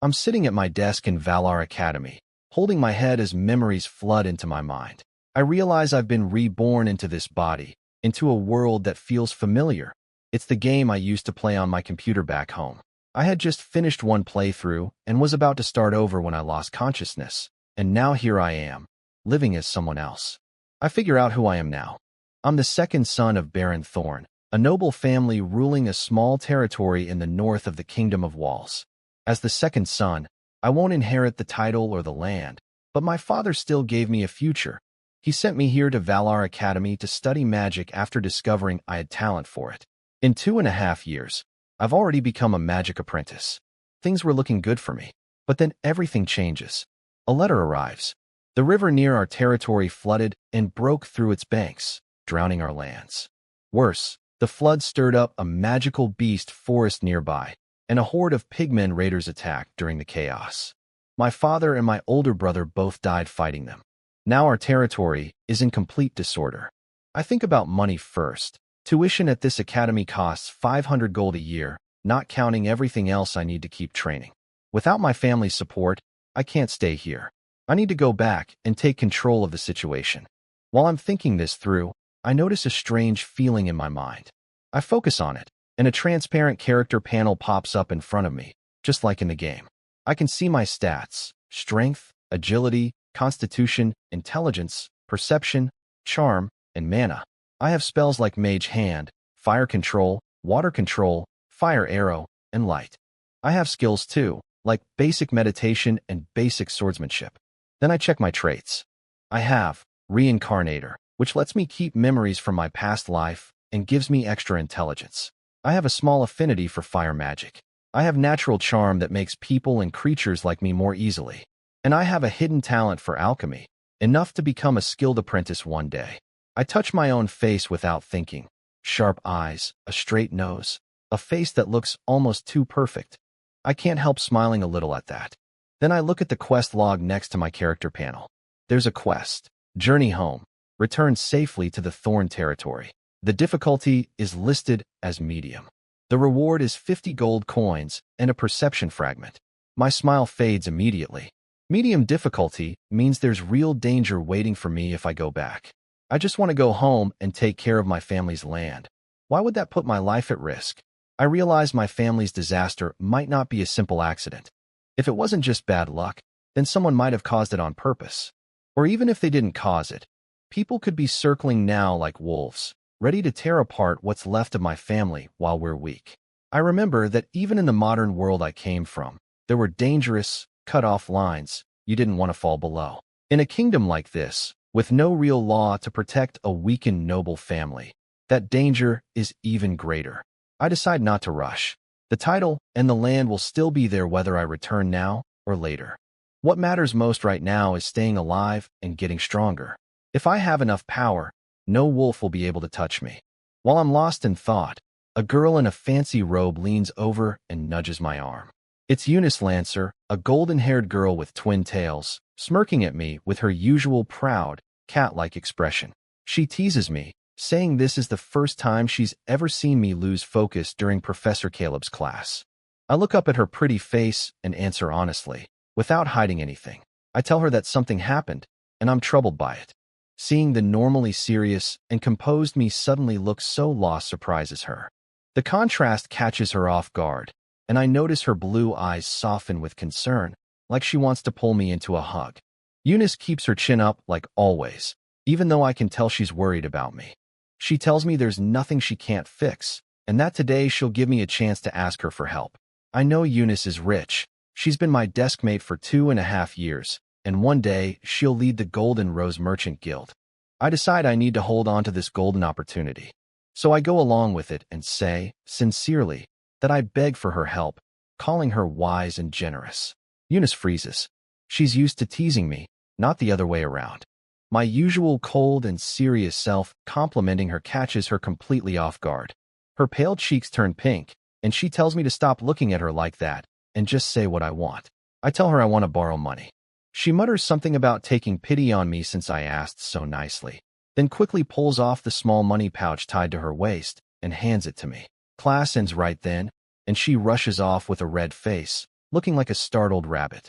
I'm sitting at my desk in Valar Academy, holding my head as memories flood into my mind. I realize I've been reborn into this body, into a world that feels familiar. It's the game I used to play on my computer back home. I had just finished one playthrough and was about to start over when I lost consciousness. And now here I am, living as someone else. I figure out who I am now. I'm the second son of Baron Thorn, a noble family ruling a small territory in the north of the Kingdom of Walls. As the second son, I won't inherit the title or the land, but my father still gave me a future. He sent me here to Valar Academy to study magic after discovering I had talent for it. In 2.5 years, I've already become a magic apprentice. Things were looking good for me, but then everything changes. A letter arrives. The river near our territory flooded and broke through its banks, drowning our lands. Worse, the flood stirred up a magical beast forest nearby, and a horde of pigmen raiders attacked during the chaos. My father and my older brother both died fighting them. Now our territory is in complete disorder. I think about money first. Tuition at this academy costs 500 gold a year, not counting everything else I need to keep training. Without my family's support, I can't stay here. I need to go back and take control of the situation. While I'm thinking this through, I notice a strange feeling in my mind. I focus on it, and a transparent character panel pops up in front of me, just like in the game. I can see my stats: strength, agility, constitution, intelligence, perception, charm, and mana. I have spells like Mage Hand, Fire Control, Water Control, Fire Arrow, and Light. I have skills too, like Basic Meditation and Basic Swordsmanship. Then I check my traits. I have Reincarnator, which lets me keep memories from my past life and gives me extra intelligence. I have a small affinity for fire magic. I have natural charm that makes people and creatures like me more easily. And I have a hidden talent for alchemy, enough to become a skilled apprentice one day. I touch my own face without thinking. Sharp eyes, a straight nose, a face that looks almost too perfect. I can't help smiling a little at that. Then I look at the quest log next to my character panel. There's a quest: Journey Home. Return safely to the Thorn territory. The difficulty is listed as medium. The reward is 50 gold coins and a perception fragment. My smile fades immediately. Medium difficulty means there's real danger waiting for me if I go back. I just want to go home and take care of my family's land. Why would that put my life at risk? I realize my family's disaster might not be a simple accident. If it wasn't just bad luck, then someone might have caused it on purpose. Or even if they didn't cause it, people could be circling now like wolves, ready to tear apart what's left of my family while we're weak. I remember that even in the modern world I came from, there were dangerous, cut-off lines you didn't want to fall below. In a kingdom like this, with no real law to protect a weakened noble family, that danger is even greater. I decide not to rush. The title and the land will still be there whether I return now or later. What matters most right now is staying alive and getting stronger. If I have enough power, no wolf will be able to touch me. While I'm lost in thought, a girl in a fancy robe leans over and nudges my arm. It's Eunice Lancer, a golden-haired girl with twin tails, smirking at me with her usual proud, cat-like expression. She teases me, saying this is the first time she's ever seen me lose focus during Professor Caleb's class. I look up at her pretty face and answer honestly, without hiding anything. I tell her that something happened, and I'm troubled by it. Seeing the normally serious and composed me suddenly look so lost surprises her. The contrast catches her off guard, and I notice her blue eyes soften with concern, like she wants to pull me into a hug. Eunice keeps her chin up like always, even though I can tell she's worried about me. She tells me there's nothing she can't fix, and that today she'll give me a chance to ask her for help. I know Eunice is rich. She's been my desk mate for 2.5 years, and one day she'll lead the Golden Rose Merchant Guild. I decide I need to hold on to this golden opportunity. So I go along with it and say, sincerely, that I beg for her help, calling her wise and generous. Eunice freezes. She's used to teasing me, not the other way around. My usual cold and serious self complimenting her catches her completely off guard. Her pale cheeks turn pink, and she tells me to stop looking at her like that and just say what I want. I tell her I want to borrow money. She mutters something about taking pity on me since I asked so nicely, then quickly pulls off the small money pouch tied to her waist and hands it to me. Class ends right then, and she rushes off with a red face, looking like a startled rabbit.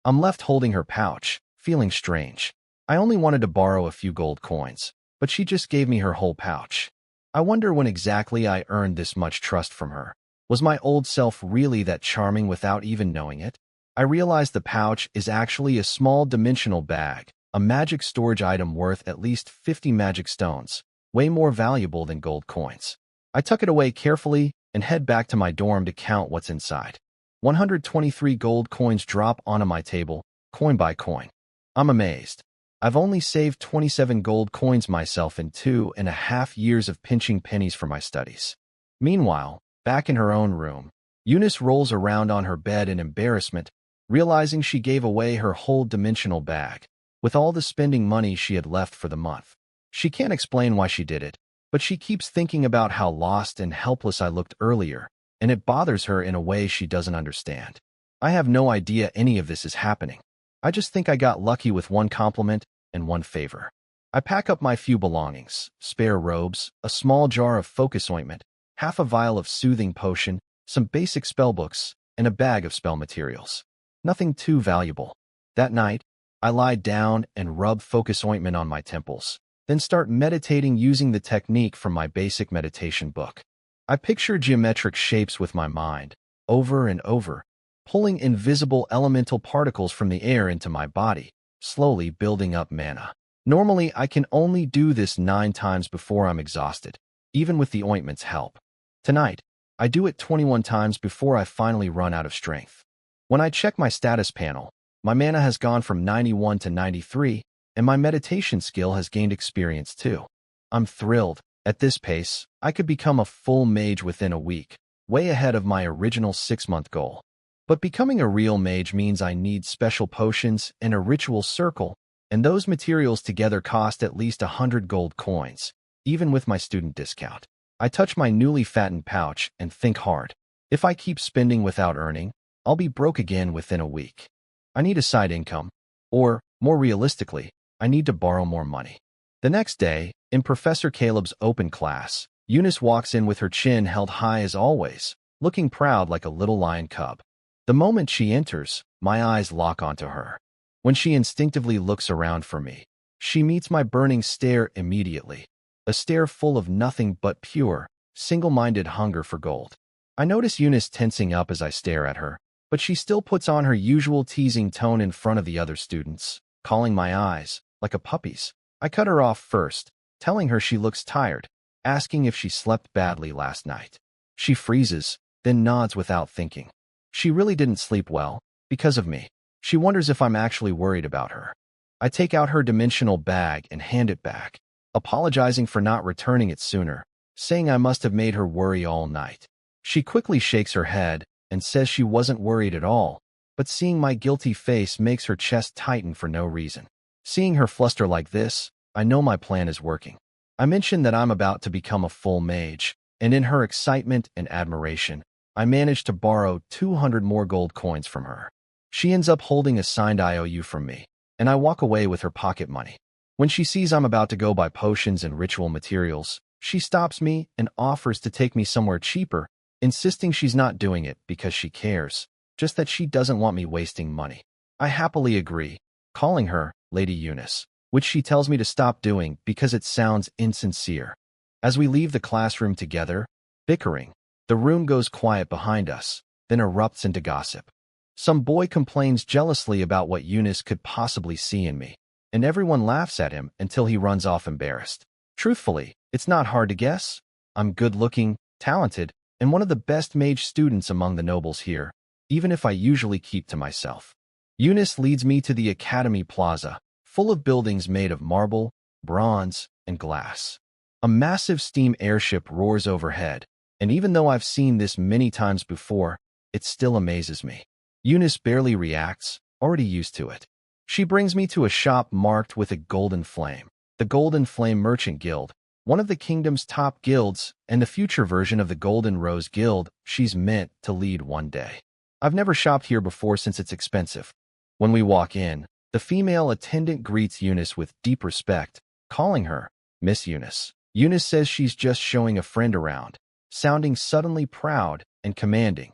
I'm left holding her pouch, feeling strange. I only wanted to borrow a few gold coins, but she just gave me her whole pouch. I wonder when exactly I earned this much trust from her. Was my old self really that charming without even knowing it? I realized the pouch is actually a small dimensional bag, a magic storage item worth at least 50 magic stones, way more valuable than gold coins. I tuck it away carefully and head back to my dorm to count what's inside. 123 gold coins drop onto my table, coin by coin. I'm amazed. I've only saved 27 gold coins myself in 2.5 years of pinching pennies for my studies. Meanwhile, back in her own room, Eunice rolls around on her bed in embarrassment, realizing she gave away her whole dimensional bag, with all the spending money she had left for the month. She can't explain why she did it, but she keeps thinking about how lost and helpless I looked earlier, and it bothers her in a way she doesn't understand. I have no idea any of this is happening. I just think I got lucky with one compliment and one favor. I pack up my few belongings, spare robes, a small jar of focus ointment, half a vial of soothing potion, some basic spellbooks, and a bag of spell materials. Nothing too valuable. That night, I lie down and rub focus ointment on my temples, then start meditating using the technique from my basic meditation book. I picture geometric shapes with my mind, over and over, pulling invisible elemental particles from the air into my body, slowly building up mana. Normally, I can only do this 9 times before I'm exhausted, even with the ointment's help. Tonight, I do it 21 times before I finally run out of strength. When I check my status panel, my mana has gone from 91 to 93, and my meditation skill has gained experience too. I'm thrilled. At this pace, I could become a full mage within a week, way ahead of my original 6-month goal. But becoming a real mage means I need special potions and a ritual circle, and those materials together cost at least 100 gold coins, even with my student discount. I touch my newly fattened pouch and think hard. If I keep spending without earning, I'll be broke again within a week. I need a side income, or, more realistically, I need to borrow more money. The next day, in Professor Caleb's open class, Eunice walks in with her chin held high as always, looking proud like a little lion cub. The moment she enters, my eyes lock onto her. When she instinctively looks around for me, she meets my burning stare immediately, a stare full of nothing but pure, single-minded hunger for gold. I notice Eunice tensing up as I stare at her, but she still puts on her usual teasing tone in front of the other students, calling my eyes, like a puppy's. I cut her off first, telling her she looks tired, asking if she slept badly last night. She freezes, then nods without thinking. She really didn't sleep well, because of me. She wonders if I'm actually worried about her. I take out her dimensional bag and hand it back, apologizing for not returning it sooner, saying I must have made her worry all night. She quickly shakes her head and says she wasn't worried at all, but seeing my guilty face makes her chest tighten for no reason. Seeing her fluster like this, I know my plan is working. I mention that I'm about to become a full mage, and in her excitement and admiration, I manage to borrow 200 more gold coins from her. She ends up holding a signed IOU from me, and I walk away with her pocket money. When she sees I'm about to go buy potions and ritual materials, she stops me and offers to take me somewhere cheaper, insisting she's not doing it because she cares, just that she doesn't want me wasting money. I happily agree, calling her Lady Eunice, which she tells me to stop doing because it sounds insincere. As we leave the classroom together, bickering, the room goes quiet behind us, then erupts into gossip. Some boy complains jealously about what Eunice could possibly see in me, and everyone laughs at him until he runs off embarrassed. Truthfully, it's not hard to guess. I'm good-looking, talented, and one of the best mage students among the nobles here, even if I usually keep to myself. Eunice leads me to the Academy Plaza, full of buildings made of marble, bronze, and glass. A massive steam airship roars overhead, and even though I've seen this many times before, it still amazes me. Eunice barely reacts, already used to it. She brings me to a shop marked with a golden flame. The Golden Flame Merchant Guild, one of the kingdom's top guilds, and the future version of the Golden Rose Guild she's meant to lead one day. I've never shopped here before since it's expensive. When we walk in, the female attendant greets Eunice with deep respect, calling her Miss Eunice. Eunice says she's just showing a friend around, sounding suddenly proud and commanding.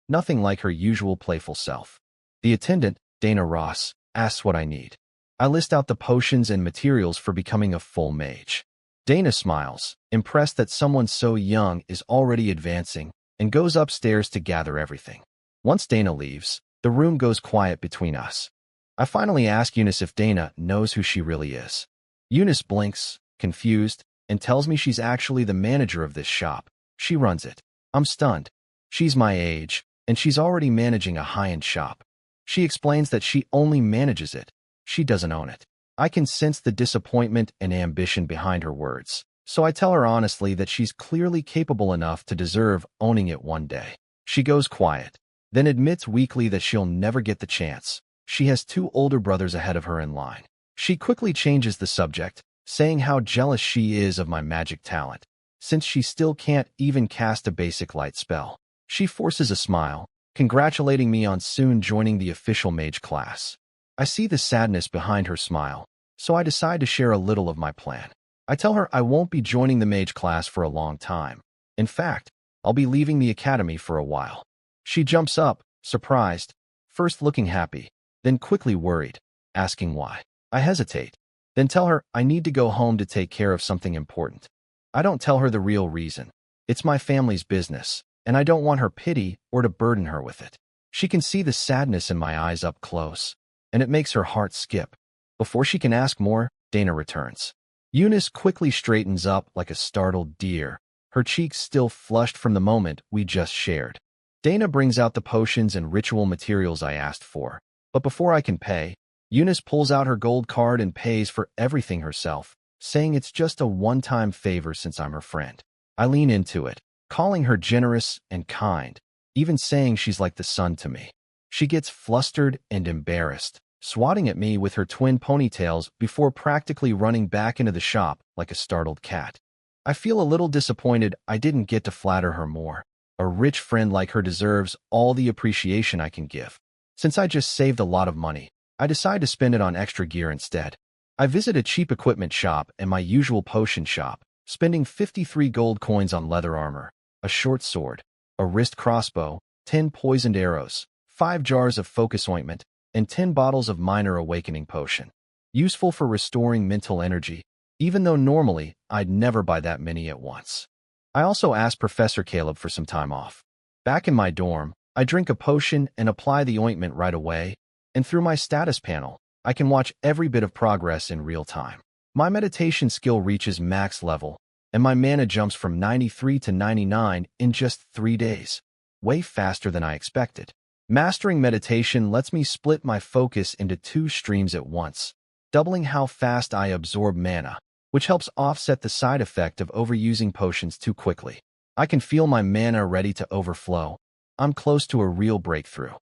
nothing like her usual playful self. The attendant, Dana Ross, asks what I need. I list out the potions and materials for becoming a full mage. Dana smiles, impressed that someone so young is already advancing, and goes upstairs to gather everything. Once Dana leaves, the room goes quiet between us. I finally ask Eunice if Dana knows who she really is. Eunice blinks, confused, and tells me she's actually the manager of this shop. She runs it. I'm stunned. She's my age, and she's already managing a high-end shop. She explains that she only manages it. She doesn't own it. I can sense the disappointment and ambition behind her words, so I tell her honestly that she's clearly capable enough to deserve owning it one day. She goes quiet, then admits weakly that she'll never get the chance. She has 2 older brothers ahead of her in line. She quickly changes the subject, saying how jealous she is of my magic talent, since she still can't even cast a basic light spell. She forces a smile, congratulating me on soon joining the official mage class. I see the sadness behind her smile, so I decide to share a little of my plan. I tell her I won't be joining the mage class for a long time. In fact, I'll be leaving the academy for a while. She jumps up, surprised, first looking happy, then quickly worried, asking why. I hesitate, then tell her I need to go home to take care of something important. I don't tell her the real reason. It's my family's business, and I don't want her pity or to burden her with it. She can see the sadness in my eyes up close, and it makes her heart skip. Before she can ask more, Dana returns. Eunice quickly straightens up like a startled deer, her cheeks still flushed from the moment we just shared. Dana brings out the potions and ritual materials I asked for, but before I can pay, Eunice pulls out her gold card and pays for everything herself, saying it's just a one-time favor since I'm her friend. I lean into it, calling her generous and kind, even saying she's like the sun to me. She gets flustered and embarrassed, swatting at me with her twin ponytails before practically running back into the shop like a startled cat. I feel a little disappointed I didn't get to flatter her more. A rich friend like her deserves all the appreciation I can give. Since I just saved a lot of money, I decide to spend it on extra gear instead. I visit a cheap equipment shop and my usual potion shop, spending 53 gold coins on leather armor, a short sword, a wrist crossbow, 10 poisoned arrows, 5 jars of focus ointment, and 10 bottles of minor awakening potion. Useful for restoring mental energy, even though normally I'd never buy that many at once. I also asked Professor Caleb for some time off. Back in my dorm, I drink a potion and apply the ointment right away, and through my status panel, I can watch every bit of progress in real time. My meditation skill reaches max level, and my mana jumps from 93 to 99 in just 3 days, way faster than I expected. Mastering meditation lets me split my focus into 2 streams at once, doubling how fast I absorb mana, which helps offset the side effect of overusing potions too quickly. I can feel my mana ready to overflow. I'm close to a real breakthrough.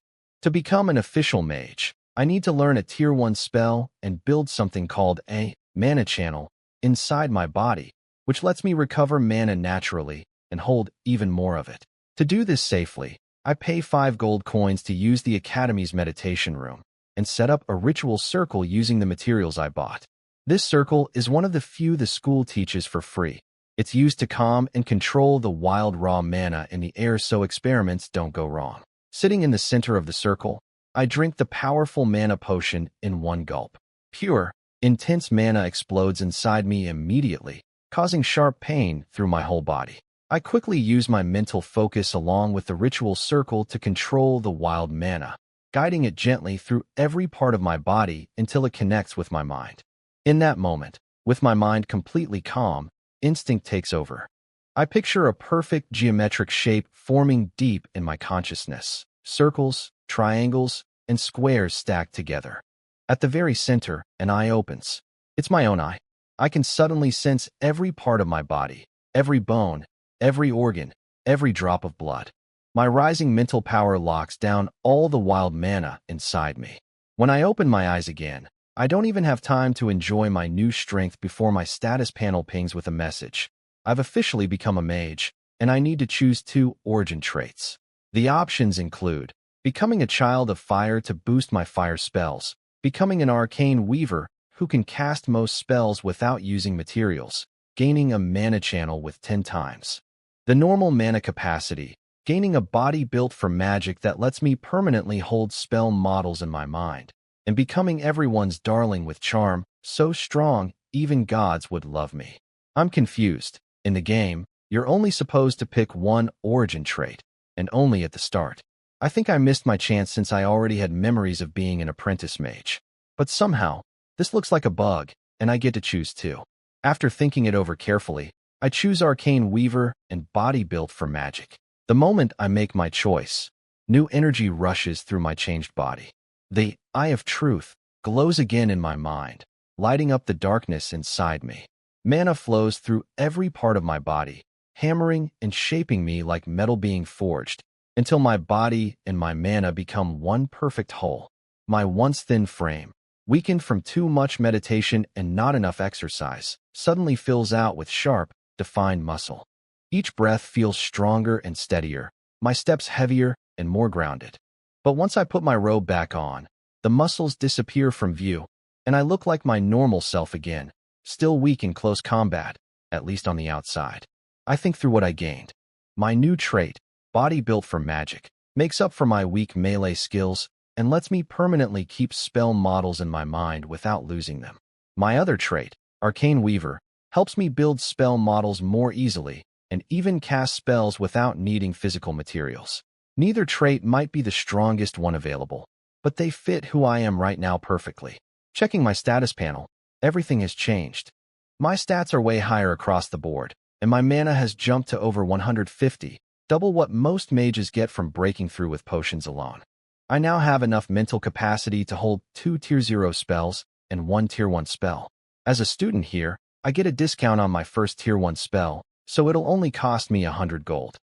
To become an official mage, I need to learn a Tier 1 spell and build something called a mana channel inside my body, which lets me recover mana naturally and hold even more of it. To do this safely, I pay 5 gold coins to use the Academy's meditation room and set up a ritual circle using the materials I bought. This circle is one of the few the school teaches for free. It's used to calm and control the wild raw mana in the air so experiments don't go wrong. Sitting in the center of the circle, I drink the powerful mana potion in one gulp. Pure, intense mana explodes inside me immediately, causing sharp pain through my whole body. I quickly use my mental focus along with the ritual circle to control the wild mana, guiding it gently through every part of my body until it connects with my mind. In that moment, with my mind completely calm, instinct takes over. I picture a perfect geometric shape forming deep in my consciousness. Circles, triangles, and squares stacked together. At the very center, an eye opens. It's my own eye. I can suddenly sense every part of my body, every bone, every organ, every drop of blood. My rising mental power locks down all the wild mana inside me. When I open my eyes again, I don't even have time to enjoy my new strength before my status panel pings with a message. I've officially become a mage, and I need to choose 2 origin traits. The options include becoming a child of fire to boost my fire spells, becoming an arcane weaver who can cast most spells without using materials, gaining a mana channel with 10 times the normal mana capacity, gaining a body built for magic that lets me permanently hold spell models in my mind, and becoming everyone's darling with charm, so strong, even gods would love me. I'm confused. In the game, you're only supposed to pick one origin trait, and only at the start. I think I missed my chance since I already had memories of being an apprentice mage. But somehow, this looks like a bug, and I get to choose two. After thinking it over carefully, I choose Arcane Weaver and Body Built for Magic. The moment I make my choice, new energy rushes through my changed body. The Eye of Truth glows again in my mind, lighting up the darkness inside me. Mana flows through every part of my body, hammering and shaping me like metal being forged, until my body and my mana become one perfect whole. My once thin frame, weakened from too much meditation and not enough exercise, suddenly fills out with sharp, defined muscle. Each breath feels stronger and steadier, my steps heavier and more grounded. But once I put my robe back on, the muscles disappear from view, and I look like my normal self again, still weak in close combat, at least on the outside. I think through what I gained. My new trait, Body Built for Magic, makes up for my weak melee skills and lets me permanently keep spell models in my mind without losing them. My other trait, Arcane Weaver, helps me build spell models more easily and even cast spells without needing physical materials. Neither trait might be the strongest one available, but they fit who I am right now perfectly. Checking my status panel, everything has changed. My stats are way higher across the board, and my mana has jumped to over 150, double what most mages get from breaking through with potions alone. I now have enough mental capacity to hold 2 Tier 0 spells and 1 Tier 1 spell. As a student here, I get a discount on my first Tier 1 spell, so it'll only cost me 100 gold.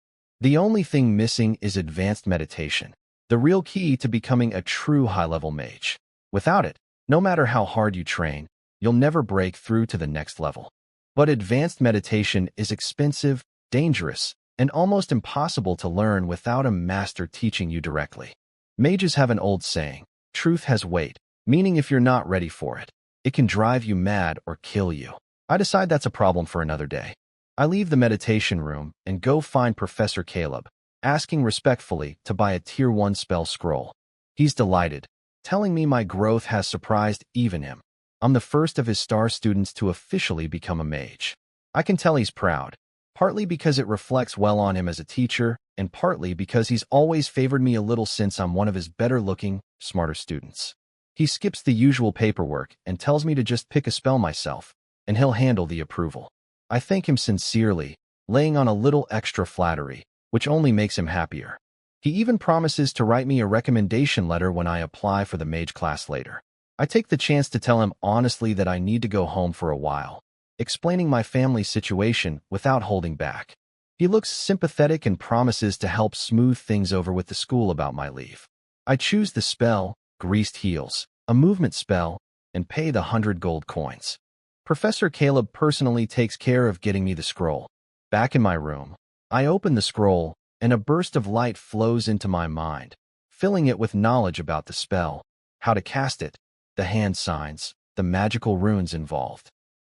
The only thing missing is advanced meditation, the real key to becoming a true high-level mage. Without it, no matter how hard you train, you'll never break through to the next level. But advanced meditation is expensive, dangerous, and almost impossible to learn without a master teaching you directly. Mages have an old saying, truth has weight, meaning if you're not ready for it, it can drive you mad or kill you. I decide that's a problem for another day. I leave the meditation room and go find Professor Caleb, asking respectfully to buy a Tier 1 spell scroll. He's delighted, telling me my growth has surprised even him. I'm the first of his star students to officially become a mage. I can tell he's proud, partly because it reflects well on him as a teacher, and partly because he's always favored me a little since I'm one of his better-looking, smarter students. He skips the usual paperwork and tells me to just pick a spell myself, and he'll handle the approval. I thank him sincerely, laying on a little extra flattery, which only makes him happier. He even promises to write me a recommendation letter when I apply for the mage class later. I take the chance to tell him honestly that I need to go home for a while, explaining my family's situation without holding back. He looks sympathetic and promises to help smooth things over with the school about my leave. I choose the spell, Greased Heels, a movement spell, and pay the 100 gold coins. Professor Caleb personally takes care of getting me the scroll. Back in my room, I open the scroll, and a burst of light flows into my mind, filling it with knowledge about the spell, how to cast it, the hand signs, the magical runes involved.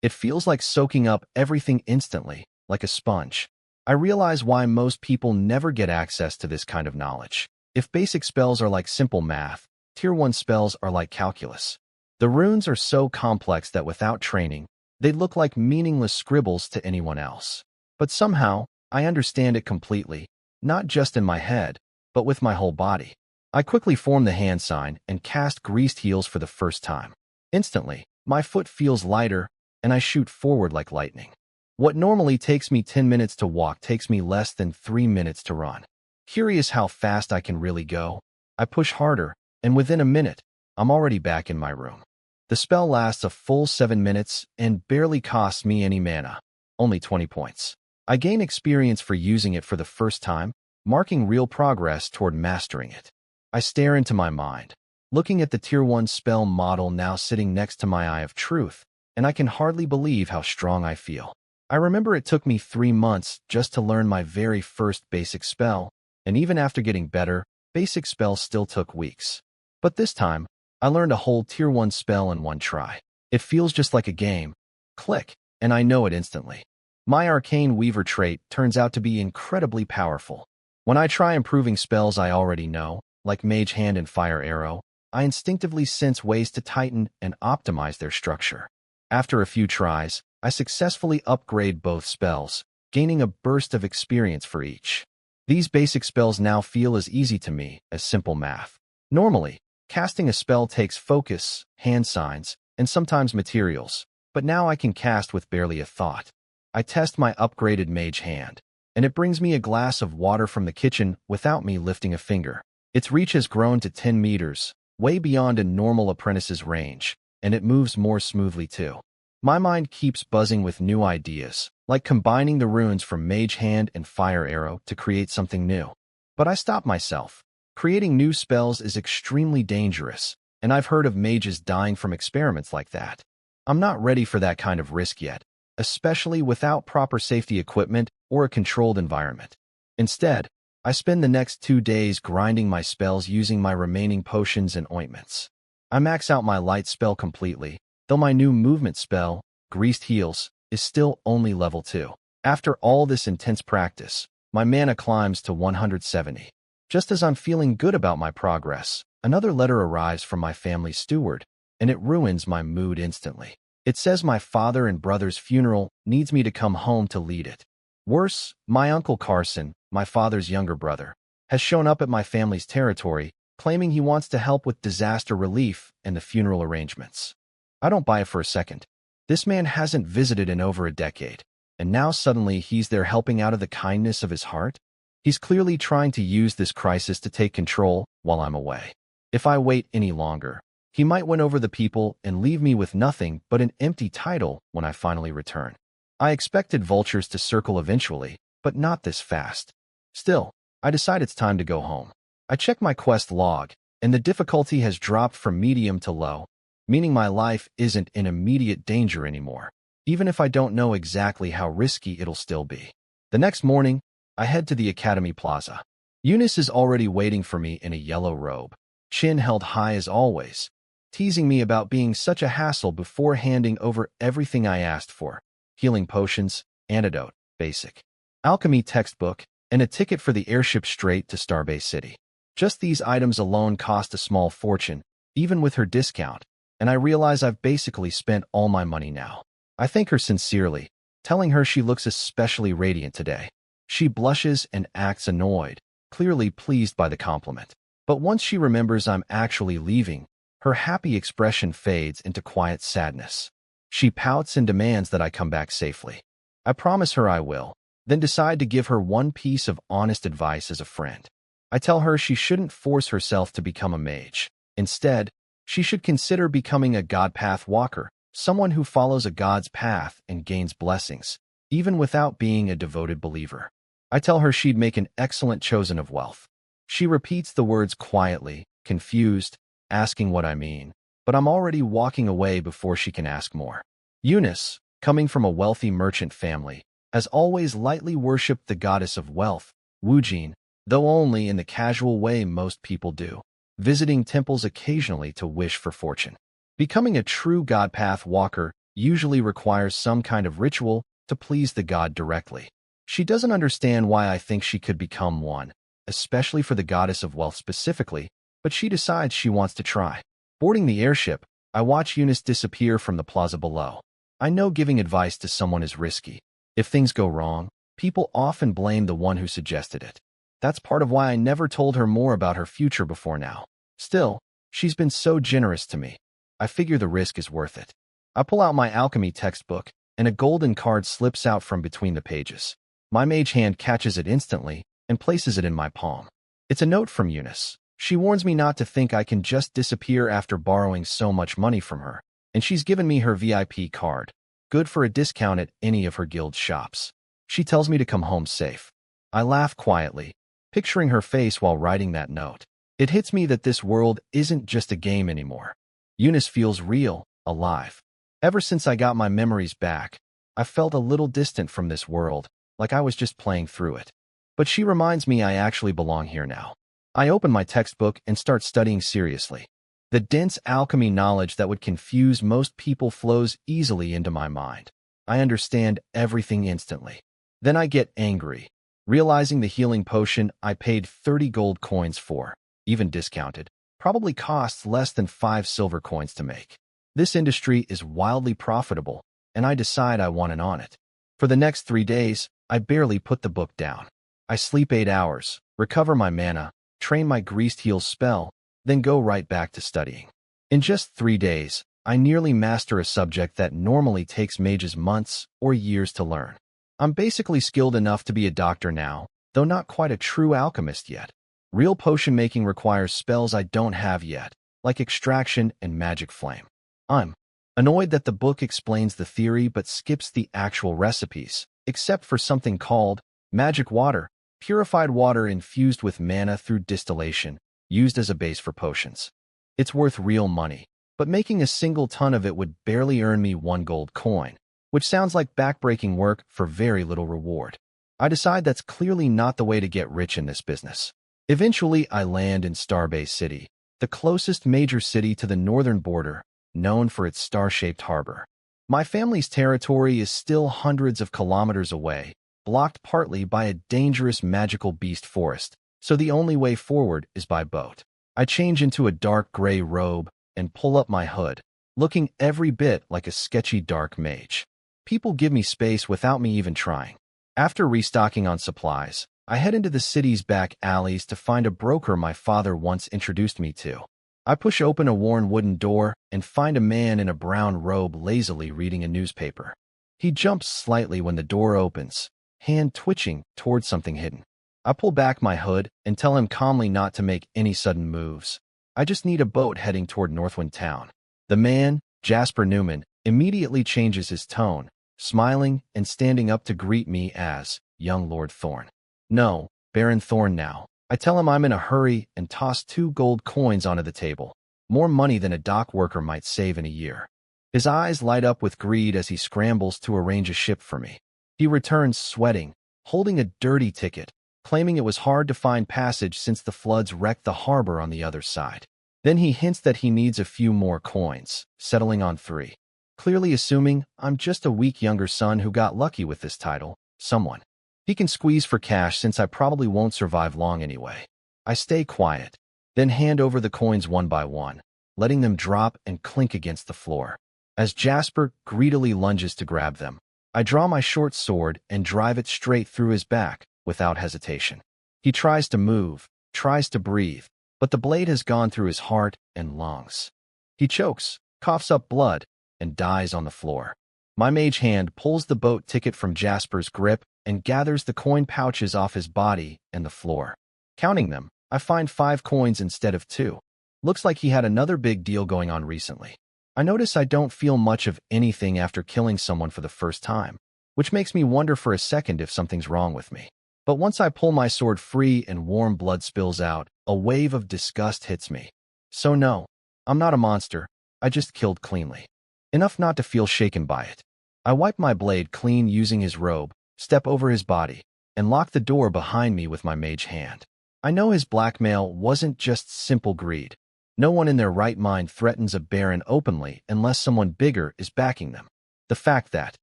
It feels like soaking up everything instantly, like a sponge. I realize why most people never get access to this kind of knowledge. If basic spells are like simple math, Tier 1 spells are like calculus. The runes are so complex that without training, they look like meaningless scribbles to anyone else. But somehow, I understand it completely, not just in my head, but with my whole body. I quickly form the hand sign and cast Greased Heels for the first time. Instantly, my foot feels lighter, and I shoot forward like lightning. What normally takes me 10 minutes to walk takes me less than 3 minutes to run. Curious how fast I can really go, I push harder, and within a minute, I'm already back in my room. The spell lasts a full 7 minutes and barely costs me any mana, only 20 points. I gain experience for using it for the first time, marking real progress toward mastering it. I stare into my mind, looking at the Tier 1 spell model now sitting next to my Eye of Truth, and I can hardly believe how strong I feel. I remember it took me 3 months just to learn my very first basic spell, and even after getting better, basic spells still took weeks. But this time, I learned a whole Tier 1 spell in one try. It feels just like a game. Click, and I know it instantly. My Arcane Weaver trait turns out to be incredibly powerful. When I try improving spells I already know, like Mage Hand and Fire Arrow, I instinctively sense ways to tighten and optimize their structure. After a few tries, I successfully upgrade both spells, gaining a burst of experience for each. These basic spells now feel as easy to me as simple math. Normally, casting a spell takes focus, hand signs, and sometimes materials, but now I can cast with barely a thought. I test my upgraded Mage Hand, and it brings me a glass of water from the kitchen without me lifting a finger. Its reach has grown to 10 meters, way beyond a normal apprentice's range, and it moves more smoothly too. My mind keeps buzzing with new ideas, like combining the runes from Mage Hand and Fire Arrow to create something new. But I stop myself. Creating new spells is extremely dangerous, and I've heard of mages dying from experiments like that. I'm not ready for that kind of risk yet, especially without proper safety equipment or a controlled environment. Instead, I spend the next 2 days grinding my spells using my remaining potions and ointments. I max out my light spell completely, though my new movement spell, Greased Heels, is still only level 2. After all this intense practice, my mana climbs to 170. Just as I'm feeling good about my progress, another letter arrives from my family's steward, and it ruins my mood instantly. It says my father and brother's funeral needs me to come home to lead it. Worse, my uncle Carson, my father's younger brother, has shown up at my family's territory, claiming he wants to help with disaster relief and the funeral arrangements. I don't buy it for a second. This man hasn't visited in over a decade, and now suddenly he's there helping out of the kindness of his heart? He's clearly trying to use this crisis to take control while I'm away. If I wait any longer, he might win over the people and leave me with nothing but an empty title when I finally return. I expected vultures to circle eventually, but not this fast. Still, I decide it's time to go home. I check my quest log, and the difficulty has dropped from medium to low, meaning my life isn't in immediate danger anymore, even if I don't know exactly how risky it'll still be. The next morning, I head to the Academy Plaza. Eunice is already waiting for me in a yellow robe, chin held high as always, teasing me about being such a hassle before handing over everything I asked for: healing potions, antidote, basic alchemy textbook, and a ticket for the airship straight to Starbase City. Just these items alone cost a small fortune, even with her discount, and I realize I've basically spent all my money now. I thank her sincerely, telling her she looks especially radiant today. She blushes and acts annoyed, clearly pleased by the compliment. But once she remembers I'm actually leaving, her happy expression fades into quiet sadness. She pouts and demands that I come back safely. I promise her I will, then decide to give her one piece of honest advice as a friend. I tell her she shouldn't force herself to become a mage. Instead, she should consider becoming a god path walker, someone who follows a god's path and gains blessings, even without being a devoted believer. I tell her she'd make an excellent chosen of wealth. She repeats the words quietly, confused, asking what I mean, but I'm already walking away before she can ask more. Eunice, coming from a wealthy merchant family, has always lightly worshipped the goddess of wealth, Wujin, though only in the casual way most people do, visiting temples occasionally to wish for fortune. Becoming a true god path walker usually requires some kind of ritual to please the god directly. She doesn't understand why I think she could become one, especially for the goddess of wealth specifically, but she decides she wants to try. Boarding the airship, I watch Eunice disappear from the plaza below. I know giving advice to someone is risky. If things go wrong, people often blame the one who suggested it. That's part of why I never told her more about her future before now. Still, she's been so generous to me. I figure the risk is worth it. I pull out my alchemy textbook, and a golden card slips out from between the pages. My mage hand catches it instantly and places it in my palm. It's a note from Eunice. She warns me not to think I can just disappear after borrowing so much money from her, and she's given me her VIP card, good for a discount at any of her guild shops. She tells me to come home safe. I laugh quietly, picturing her face while writing that note. It hits me that this world isn't just a game anymore. Eunice feels real, alive. Ever since I got my memories back, I felt a little distant from this world, like I was just playing through it. But she reminds me I actually belong here now. I open my textbook and start studying seriously. The dense alchemy knowledge that would confuse most people flows easily into my mind. I understand everything instantly. Then I get angry. Realizing the healing potion I paid 30 gold coins for, even discounted, probably costs less than 5 silver coins to make. This industry is wildly profitable, and I decide I want in on it. For the next 3 days, I barely put the book down. I sleep 8 hours, recover my mana, train my greased heels spell, then go right back to studying. In just 3 days, I nearly master a subject that normally takes mages months or years to learn. I'm basically skilled enough to be a doctor now, though not quite a true alchemist yet. Real potion making requires spells I don't have yet, like extraction and magic flame. I'm annoyed that the book explains the theory but skips the actual recipes, except for something called magic water, purified water infused with mana through distillation, used as a base for potions. It's worth real money, but making a single ton of it would barely earn me 1 gold coin, which sounds like backbreaking work for very little reward. I decide that's clearly not the way to get rich in this business. Eventually, I land in Starbase City, the closest major city to the northern border, known for its star-shaped harbor. My family's territory is still hundreds of kilometers away, blocked partly by a dangerous magical beast forest, so the only way forward is by boat. I change into a dark gray robe and pull up my hood, looking every bit like a sketchy dark mage. People give me space without me even trying. After restocking on supplies, I head into the city's back alleys to find a broker my father once introduced me to. I push open a worn wooden door and find a man in a brown robe lazily reading a newspaper. He jumps slightly when the door opens, hand twitching towards something hidden. I pull back my hood and tell him calmly not to make any sudden moves. I just need a boat heading toward Northwind Town. The man, Jasper Newman, immediately changes his tone, smiling and standing up to greet me as young Lord Thorn. No, Baron Thorn now. I tell him I'm in a hurry and toss 2 gold coins onto the table, more money than a dock worker might save in a year. His eyes light up with greed as he scrambles to arrange a ship for me. He returns sweating, holding a dirty ticket, claiming it was hard to find passage since the floods wrecked the harbor on the other side. Then he hints that he needs a few more coins, settling on 3. Clearly assuming I'm just a weak younger son who got lucky with this title, someone. He can squeeze for cash since I probably won't survive long anyway. I stay quiet, then hand over the coins one by one, letting them drop and clink against the floor. As Jasper greedily lunges to grab them, I draw my short sword and drive it straight through his back, without hesitation. He tries to move, tries to breathe, but the blade has gone through his heart and lungs. He chokes, coughs up blood, and dies on the floor. My mage hand pulls the boat ticket from Jasper's grip and gathers the coin pouches off his body and the floor. Counting them, I find 5 coins instead of 2. Looks like he had another big deal going on recently. I notice I don't feel much of anything after killing someone for the first time, which makes me wonder for a second if something's wrong with me. But once I pull my sword free and warm blood spills out, a wave of disgust hits me. So no, I'm not a monster, I just killed cleanly. Enough not to feel shaken by it. I wipe my blade clean using his robe, step over his body, and lock the door behind me with my mage hand. I know his blackmail wasn't just simple greed. No one in their right mind threatens a baron openly unless someone bigger is backing them. The fact that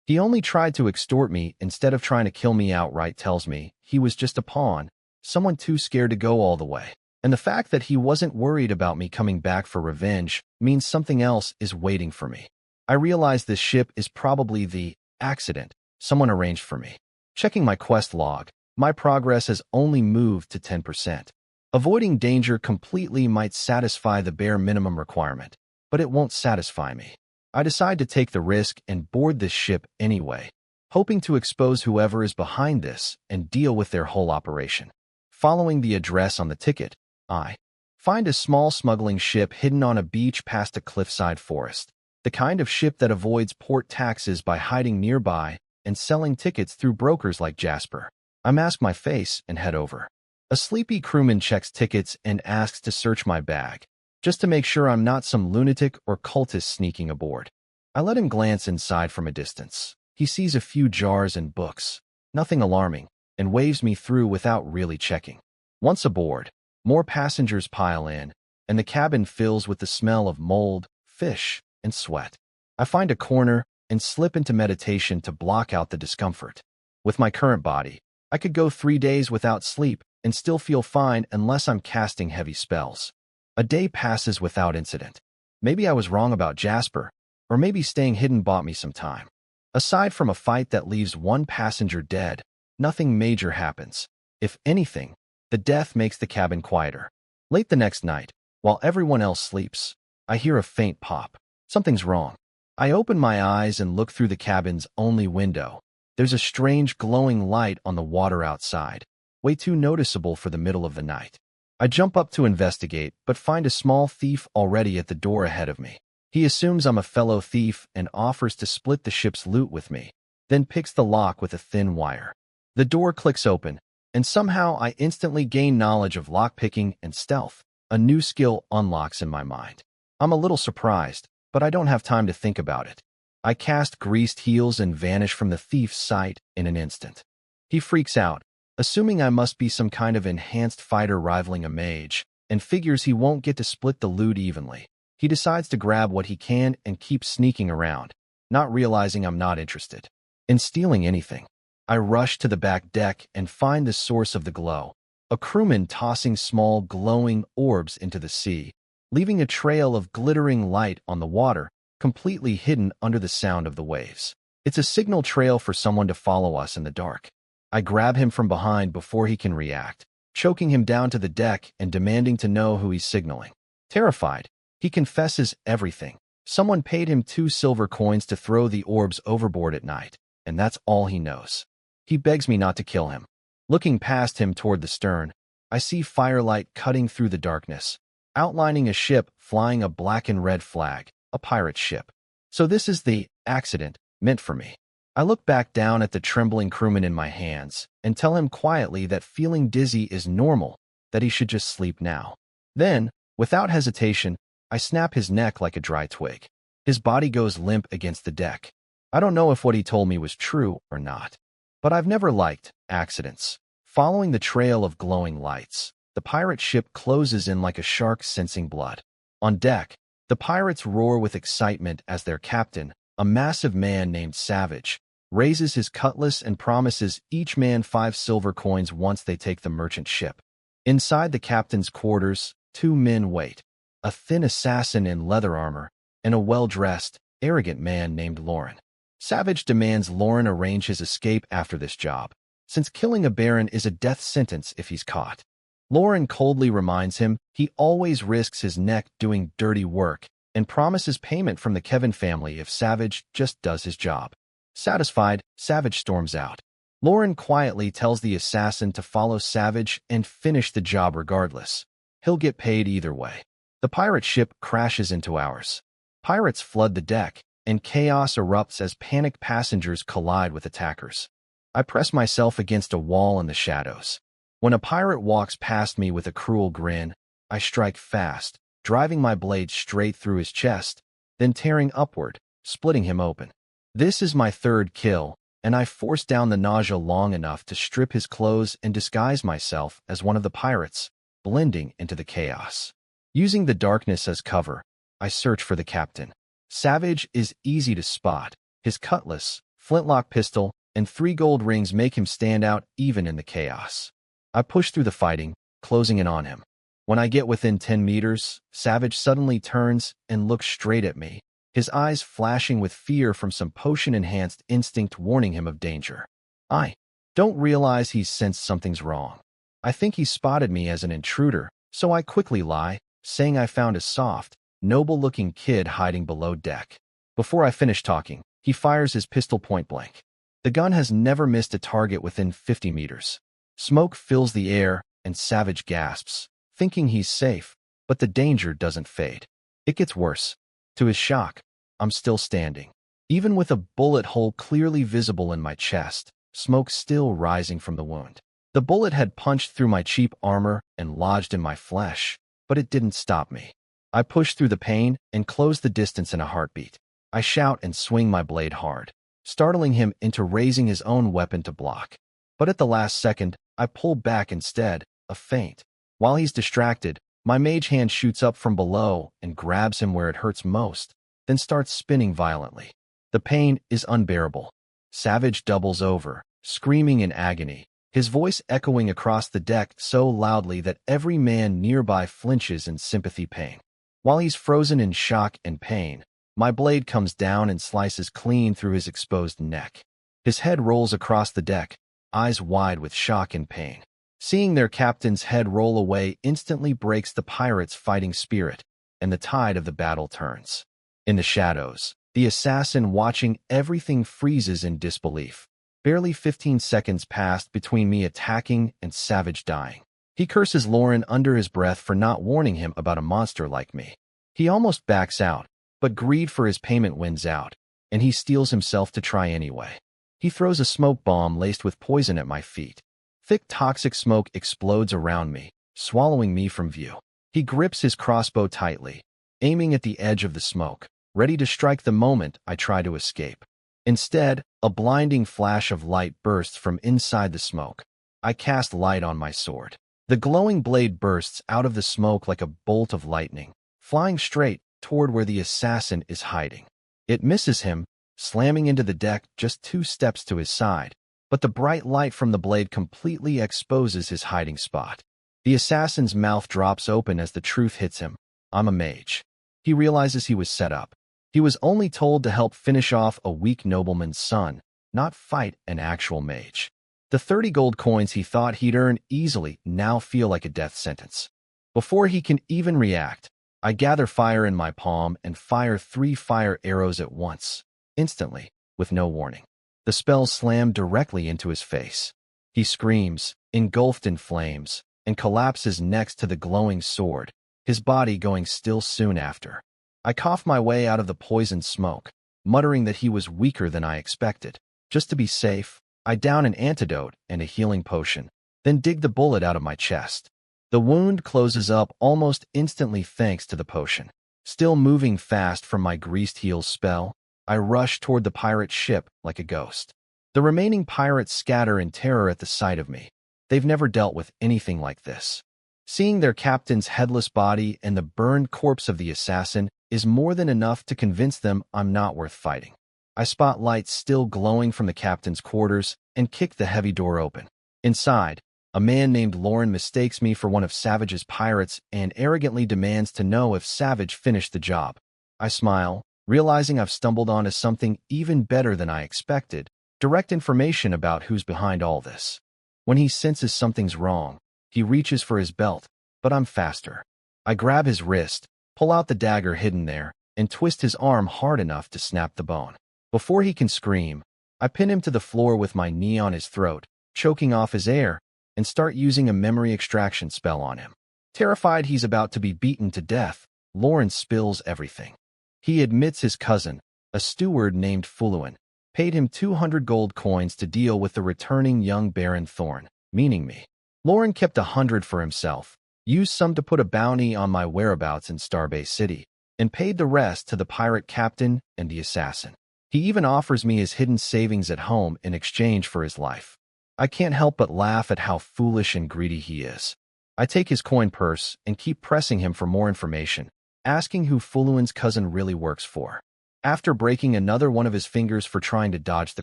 he only tried to extort me instead of trying to kill me outright tells me he was just a pawn, someone too scared to go all the way. And the fact that he wasn't worried about me coming back for revenge means something else is waiting for me. I realize this ship is probably the accident someone arranged for me. Checking my quest log, my progress has only moved to 10%. Avoiding danger completely might satisfy the bare minimum requirement, but it won't satisfy me. I decide to take the risk and board this ship anyway, hoping to expose whoever is behind this and deal with their whole operation. Following the address on the ticket, I find a small smuggling ship hidden on a beach past a cliffside forest, the kind of ship that avoids port taxes by hiding nearby and selling tickets through brokers like Jasper. I mask my face and head over. A sleepy crewman checks tickets and asks to search my bag, just to make sure I'm not some lunatic or cultist sneaking aboard. I let him glance inside from a distance. He sees a few jars and books, nothing alarming, and waves me through without really checking. Once aboard, more passengers pile in, and the cabin fills with the smell of mold, fish, and sweat. I find a corner and slip into meditation to block out the discomfort. With my current body, I could go 3 days without sleep and still feel fine unless I'm casting heavy spells. A day passes without incident. Maybe I was wrong about Jasper, or maybe staying hidden bought me some time. Aside from a fight that leaves one passenger dead, nothing major happens. If anything, the death makes the cabin quieter. Late the next night, while everyone else sleeps, I hear a faint pop. Something's wrong. I open my eyes and look through the cabin's only window. There's a strange glowing light on the water outside, way too noticeable for the middle of the night. I jump up to investigate, but find a small thief already at the door ahead of me. He assumes I'm a fellow thief and offers to split the ship's loot with me, then picks the lock with a thin wire. The door clicks open, and somehow I instantly gain knowledge of lockpicking and stealth. A new skill unlocks in my mind. I'm a little surprised, but I don't have time to think about it. I cast Greased Heels and vanish from the thief's sight in an instant. He freaks out, assuming I must be some kind of enhanced fighter rivaling a mage, and figures he won't get to split the loot evenly. He decides to grab what he can and keep sneaking around, not realizing I'm not interested in stealing anything. I rush to the back deck and find the source of the glow, a crewman tossing small glowing orbs into the sea, leaving a trail of glittering light on the water, completely hidden under the sound of the waves. It's a signal trail for someone to follow us in the dark. I grab him from behind before he can react, choking him down to the deck and demanding to know who he's signaling. Terrified, he confesses everything. Someone paid him 2 silver coins to throw the orbs overboard at night, and that's all he knows. He begs me not to kill him. Looking past him toward the stern, I see firelight cutting through the darkness, outlining a ship flying a black and red flag, a pirate ship. So this is the accident meant for me. I look back down at the trembling crewman in my hands and tell him quietly that feeling dizzy is normal, that he should just sleep now. Then, without hesitation, I snap his neck like a dry twig. His body goes limp against the deck. I don't know if what he told me was true or not, but I've never liked accidents. Following the trail of glowing lights, the pirate ship closes in like a shark sensing blood. On deck, the pirates roar with excitement as their captain, a massive man named Savage, raises his cutlass and promises each man 5 silver coins once they take the merchant ship. Inside the captain's quarters, 2 men wait, a thin assassin in leather armor, and a well-dressed, arrogant man named Lauren. Savage demands Lauren arrange his escape after this job, since killing a baron is a death sentence if he's caught. Lauren coldly reminds him he always risks his neck doing dirty work and promises payment from the Kevin family if Savage just does his job. Satisfied, Savage storms out. Lauren quietly tells the assassin to follow Savage and finish the job regardless. He'll get paid either way. The pirate ship crashes into ours. Pirates flood the deck, and chaos erupts as panicked passengers collide with attackers. I press myself against a wall in the shadows. When a pirate walks past me with a cruel grin, I strike fast, driving my blade straight through his chest, then tearing upward, splitting him open. This is my 3rd kill, and I force down the nausea long enough to strip his clothes and disguise myself as one of the pirates, blending into the chaos. Using the darkness as cover, I search for the captain. Savage is easy to spot. His cutlass, flintlock pistol, and 3 gold rings make him stand out even in the chaos. I push through the fighting, closing in on him. When I get within 10 meters, Savage suddenly turns and looks straight at me, his eyes flashing with fear from some potion-enhanced instinct warning him of danger. I don't realize he's sensed something's wrong. I think he spotted me as an intruder, so I quickly lie, saying I found a soft, noble-looking kid hiding below deck. Before I finish talking, he fires his pistol point blank. The gun has never missed a target within 50 meters. Smoke fills the air, and Savage gasps, thinking he's safe, but the danger doesn't fade. It gets worse. To his shock, I'm still standing. Even with a bullet hole clearly visible in my chest, smoke still rising from the wound. The bullet had punched through my cheap armor and lodged in my flesh, but it didn't stop me. I push through the pain and close the distance in a heartbeat. I shout and swing my blade hard, startling him into raising his own weapon to block. But at the last second, I pull back instead, a feint. While he's distracted, my mage hand shoots up from below and grabs him where it hurts most, then starts spinning violently. The pain is unbearable. Savage doubles over, screaming in agony, his voice echoing across the deck so loudly that every man nearby flinches in sympathy pain. While he's frozen in shock and pain, my blade comes down and slices clean through his exposed neck. His head rolls across the deck, eyes wide with shock and pain. Seeing their captain's head roll away instantly breaks the pirates' fighting spirit, and the tide of the battle turns. In the shadows, the assassin watching everything freezes in disbelief. Barely 15 seconds passed between me attacking and Savage dying. He curses Lauren under his breath for not warning him about a monster like me. He almost backs out, but greed for his payment wins out, and he steels himself to try anyway. He throws a smoke bomb laced with poison at my feet. Thick toxic smoke explodes around me, swallowing me from view. He grips his crossbow tightly, aiming at the edge of the smoke, ready to strike the moment I try to escape. Instead, a blinding flash of light bursts from inside the smoke. I cast light on my sword. The glowing blade bursts out of the smoke like a bolt of lightning, flying straight toward where the assassin is hiding. It misses him, slamming into the deck just 2 steps to his side, but the bright light from the blade completely exposes his hiding spot. The assassin's mouth drops open as the truth hits him. I'm a mage. He realizes he was set up. He was only told to help finish off a weak nobleman's son, not fight an actual mage. The 30 gold coins he thought he'd earn easily now feel like a death sentence. Before he can even react, I gather fire in my palm and fire 3 fire arrows at once, instantly, with no warning. The spells slam directly into his face. He screams, engulfed in flames, and collapses next to the glowing sword, his body going still soon after. I cough my way out of the poisoned smoke, muttering that he was weaker than I expected. Just to be safe, I down an antidote and a healing potion, then dig the bullet out of my chest. The wound closes up almost instantly thanks to the potion. Still moving fast from my greased heels spell, I rush toward the pirate ship like a ghost. The remaining pirates scatter in terror at the sight of me. They've never dealt with anything like this. Seeing their captain's headless body and the burned corpse of the assassin is more than enough to convince them I'm not worth fighting. I spot lights still glowing from the captain's quarters and kick the heavy door open. Inside, a man named Lauren mistakes me for one of Savage's pirates and arrogantly demands to know if Savage finished the job. I smile, realizing I've stumbled onto something even better than I expected, direct information about who's behind all this. When he senses something's wrong, he reaches for his belt, but I'm faster. I grab his wrist, pull out the dagger hidden there, and twist his arm hard enough to snap the bone. Before he can scream, I pin him to the floor with my knee on his throat, choking off his air, and start using a memory extraction spell on him. Terrified he's about to be beaten to death, Lauren spills everything. He admits his cousin, a steward named Fuluin, paid him 200 gold coins to deal with the returning young Baron Thorn, meaning me. Lauren kept 100 for himself, used some to put a bounty on my whereabouts in Starbase City, and paid the rest to the pirate captain and the assassin. He even offers me his hidden savings at home in exchange for his life. I can't help but laugh at how foolish and greedy he is. I take his coin purse and keep pressing him for more information, asking who Fuluin's cousin really works for. After breaking another one of his fingers for trying to dodge the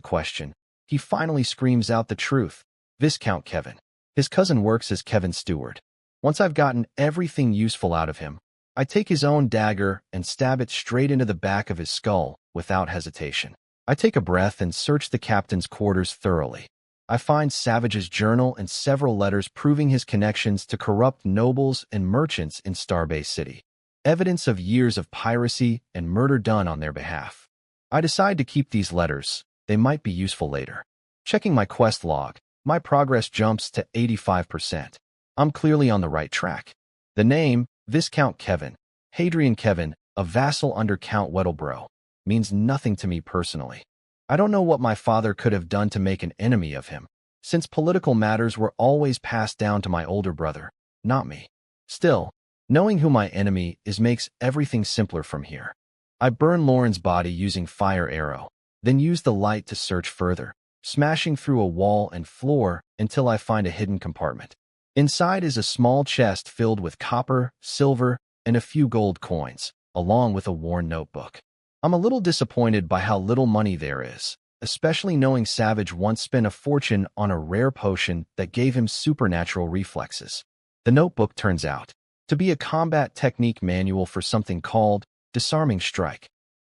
question, he finally screams out the truth. Viscount Kevin. His cousin works as Kevin's steward. Once I've gotten everything useful out of him, I take his own dagger and stab it straight into the back of his skull without hesitation. I take a breath and search the captain's quarters thoroughly. I find Savage's journal and several letters proving his connections to corrupt nobles and merchants in Starbase City. Evidence of years of piracy and murder done on their behalf. I decide to keep these letters. They might be useful later. Checking my quest log, my progress jumps to 85%. I'm clearly on the right track. The name, Viscount Kevin, Hadrian Kevin, a vassal under Count Wedelbro, means nothing to me personally. I don't know what my father could have done to make an enemy of him, since political matters were always passed down to my older brother, not me. Still, knowing who my enemy is makes everything simpler from here. I burn Lauren's body using fire arrow, then use the light to search further, smashing through a wall and floor until I find a hidden compartment. Inside is a small chest filled with copper, silver, and a few gold coins, along with a worn notebook. I'm a little disappointed by how little money there is, especially knowing Savage once spent a fortune on a rare potion that gave him supernatural reflexes. The notebook turns out to be a combat technique manual for something called Disarming Strike.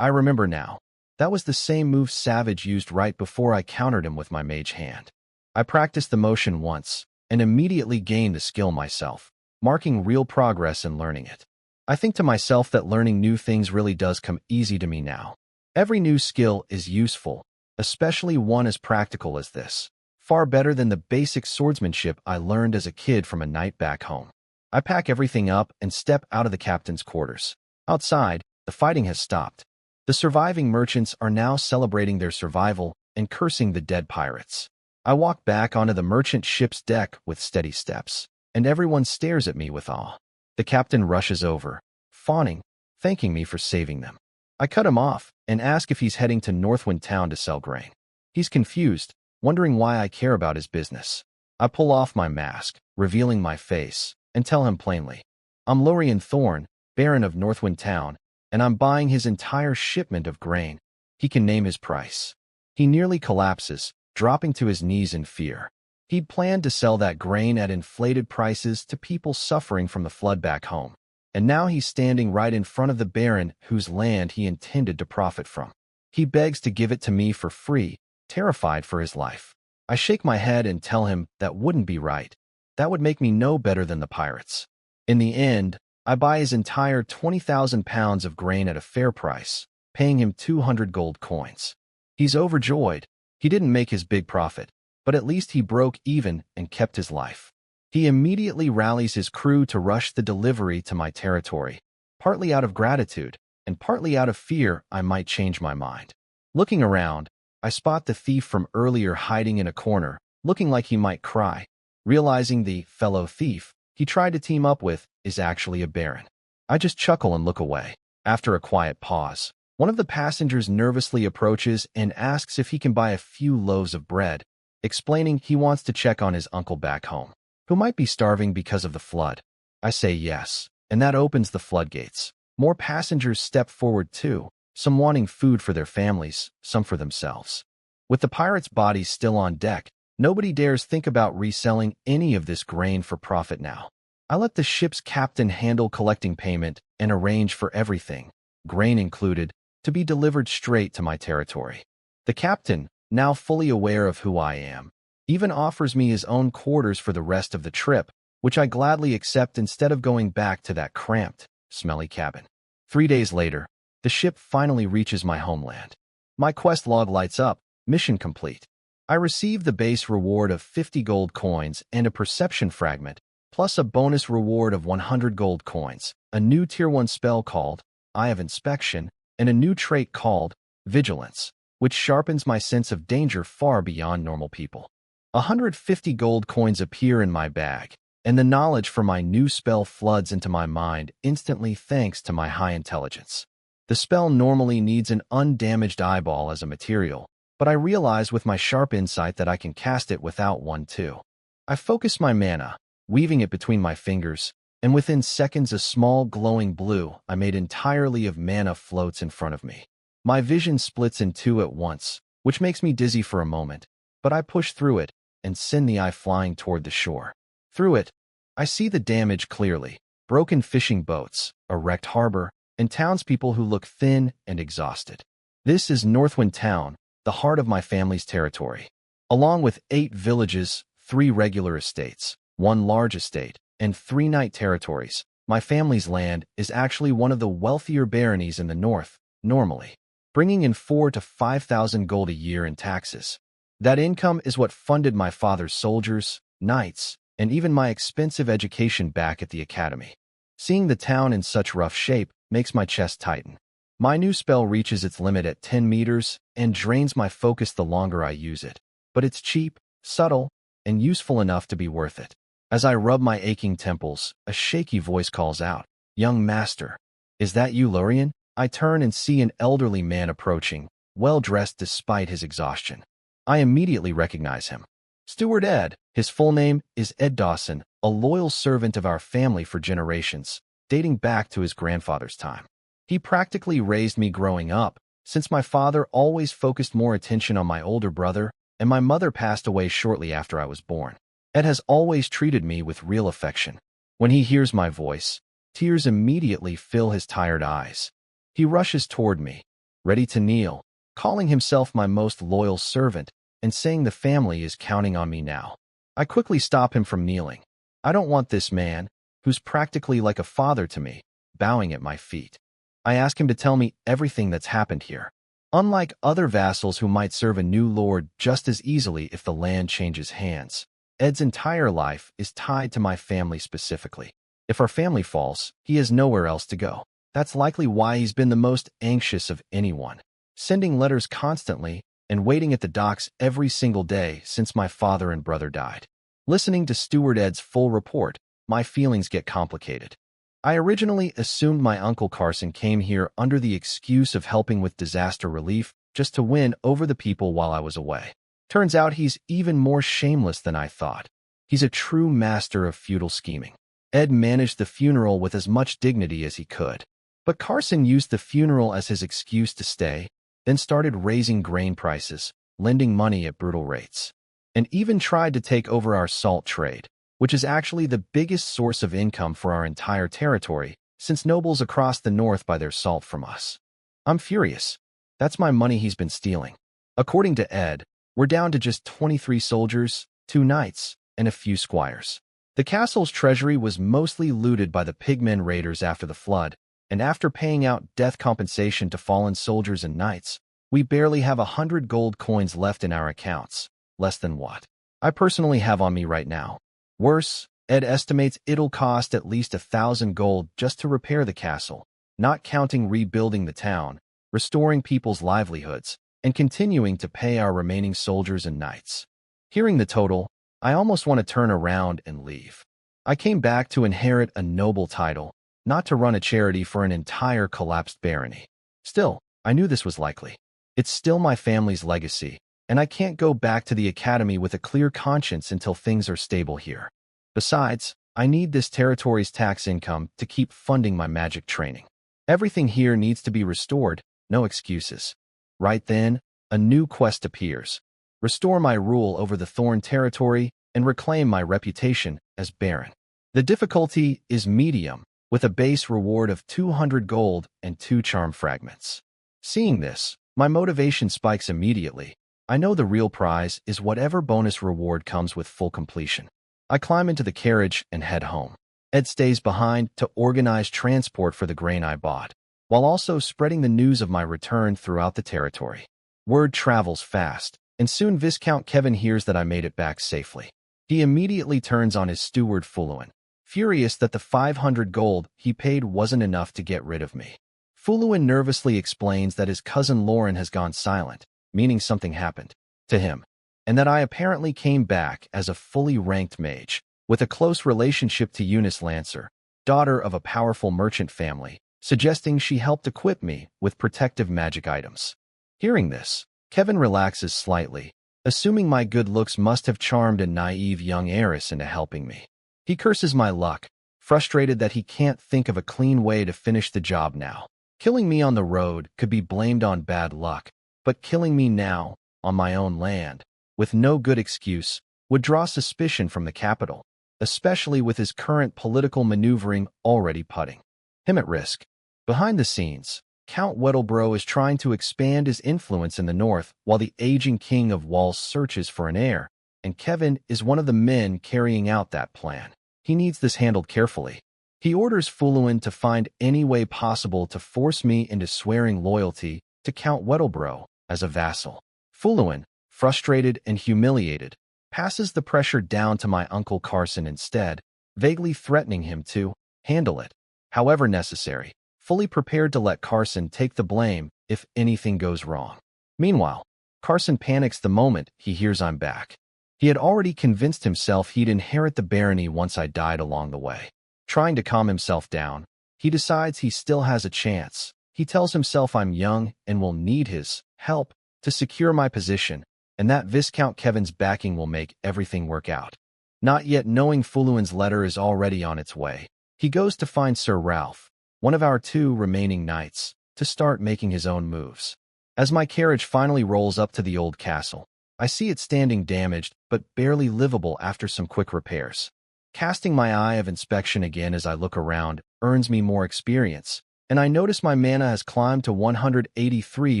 I remember now. That was the same move Savage used right before I countered him with my mage hand. I practiced the motion once and immediately gained the skill myself, marking real progress in learning it. I think to myself that learning new things really does come easy to me now. Every new skill is useful, especially one as practical as this. Far better than the basic swordsmanship I learned as a kid from a night back home. I pack everything up and step out of the captain's quarters. Outside, the fighting has stopped. The surviving merchants are now celebrating their survival and cursing the dead pirates. I walk back onto the merchant ship's deck with steady steps, and everyone stares at me with awe. The captain rushes over, fawning, thanking me for saving them. I cut him off and ask if he's heading to Northwind Town to sell grain. He's confused, wondering why I care about his business. I pull off my mask, revealing my face, and tell him plainly, I'm Lorien Thorn, Baron of Northwind Town, and I'm buying his entire shipment of grain. He can name his price. He nearly collapses, dropping to his knees in fear. He'd planned to sell that grain at inflated prices to people suffering from the flood back home, and now he's standing right in front of the Baron whose land he intended to profit from. He begs to give it to me for free, terrified for his life. I shake my head and tell him that wouldn't be right. That would make me no better than the pirates. In the end, I buy his entire 20,000 pounds of grain at a fair price, paying him 200 gold coins. He's overjoyed. He didn't make his big profit, but at least he broke even and kept his life. He immediately rallies his crew to rush the delivery to my territory, partly out of gratitude and partly out of fear I might change my mind. Looking around, I spot the thief from earlier hiding in a corner, looking like he might cry. Realizing the fellow thief he tried to team up with is actually a baron. I just chuckle and look away. After a quiet pause, one of the passengers nervously approaches and asks if he can buy a few loaves of bread, explaining he wants to check on his uncle back home, who might be starving because of the flood. I say yes, and that opens the floodgates. More passengers step forward too, some wanting food for their families, some for themselves. With the pirates' bodies still on deck, nobody dares think about reselling any of this grain for profit now. I let the ship's captain handle collecting payment and arrange for everything, grain included, to be delivered straight to my territory. The captain, now fully aware of who I am, even offers me his own quarters for the rest of the trip, which I gladly accept instead of going back to that cramped, smelly cabin. 3 days later, the ship finally reaches my homeland. My quest log lights up, mission complete. I receive the base reward of 50 gold coins and a perception fragment, plus a bonus reward of 100 gold coins, a new Tier 1 spell called Eye of Inspection, and a new trait called Vigilance, which sharpens my sense of danger far beyond normal people. 150 gold coins appear in my bag, and the knowledge for my new spell floods into my mind instantly thanks to my high intelligence. The spell normally needs an undamaged eyeball as a material, but I realize with my sharp insight that I can cast it without one too. I focus my mana, weaving it between my fingers, and within seconds a small glowing blue I made entirely of mana floats in front of me. My vision splits in two at once, which makes me dizzy for a moment, but I push through it and send the eye flying toward the shore. Through it, I see the damage clearly, broken fishing boats, a wrecked harbor, and townspeople who look thin and exhausted. This is Northwind Town, the heart of my family's territory. Along with 8 villages, 3 regular estates, 1 large estate, and 3 knight territories, my family's land is actually one of the wealthier baronies in the north, normally, bringing in 4,000 to 5,000 gold a year in taxes. That income is what funded my father's soldiers, knights, and even my expensive education back at the academy. Seeing the town in such rough shape makes my chest tighten. My new spell reaches its limit at 10 meters and drains my focus the longer I use it, but it's cheap, subtle, and useful enough to be worth it. As I rub my aching temples, a shaky voice calls out, "Young master, is that you, Lorien?" I turn and see an elderly man approaching, well-dressed despite his exhaustion. I immediately recognize him. Steward Ed, his full name is Ed Dawson, a loyal servant of our family for generations, dating back to his grandfather's time. He practically raised me growing up, since my father always focused more attention on my older brother, and my mother passed away shortly after I was born. Ed has always treated me with real affection. When he hears my voice, tears immediately fill his tired eyes. He rushes toward me, ready to kneel, calling himself my most loyal servant and saying the family is counting on me now. I quickly stop him from kneeling. I don't want this man, who's practically like a father to me, bowing at my feet. I ask him to tell me everything that's happened here. Unlike other vassals who might serve a new lord just as easily if the land changes hands, Ed's entire life is tied to my family specifically. If our family falls, he has nowhere else to go. That's likely why he's been the most anxious of anyone, sending letters constantly and waiting at the docks every single day since my father and brother died. Listening to Steward Ed's full report, my feelings get complicated. I originally assumed my Uncle Carson came here under the excuse of helping with disaster relief just to win over the people while I was away. Turns out he's even more shameless than I thought. He's a true master of feudal scheming. Ed managed the funeral with as much dignity as he could. But Carson used the funeral as his excuse to stay, then started raising grain prices, lending money at brutal rates, and even tried to take over our salt trade, which is actually the biggest source of income for our entire territory, since nobles across the north buy their salt from us. I'm furious. That's my money he's been stealing. According to Ed, we're down to just 23 soldiers, 2 knights, and a few squires. The castle's treasury was mostly looted by the pigmen raiders after the flood, and after paying out death compensation to fallen soldiers and knights, we barely have 100 gold coins left in our accounts, less than what I personally have on me right now. Worse, Ed estimates it'll cost at least 1,000 gold just to repair the castle, not counting rebuilding the town, restoring people's livelihoods, and continuing to pay our remaining soldiers and knights. Hearing the total, I almost want to turn around and leave. I came back to inherit a noble title, not to run a charity for an entire collapsed barony. Still, I knew this was likely. It's still my family's legacy, and I can't go back to the academy with a clear conscience until things are stable here. Besides, I need this territory's tax income to keep funding my magic training. Everything here needs to be restored, no excuses. Right then, a new quest appears. Restore my rule over the Thorn territory and reclaim my reputation as Baron. The difficulty is medium, with a base reward of 200 gold and 2 charm fragments. Seeing this, my motivation spikes immediately. I know the real prize is whatever bonus reward comes with full completion. I climb into the carriage and head home. Ed stays behind to organize transport for the grain I bought, while also spreading the news of my return throughout the territory. Word travels fast, and soon Viscount Kevin hears that I made it back safely. He immediately turns on his steward Fuluin, furious that the 500 gold he paid wasn't enough to get rid of me. Fuluin nervously explains that his cousin Lauren has gone silent, meaning something happened to him, and that I apparently came back as a fully ranked mage, with a close relationship to Eunice Lancer, daughter of a powerful merchant family, suggesting she helped equip me with protective magic items. Hearing this, Kevin relaxes slightly, assuming my good looks must have charmed a naive young heiress into helping me. He curses my luck, frustrated that he can't think of a clean way to finish the job now. Killing me on the road could be blamed on bad luck, but killing me now, on my own land, with no good excuse, would draw suspicion from the capital, especially with his current political maneuvering already putting him at risk. Behind the scenes, Count Weddleborough is trying to expand his influence in the north while the aging king of Walls searches for an heir, and Kevin is one of the men carrying out that plan. He needs this handled carefully. He orders Fuluin to find any way possible to force me into swearing loyalty to Count Weddleborough as a vassal. Fuluin, frustrated and humiliated, passes the pressure down to my Uncle Carson instead, vaguely threatening him to handle it, however necessary, fully prepared to let Carson take the blame if anything goes wrong. Meanwhile, Carson panics the moment he hears I'm back. He had already convinced himself he'd inherit the barony once I died along the way. Trying to calm himself down, he decides he still has a chance. He tells himself I'm young and will need his help to secure my position, and that Viscount Kevin's backing will make everything work out. Not yet knowing Fuluin's letter is already on its way, he goes to find Sir Ralph, one of our 2 remaining knights, to start making his own moves. As my carriage finally rolls up to the old castle, I see it standing damaged but barely livable after some quick repairs. Casting my eye of inspection again as I look around earns me more experience, and I notice my mana has climbed to 183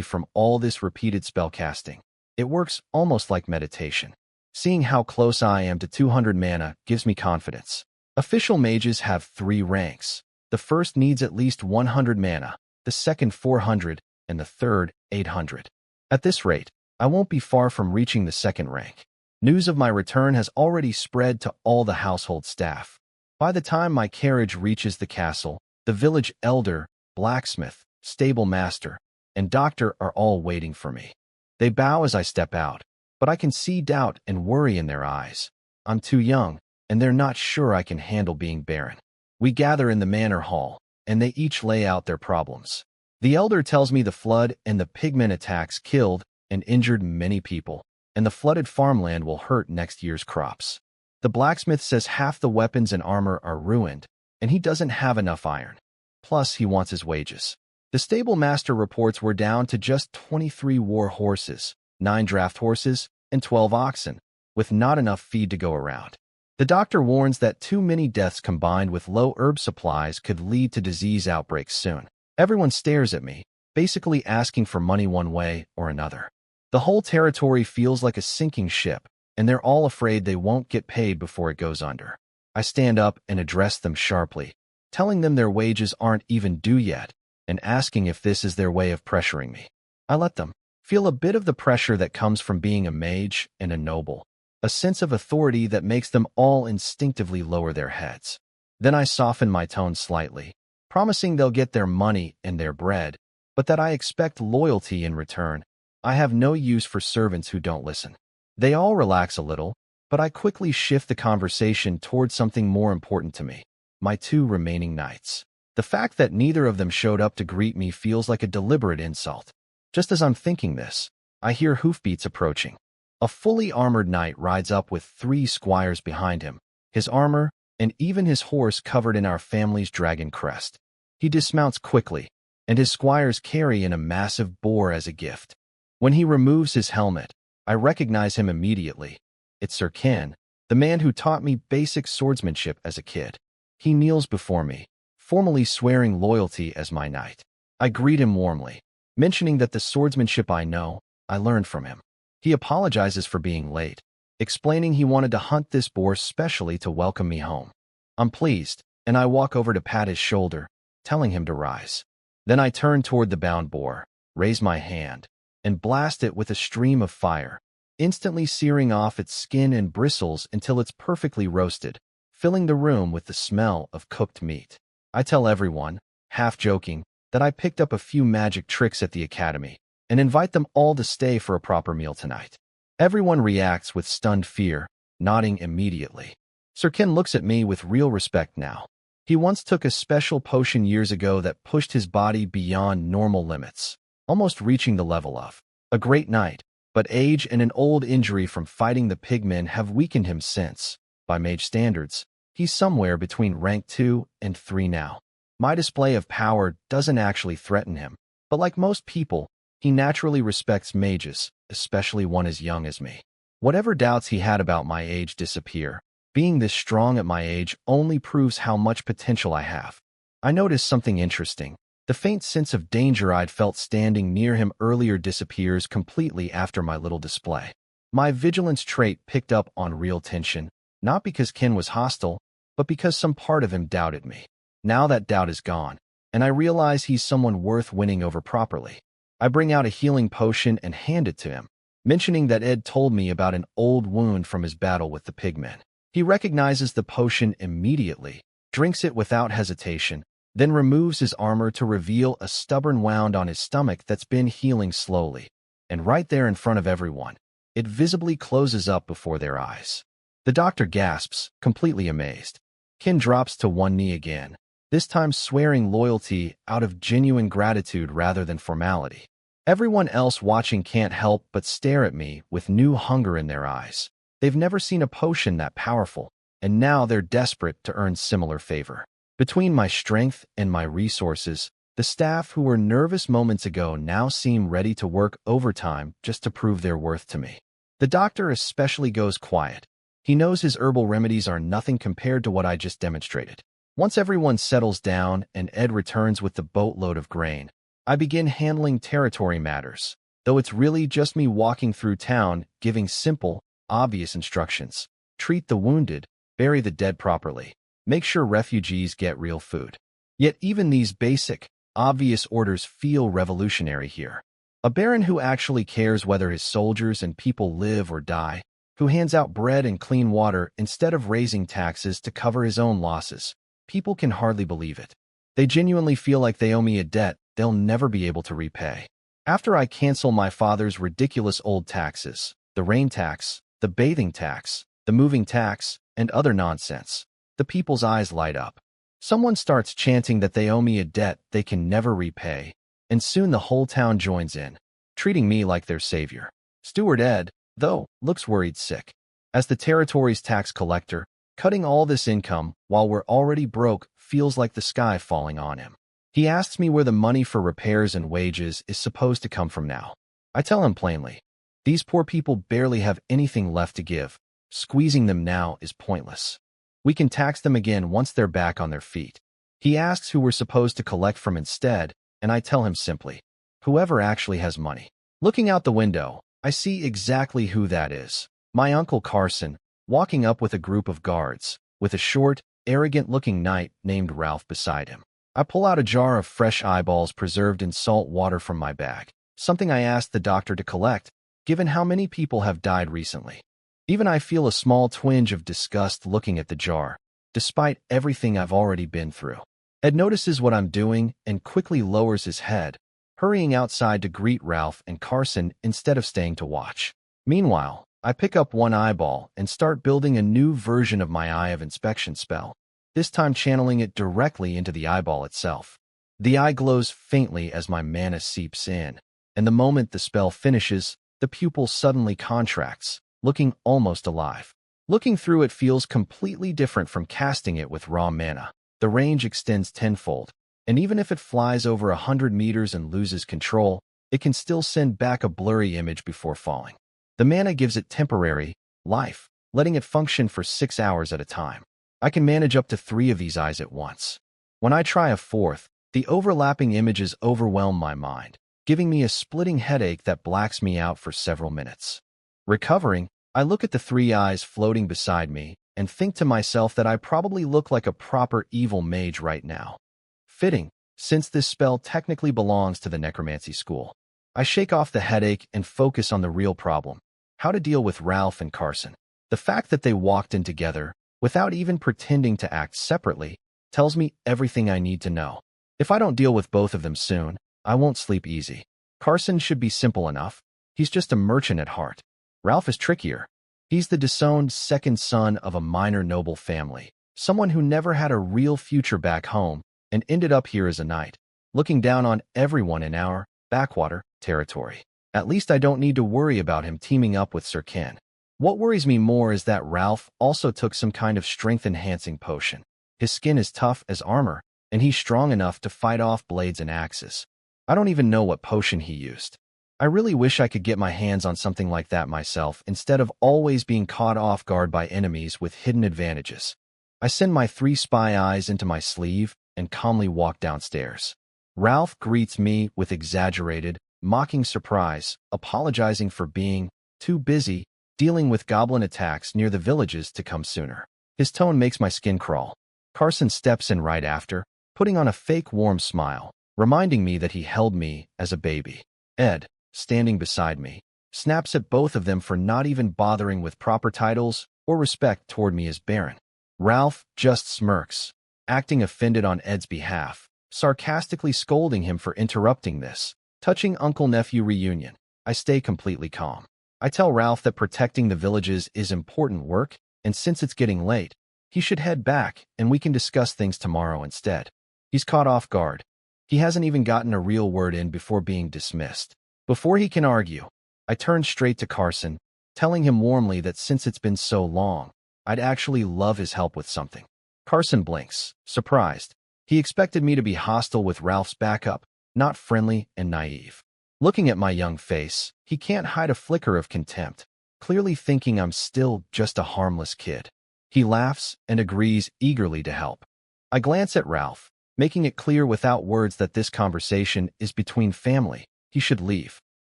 from all this repeated spell casting. It works almost like meditation. Seeing how close I am to 200 mana gives me confidence. Official mages have 3 ranks. The first needs at least 100 mana, the second 400, and the third 800. At this rate, I won't be far from reaching the second rank. News of my return has already spread to all the household staff. By the time my carriage reaches the castle, the village elder, blacksmith, stable master, and doctor are all waiting for me. They bow as I step out, but I can see doubt and worry in their eyes. I'm too young, and they're not sure I can handle being barren. We gather in the manor hall, and they each lay out their problems. The elder tells me the flood and the pigmen attacks killed and injured many people, and the flooded farmland will hurt next year's crops. The blacksmith says half the weapons and armor are ruined, and he doesn't have enough iron. Plus, he wants his wages. The stable master reports we're down to just 23 war horses, 9 draft horses, and 12 oxen, with not enough feed to go around. The doctor warns that too many deaths combined with low herb supplies could lead to disease outbreaks soon. Everyone stares at me, basically asking for money one way or another. The whole territory feels like a sinking ship, and they're all afraid they won't get paid before it goes under. I stand up and address them sharply, telling them their wages aren't even due yet, and asking if this is their way of pressuring me. I let them feel a bit of the pressure that comes from being a mage and a noble, a sense of authority that makes them all instinctively lower their heads. Then I soften my tone slightly, promising they'll get their money and their bread, but that I expect loyalty in return. I have no use for servants who don't listen. They all relax a little, but I quickly shift the conversation towards something more important to me: my 2 remaining knights. The fact that neither of them showed up to greet me feels like a deliberate insult. Just as I'm thinking this, I hear hoofbeats approaching. A fully armored knight rides up with 3 squires behind him, his armor and even his horse covered in our family's dragon crest. He dismounts quickly, and his squires carry in a massive boar as a gift. When he removes his helmet, I recognize him immediately. It's Sir Ken, the man who taught me basic swordsmanship as a kid. He kneels before me, formally swearing loyalty as my knight. I greet him warmly, mentioning that the swordsmanship I know, I learned from him. He apologizes for being late, explaining he wanted to hunt this boar specially to welcome me home. I'm pleased, and I walk over to pat his shoulder, telling him to rise. Then I turn toward the bound boar, raise my hand, and blast it with a stream of fire, instantly searing off its skin and bristles until it's perfectly roasted, filling the room with the smell of cooked meat. I tell everyone, half joking, that I picked up a few magic tricks at the academy, and invite them all to stay for a proper meal tonight. Everyone reacts with stunned fear, nodding immediately. Sir Ken looks at me with real respect now. He once took a special potion years ago that pushed his body beyond normal limits, almost reaching the level of a great knight, but age and an old injury from fighting the pigmen have weakened him since. By mage standards, he's somewhere between rank 2 and 3 now. My display of power doesn't actually threaten him, but like most people, he naturally respects mages, especially one as young as me. Whatever doubts he had about my age disappear. Being this strong at my age only proves how much potential I have. I noticed something interesting. The faint sense of danger I'd felt standing near him earlier disappears completely after my little display. My vigilance trait picked up on real tension, not because Ken was hostile, but because some part of him doubted me. Now that doubt is gone, and I realize he's someone worth winning over properly. I bring out a healing potion and hand it to him, mentioning that Ed told me about an old wound from his battle with the pigmen. He recognizes the potion immediately, drinks it without hesitation, then removes his armor to reveal a stubborn wound on his stomach that's been healing slowly. And right there in front of everyone, it visibly closes up before their eyes. The doctor gasps, completely amazed. Ken drops to one knee again, this time swearing loyalty out of genuine gratitude rather than formality. Everyone else watching can't help but stare at me with new hunger in their eyes. They've never seen a potion that powerful, and now they're desperate to earn similar favor. Between my strength and my resources, The staff who were nervous moments ago now seem ready to work overtime just to prove their worth to me. The doctor especially goes quiet. He knows his herbal remedies are nothing compared to what I just demonstrated. Once everyone settles down and Ed returns with the boatload of grain, I begin handling territory matters, though it's really just me walking through town giving simple, obvious instructions. Treat the wounded, bury the dead properly, make sure refugees get real food. Yet even these basic, obvious orders feel revolutionary here. A baron who actually cares whether his soldiers and people live or die, who hands out bread and clean water instead of raising taxes to cover his own losses. People can hardly believe it. They genuinely feel like they owe me a debt they'll never be able to repay. After I cancel my father's ridiculous old taxes, the rain tax, the bathing tax, the moving tax, and other nonsense, the people's eyes light up. Someone starts chanting that they owe me a debt they can never repay, and soon the whole town joins in, treating me like their savior. Steward Ed, though, looks worried sick. As the territory's tax collector, cutting all this income while we're already broke feels like the sky falling on him. He asks me where the money for repairs and wages is supposed to come from now. I tell him plainly, these poor people barely have anything left to give. Squeezing them now is pointless. We can tax them again once they're back on their feet. He asks who we're supposed to collect from instead, and I tell him simply, whoever actually has money. Looking out the window, I see exactly who that is. My Uncle Carson, walking up with a group of guards, with a short, arrogant-looking knight named Ralph beside him. I pull out a jar of fresh eyeballs preserved in salt water from my bag, something I asked the doctor to collect, given how many people have died recently. Even I feel a small twinge of disgust looking at the jar, despite everything I've already been through. Ed notices what I'm doing and quickly lowers his head, hurrying outside to greet Ralph and Carson instead of staying to watch. Meanwhile, I pick up one eyeball and start building a new version of my Eye of Inspection spell, this time channeling it directly into the eyeball itself. The eye glows faintly as my mana seeps in, and the moment the spell finishes, the pupil suddenly contracts, looking almost alive. Looking through it feels completely different from casting it with raw mana. The range extends tenfold, and even if it flies over 100 meters and loses control, it can still send back a blurry image before falling. The mana gives it temporary life, letting it function for 6 hours at a time. I can manage up to 3 of these eyes at once. When I try a 4th, the overlapping images overwhelm my mind, giving me a splitting headache that blacks me out for several minutes. Recovering, I look at the 3 eyes floating beside me and think to myself that I probably look like a proper evil mage right now. Fitting, since this spell technically belongs to the necromancy school. I shake off the headache and focus on the real problem, how to deal with Ralph and Carson. The fact that they walked in together, without even pretending to act separately, tells me everything I need to know. If I don't deal with both of them soon, I won't sleep easy. Carson should be simple enough. He's just a merchant at heart. Ralph is trickier. He's the disowned second son of a minor noble family, someone who never had a real future back home and ended up here as a knight, looking down on everyone in our backwater territory. At least I don't need to worry about him teaming up with Sir Ken. What worries me more is that Ralph also took some kind of strength-enhancing potion. His skin is tough as armor, and he's strong enough to fight off blades and axes. I don't even know what potion he used. I really wish I could get my hands on something like that myself instead of always being caught off guard by enemies with hidden advantages. I send my 3 spy eyes into my sleeve and calmly walk downstairs. Ralph greets me with exaggerated, mocking surprise, apologizing for being too busy dealing with goblin attacks near the villages to come sooner. His tone makes my skin crawl. Carson steps in right after, putting on a fake warm smile, reminding me that he held me as a baby. Ed, standing beside me, snaps at both of them for not even bothering with proper titles or respect toward me as Baron. Ralph just smirks, acting offended on Ed's behalf, sarcastically scolding him for interrupting this touching uncle-nephew reunion. I stay completely calm. I tell Ralph that protecting the villages is important work, and since it's getting late, he should head back and we can discuss things tomorrow instead. He's caught off guard. He hasn't even gotten a real word in before being dismissed. Before he can argue, I turn straight to Carson, telling him warmly that since it's been so long, I'd actually love his help with something. Carson blinks, surprised. He expected me to be hostile with Ralph's backup, not friendly and naive. Looking at my young face, he can't hide a flicker of contempt, clearly thinking I'm still just a harmless kid. He laughs and agrees eagerly to help. I glance at Ralph, making it clear without words that this conversation is between family. He should leave.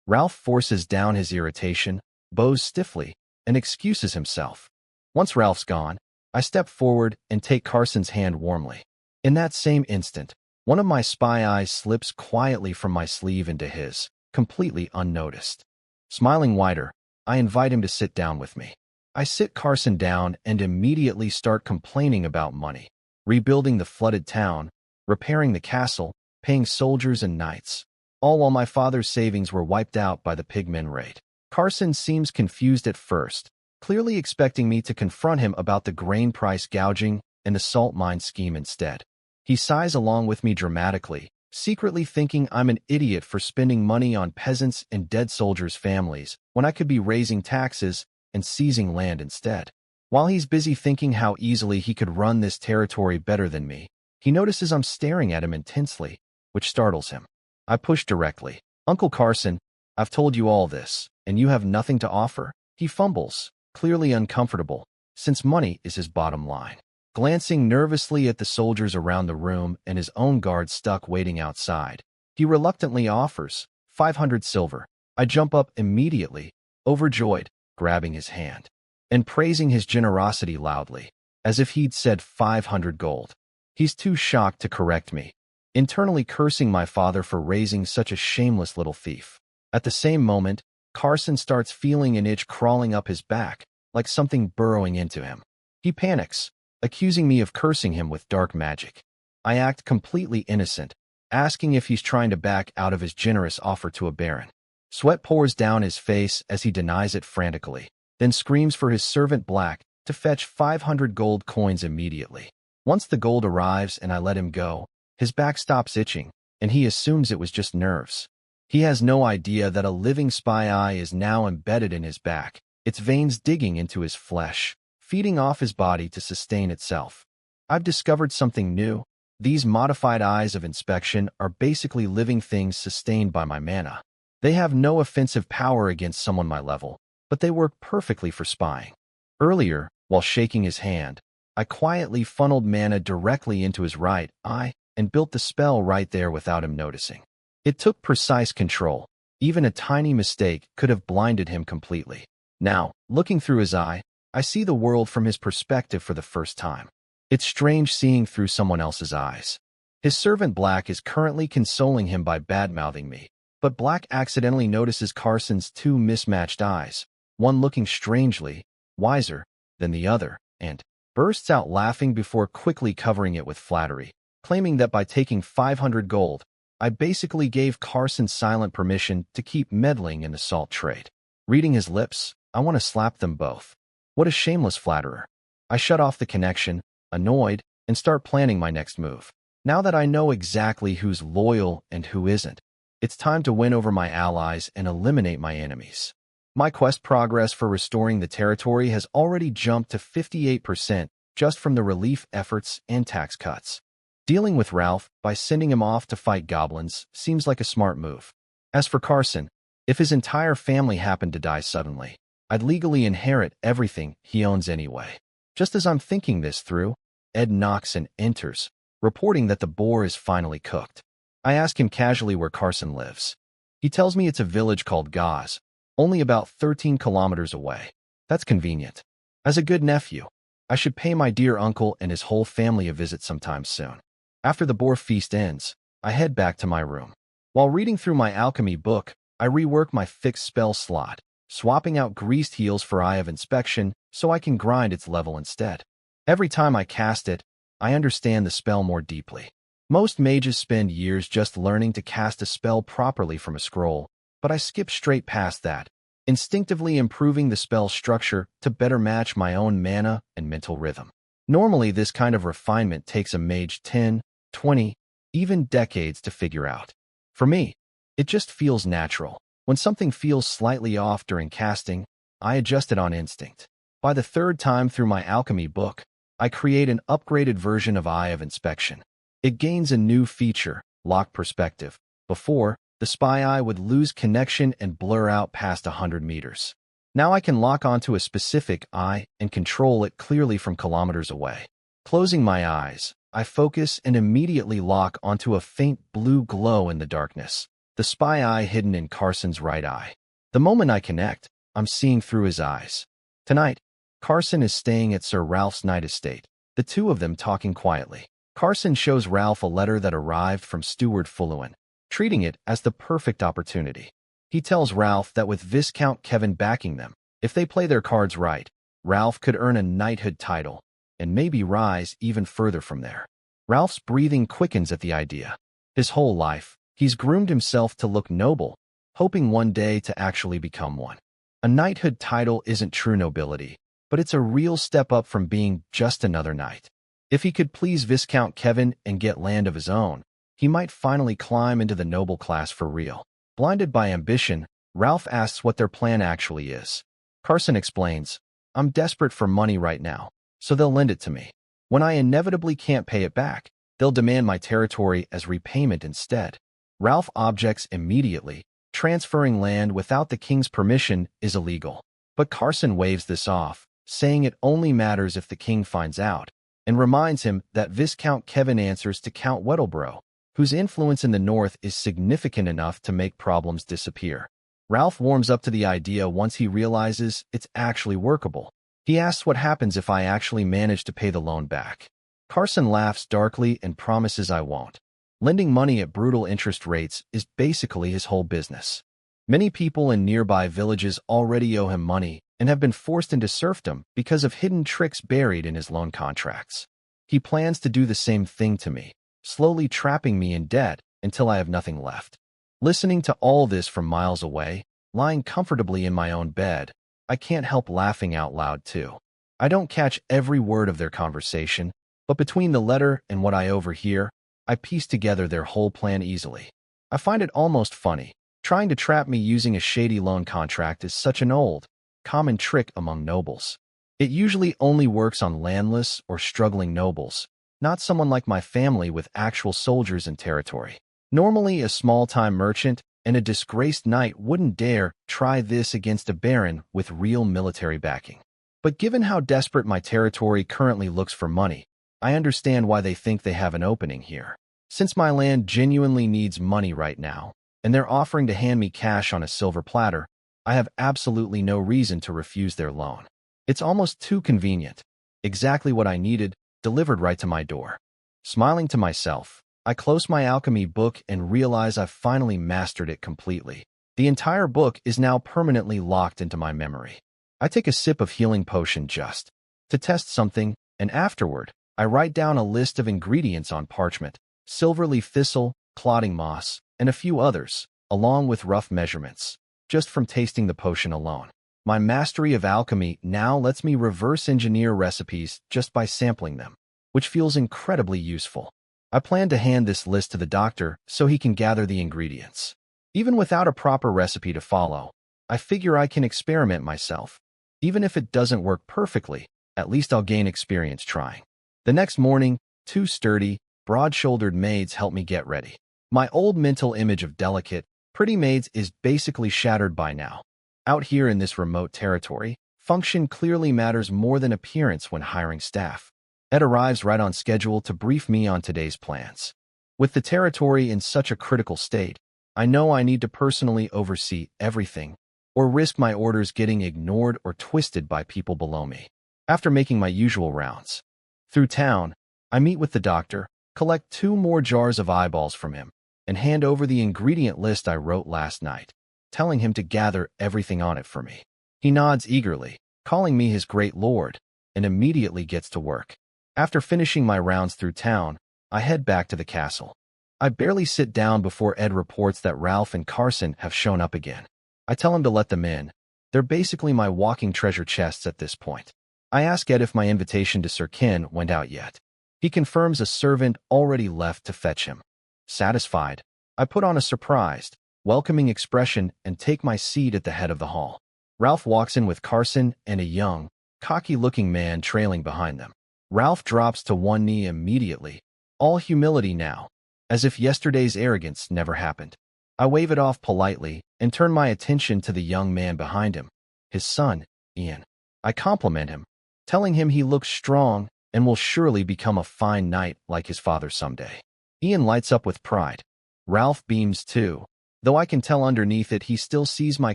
Ralph forces down his irritation, bows stiffly, and excuses himself. Once Ralph's gone, I step forward and take Carson's hand warmly. In that same instant, one of my spy eyes slips quietly from my sleeve into his, completely unnoticed. Smiling wider, I invite him to sit down with me. I sit Carson down and immediately start complaining about money, rebuilding the flooded town, repairing the castle, paying soldiers and knights, all while my father's savings were wiped out by the pigmen raid. Carson seems confused at first, clearly expecting me to confront him about the grain price gouging and the salt mine scheme instead. He sighs along with me dramatically, secretly thinking I'm an idiot for spending money on peasants and dead soldiers' families when I could be raising taxes and seizing land instead. While he's busy thinking how easily he could run this territory better than me, he notices I'm staring at him intensely, which startles him. I push directly. "Uncle Carson, I've told you all this, and you have nothing to offer?" He fumbles, clearly uncomfortable, since money is his bottom line. Glancing nervously at the soldiers around the room and his own guards stuck waiting outside, he reluctantly offers 500 silver. I jump up immediately, overjoyed, grabbing his hand, and praising his generosity loudly, as if he'd said 500 gold. He's too shocked to correct me, internally cursing my father for raising such a shameless little thief. At the same moment, Carson starts feeling an itch crawling up his back, like something burrowing into him. He panics, accusing me of cursing him with dark magic. I act completely innocent, asking if he's trying to back out of his generous offer to a baron. Sweat pours down his face as he denies it frantically, then screams for his servant Black to fetch 500 gold coins immediately. Once the gold arrives and I let him go, his back stops itching, and he assumes it was just nerves. He has no idea that a living spy eye is now embedded in his back, its veins digging into his flesh, feeding off his body to sustain itself. I've discovered something new. These modified eyes of inspection are basically living things sustained by my mana. They have no offensive power against someone my level, but they work perfectly for spying. Earlier, while shaking his hand, I quietly funneled mana directly into his right eye and built the spell right there without him noticing. It took precise control. Even a tiny mistake could have blinded him completely. Now, looking through his eye, I see the world from his perspective for the first time. It's strange seeing through someone else's eyes. His servant Black is currently consoling him by bad-mouthing me, but Black accidentally notices Carson's two mismatched eyes, one looking strangely wiser than the other, and bursts out laughing before quickly covering it with flattery, claiming that by taking 500 gold, I basically gave Carson silent permission to keep meddling in the salt trade. Reading his lips, I want to slap them both. What a shameless flatterer. I shut off the connection, annoyed, and start planning my next move. Now that I know exactly who's loyal and who isn't, it's time to win over my allies and eliminate my enemies. My quest progress for restoring the territory has already jumped to 58% just from the relief efforts and tax cuts. Dealing with Ralph by sending him off to fight goblins seems like a smart move. As for Carson, if his entire family happened to die suddenly, I'd legally inherit everything he owns anyway. Just as I'm thinking this through, Ed knocks and enters, reporting that the boar is finally cooked. I ask him casually where Carson lives. He tells me it's a village called Gaz, only about 13 kilometers away. That's convenient. As a good nephew, I should pay my dear uncle and his whole family a visit sometime soon. After the boar feast ends, I head back to my room. While reading through my alchemy book, I rework my fixed spell slot, swapping out greased heels for Eye of Inspection so I can grind its level instead. Every time I cast it, I understand the spell more deeply. Most mages spend years just learning to cast a spell properly from a scroll, but I skip straight past that, instinctively improving the spell structure to better match my own mana and mental rhythm. Normally, this kind of refinement takes a mage 10, 20, even decades to figure out. For me, it just feels natural. When something feels slightly off during casting, I adjust it on instinct. By the third time through my alchemy book, I create an upgraded version of Eye of Inspection. It gains a new feature, lock perspective. Before, the spy eye would lose connection and blur out past 100 meters. Now I can lock onto a specific eye and control it clearly from kilometers away. Closing my eyes, I focus and immediately lock onto a faint blue glow in the darkness, the spy eye hidden in Carson's right eye. The moment I connect, I'm seeing through his eyes. Tonight, Carson is staying at Sir Ralph's night estate, the two of them talking quietly. Carson shows Ralph a letter that arrived from Steward Fulluin, treating it as the perfect opportunity. He tells Ralph that with Viscount Kevin backing them, if they play their cards right, Ralph could earn a knighthood title and maybe rise even further from there. Ralph's breathing quickens at the idea. His whole life, he's groomed himself to look noble, hoping one day to actually become one. A knighthood title isn't true nobility, but it's a real step up from being just another knight. If he could please Viscount Kevin and get land of his own, he might finally climb into the noble class for real. Blinded by ambition, Ralph asks what their plan actually is. Carson explains, "I'm desperate for money right now, so they'll lend it to me. When I inevitably can't pay it back, they'll demand my territory as repayment instead." Ralph objects immediately. Transferring land without the king's permission is illegal. But Carson waves this off, saying it only matters if the king finds out, and reminds him that Viscount Kevin answers to Count Weddleborough, whose influence in the north is significant enough to make problems disappear. Ralph warms up to the idea once he realizes it's actually workable. He asks what happens if I actually manage to pay the loan back. Carson laughs darkly and promises I won't. Lending money at brutal interest rates is basically his whole business. Many people in nearby villages already owe him money and have been forced into serfdom because of hidden tricks buried in his loan contracts. He plans to do the same thing to me, slowly trapping me in debt until I have nothing left. Listening to all this from miles away, lying comfortably in my own bed, I can't help laughing out loud too. I don't catch every word of their conversation, but between the letter and what I overhear, I piece together their whole plan easily. I find it almost funny. Trying to trap me using a shady loan contract is such an old, common trick among nobles. It usually only works on landless or struggling nobles, not someone like my family with actual soldiers and territory. Normally, a small-time merchant and a disgraced knight wouldn't dare try this against a baron with real military backing. But given how desperate my territory currently looks for money, I understand why they think they have an opening here. Since my land genuinely needs money right now, and they're offering to hand me cash on a silver platter, I have absolutely no reason to refuse their loan. It's almost too convenient. Exactly what I needed, delivered right to my door. Smiling to myself, I close my alchemy book and realize I've finally mastered it completely. The entire book is now permanently locked into my memory. I take a sip of healing potion just to test something, and afterward, I write down a list of ingredients on parchment: silverleaf thistle, clotting moss, and a few others, along with rough measurements, just from tasting the potion alone. My mastery of alchemy now lets me reverse engineer recipes just by sampling them, which feels incredibly useful. I plan to hand this list to the doctor so he can gather the ingredients. Even without a proper recipe to follow, I figure I can experiment myself. Even if it doesn't work perfectly, at least I'll gain experience trying. The next morning, two sturdy, broad-shouldered maids help me get ready. My old mental image of delicate, pretty maids is basically shattered by now. Out here in this remote territory, function clearly matters more than appearance when hiring staff. Ed arrives right on schedule to brief me on today's plans. With the territory in such a critical state, I know I need to personally oversee everything, or risk my orders getting ignored or twisted by people below me. After making my usual rounds through town, I meet with the doctor, collect 2 more jars of eyeballs from him, and hand over the ingredient list I wrote last night, telling him to gather everything on it for me. He nods eagerly, calling me his great lord, and immediately gets to work. After finishing my rounds through town, I head back to the castle. I barely sit down before Ed reports that Ralph and Carson have shown up again. I tell him to let them in. They're basically my walking treasure chests at this point. I ask Ed if my invitation to Sir Ken went out yet. He confirms a servant already left to fetch him. Satisfied, I put on a surprised, welcoming expression and take my seat at the head of the hall. Ralph walks in with Carson and a young, cocky-looking man trailing behind them. Ralph drops to one knee immediately, all humility now, as if yesterday's arrogance never happened. I wave it off politely and turn my attention to the young man behind him, his son, Ian. I compliment him, telling him he looks strong and will surely become a fine knight like his father someday. Ian lights up with pride. Ralph beams too, though I can tell underneath it he still sees my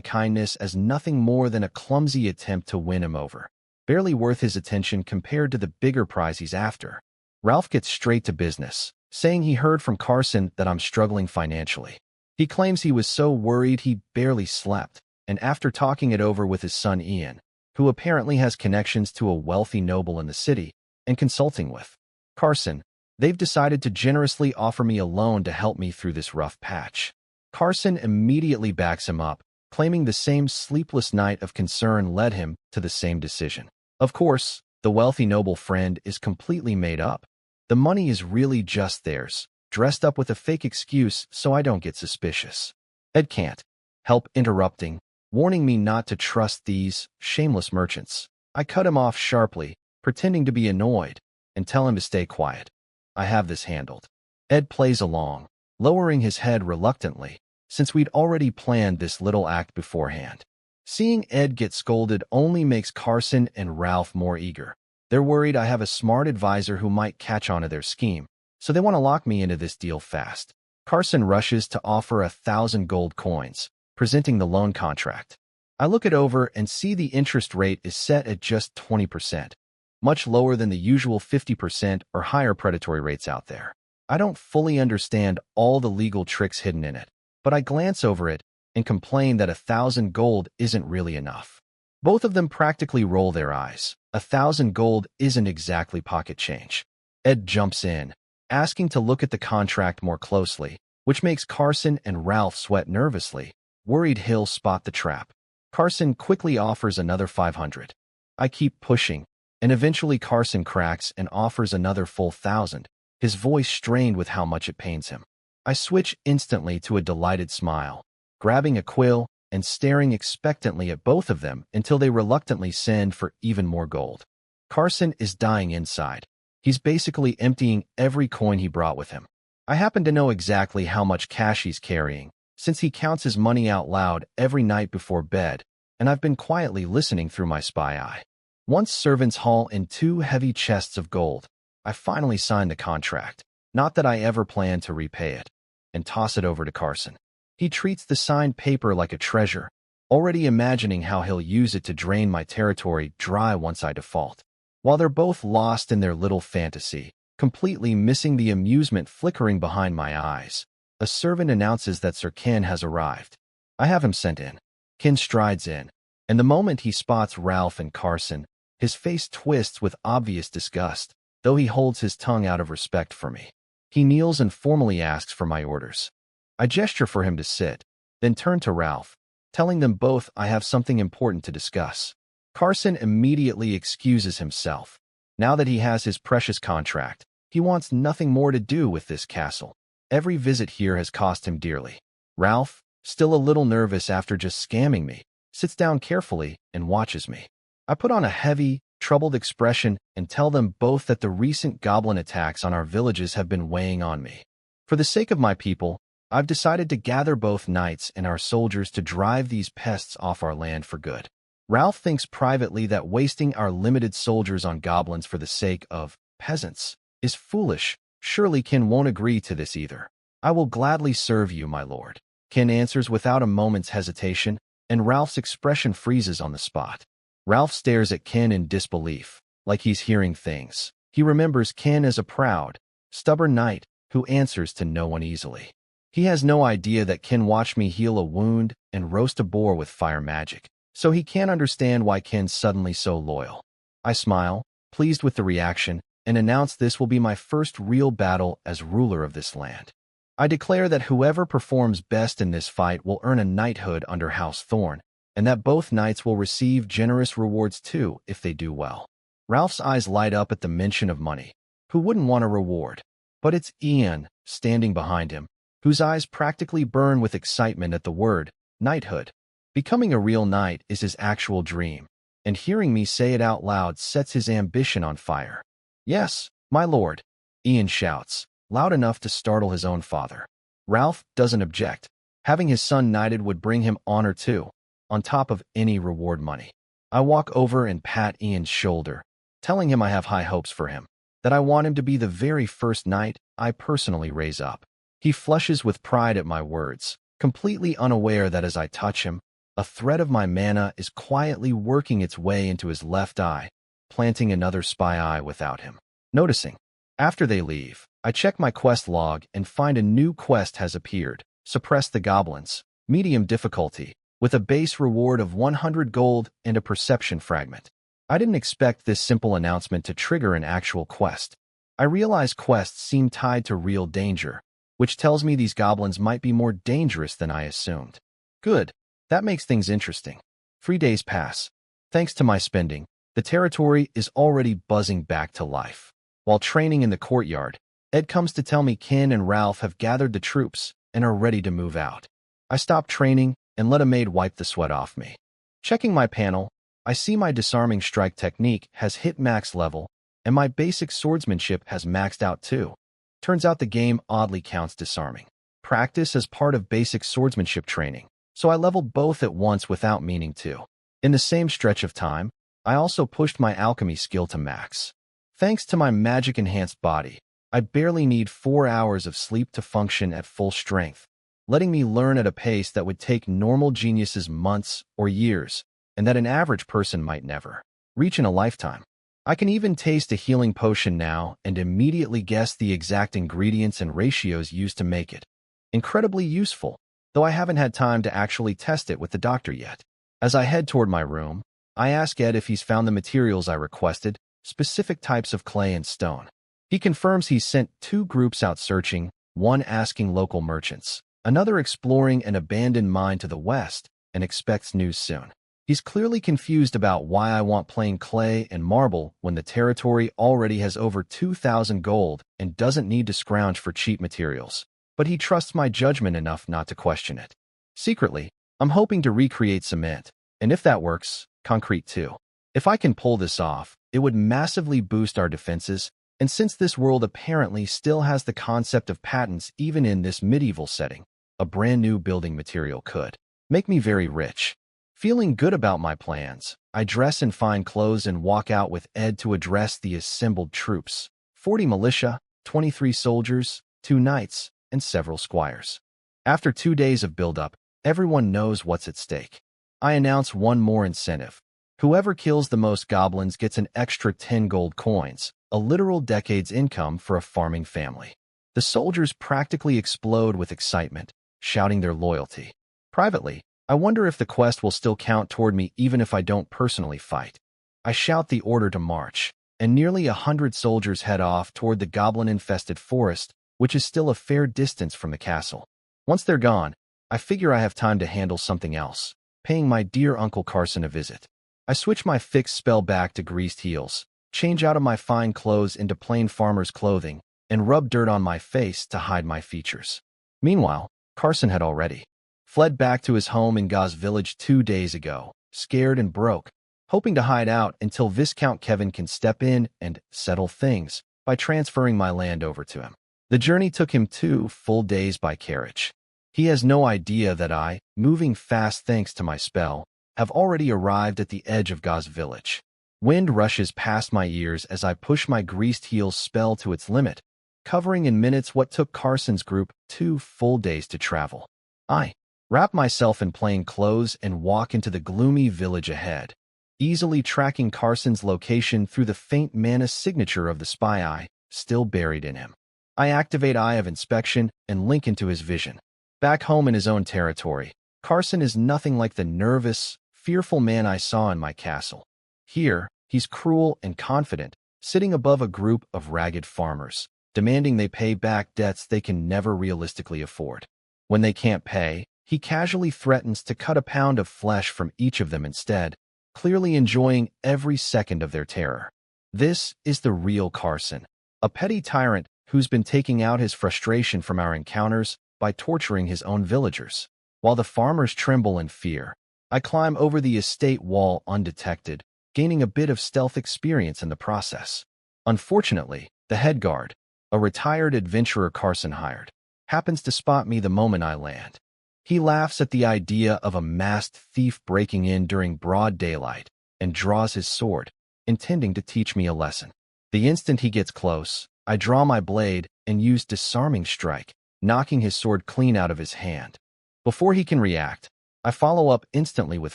kindness as nothing more than a clumsy attempt to win him over. Barely worth his attention compared to the bigger prize he's after. Ralph gets straight to business, saying he heard from Carson that I'm struggling financially. He claims he was so worried he barely slept, and after talking it over with his son Ian, who apparently has connections to a wealthy noble in the city, and consulting with Carson, they've decided to generously offer me a loan to help me through this rough patch. Carson immediately backs him up, claiming the same sleepless night of concern led him to the same decision. Of course, the wealthy noble friend is completely made up. The money is really just theirs, dressed up with a fake excuse so I don't get suspicious. Ed can't help interrupting, warning me not to trust these shameless merchants. I cut him off sharply, pretending to be annoyed, and tell him to stay quiet. I have this handled. Ed plays along, lowering his head reluctantly, since we'd already planned this little act beforehand. Seeing Ed get scolded only makes Carson and Ralph more eager. They're worried I have a smart advisor who might catch on to their scheme, so they want to lock me into this deal fast. Carson rushes to offer 1,000 gold coins, presenting the loan contract. I look it over and see the interest rate is set at just 20%, much lower than the usual 50% or higher predatory rates out there. I don't fully understand all the legal tricks hidden in it, but I glance over it and complain that 1,000 gold isn't really enough. Both of them practically roll their eyes. 1,000 gold isn't exactly pocket change. Ed jumps in, asking to look at the contract more closely, which makes Carson and Ralph sweat nervously, worried he'll spot the trap. Carson quickly offers another 500. I keep pushing, and eventually Carson cracks and offers another full 1,000, his voice strained with how much it pains him. I switch instantly to a delighted smile, grabbing a quill and staring expectantly at both of them until they reluctantly send for even more gold. Carson is dying inside. He's basically emptying every coin he brought with him. I happen to know exactly how much cash he's carrying, since he counts his money out loud every night before bed, and I've been quietly listening through my spy eye. Once servants haul in 2 heavy chests of gold, I finally sign the contract, not that I ever plan to repay it, and toss it over to Carson. He treats the signed paper like a treasure, already imagining how he'll use it to drain my territory dry once I default. While they're both lost in their little fantasy, completely missing the amusement flickering behind my eyes, a servant announces that Sir Ken has arrived. I have him sent in. Ken strides in, and the moment he spots Ralph and Carson, his face twists with obvious disgust, though he holds his tongue out of respect for me. He kneels and formally asks for my orders. I gesture for him to sit, then turn to Ralph, telling them both I have something important to discuss. Carson immediately excuses himself. Now that he has his precious contract, he wants nothing more to do with this castle. Every visit here has cost him dearly. Ralph, still a little nervous after just scamming me, sits down carefully and watches me. I put on a heavy, troubled expression and tell them both that the recent goblin attacks on our villages have been weighing on me. For the sake of my people, I've decided to gather both knights and our soldiers to drive these pests off our land for good. Ralph thinks privately that wasting our limited soldiers on goblins for the sake of peasants is foolish. Surely Ken won't agree to this either. I will gladly serve you, my lord. Ken answers without a moment's hesitation, and Ralph's expression freezes on the spot. Ralph stares at Ken in disbelief, like he's hearing things. He remembers Ken as a proud, stubborn knight who answers to no one easily. He has no idea that Ken watched me heal a wound and roast a boar with fire magic, so he can't understand why Ken's suddenly so loyal. I smile, pleased with the reaction, and announce this will be my first real battle as ruler of this land. I declare that whoever performs best in this fight will earn a knighthood under House Thorn, and that both knights will receive generous rewards too if they do well. Ralph's eyes light up at the mention of money. Who wouldn't want a reward? But it's Ian, standing behind him, whose eyes practically burn with excitement at the word knighthood. Becoming a real knight is his actual dream, and hearing me say it out loud sets his ambition on fire. Yes, my lord, Ian shouts, loud enough to startle his own father. Ralph doesn't object. Having his son knighted would bring him honor too, on top of any reward money. I walk over and pat Ian's shoulder, telling him I have high hopes for him, that I want him to be the very first knight I personally raise up. He flushes with pride at my words, completely unaware that as I touch him, a thread of my mana is quietly working its way into his left eye, planting another spy eye without him noticing. After they leave, I check my quest log and find a new quest has appeared: Suppress the Goblins, medium difficulty, with a base reward of 100 gold and a perception fragment. I didn't expect this simple announcement to trigger an actual quest. I realize quests seem tied to real danger, which tells me these goblins might be more dangerous than I assumed. Good. That makes things interesting. 3 days pass. Thanks to my spending, the territory is already buzzing back to life. While training in the courtyard, Ed comes to tell me Ken and Ralph have gathered the troops and are ready to move out. I stop training and let a maid wipe the sweat off me. Checking my panel, I see my disarming strike technique has hit max level, and my basic swordsmanship has maxed out too. Turns out the game oddly counts disarming practice as part of basic swordsmanship training, so I leveled both at once without meaning to. In the same stretch of time, I also pushed my alchemy skill to max. Thanks to my magic-enhanced body, I barely need 4 hours of sleep to function at full strength, letting me learn at a pace that would take normal geniuses months or years, and that an average person might never reach in a lifetime. I can even taste a healing potion now and immediately guess the exact ingredients and ratios used to make it. Incredibly useful, though I haven't had time to actually test it with the doctor yet. As I head toward my room, I ask Ed if he's found the materials I requested, specific types of clay and stone. He confirms he's sent 2 groups out searching, one asking local merchants, another exploring an abandoned mine to the west, and expects news soon. He's clearly confused about why I want plain clay and marble when the territory already has over 2,000 gold and doesn't need to scrounge for cheap materials, but he trusts my judgment enough not to question it. Secretly, I'm hoping to recreate cement, and if that works, concrete too. If I can pull this off, it would massively boost our defenses, and since this world apparently still has the concept of patents even in this medieval setting, a brand new building material could make me very rich. Feeling good about my plans, I dress in fine clothes and walk out with Ed to address the assembled troops: 40 militia, 23 soldiers, 2 knights, and several squires. After 2 days of build-up, everyone knows what's at stake. I announce one more incentive. Whoever kills the most goblins gets an extra 10 gold coins, a literal decade's income for a farming family. The soldiers practically explode with excitement, shouting their loyalty. Privately, I wonder if the quest will still count toward me even if I don't personally fight. I shout the order to march, and nearly 100 soldiers head off toward the goblin-infested forest, which is still a fair distance from the castle. Once they're gone, I figure I have time to handle something else, paying my dear Uncle Carson a visit. I switch my fixed spell back to greased heels, change out of my fine clothes into plain farmer's clothing, and rub dirt on my face to hide my features. Meanwhile, Carson had already fled back to his home in Gauze Village 2 days ago, scared and broke, hoping to hide out until Viscount Kevin can step in and settle things by transferring my land over to him. The journey took him 2 full days by carriage. He has no idea that I, moving fast thanks to my spell, have already arrived at the edge of Gauze Village. Wind rushes past my ears as I push my greased heels spell to its limit, covering in minutes what took Carson's group 2 full days to travel. I wrap myself in plain clothes and walk into the gloomy village ahead, easily tracking Carson's location through the faint mana signature of the spy eye still buried in him. I activate Eye of Inspection and link into his vision. Back home in his own territory, Carson is nothing like the nervous, fearful man I saw in my castle. Here, he's cruel and confident, sitting above a group of ragged farmers, demanding they pay back debts they can never realistically afford. When they can't pay, he casually threatens to cut a pound of flesh from each of them instead, clearly enjoying every second of their terror. This is the real Carson, a petty tyrant who's been taking out his frustration from our encounters by torturing his own villagers. While the farmers tremble in fear, I climb over the estate wall undetected, gaining a bit of stealth experience in the process. Unfortunately, the head guard, a retired adventurer Carson hired, happens to spot me the moment I land. He laughs at the idea of a masked thief breaking in during broad daylight and draws his sword, intending to teach me a lesson. The instant he gets close, I draw my blade and use disarming strike, knocking his sword clean out of his hand. Before he can react, I follow up instantly with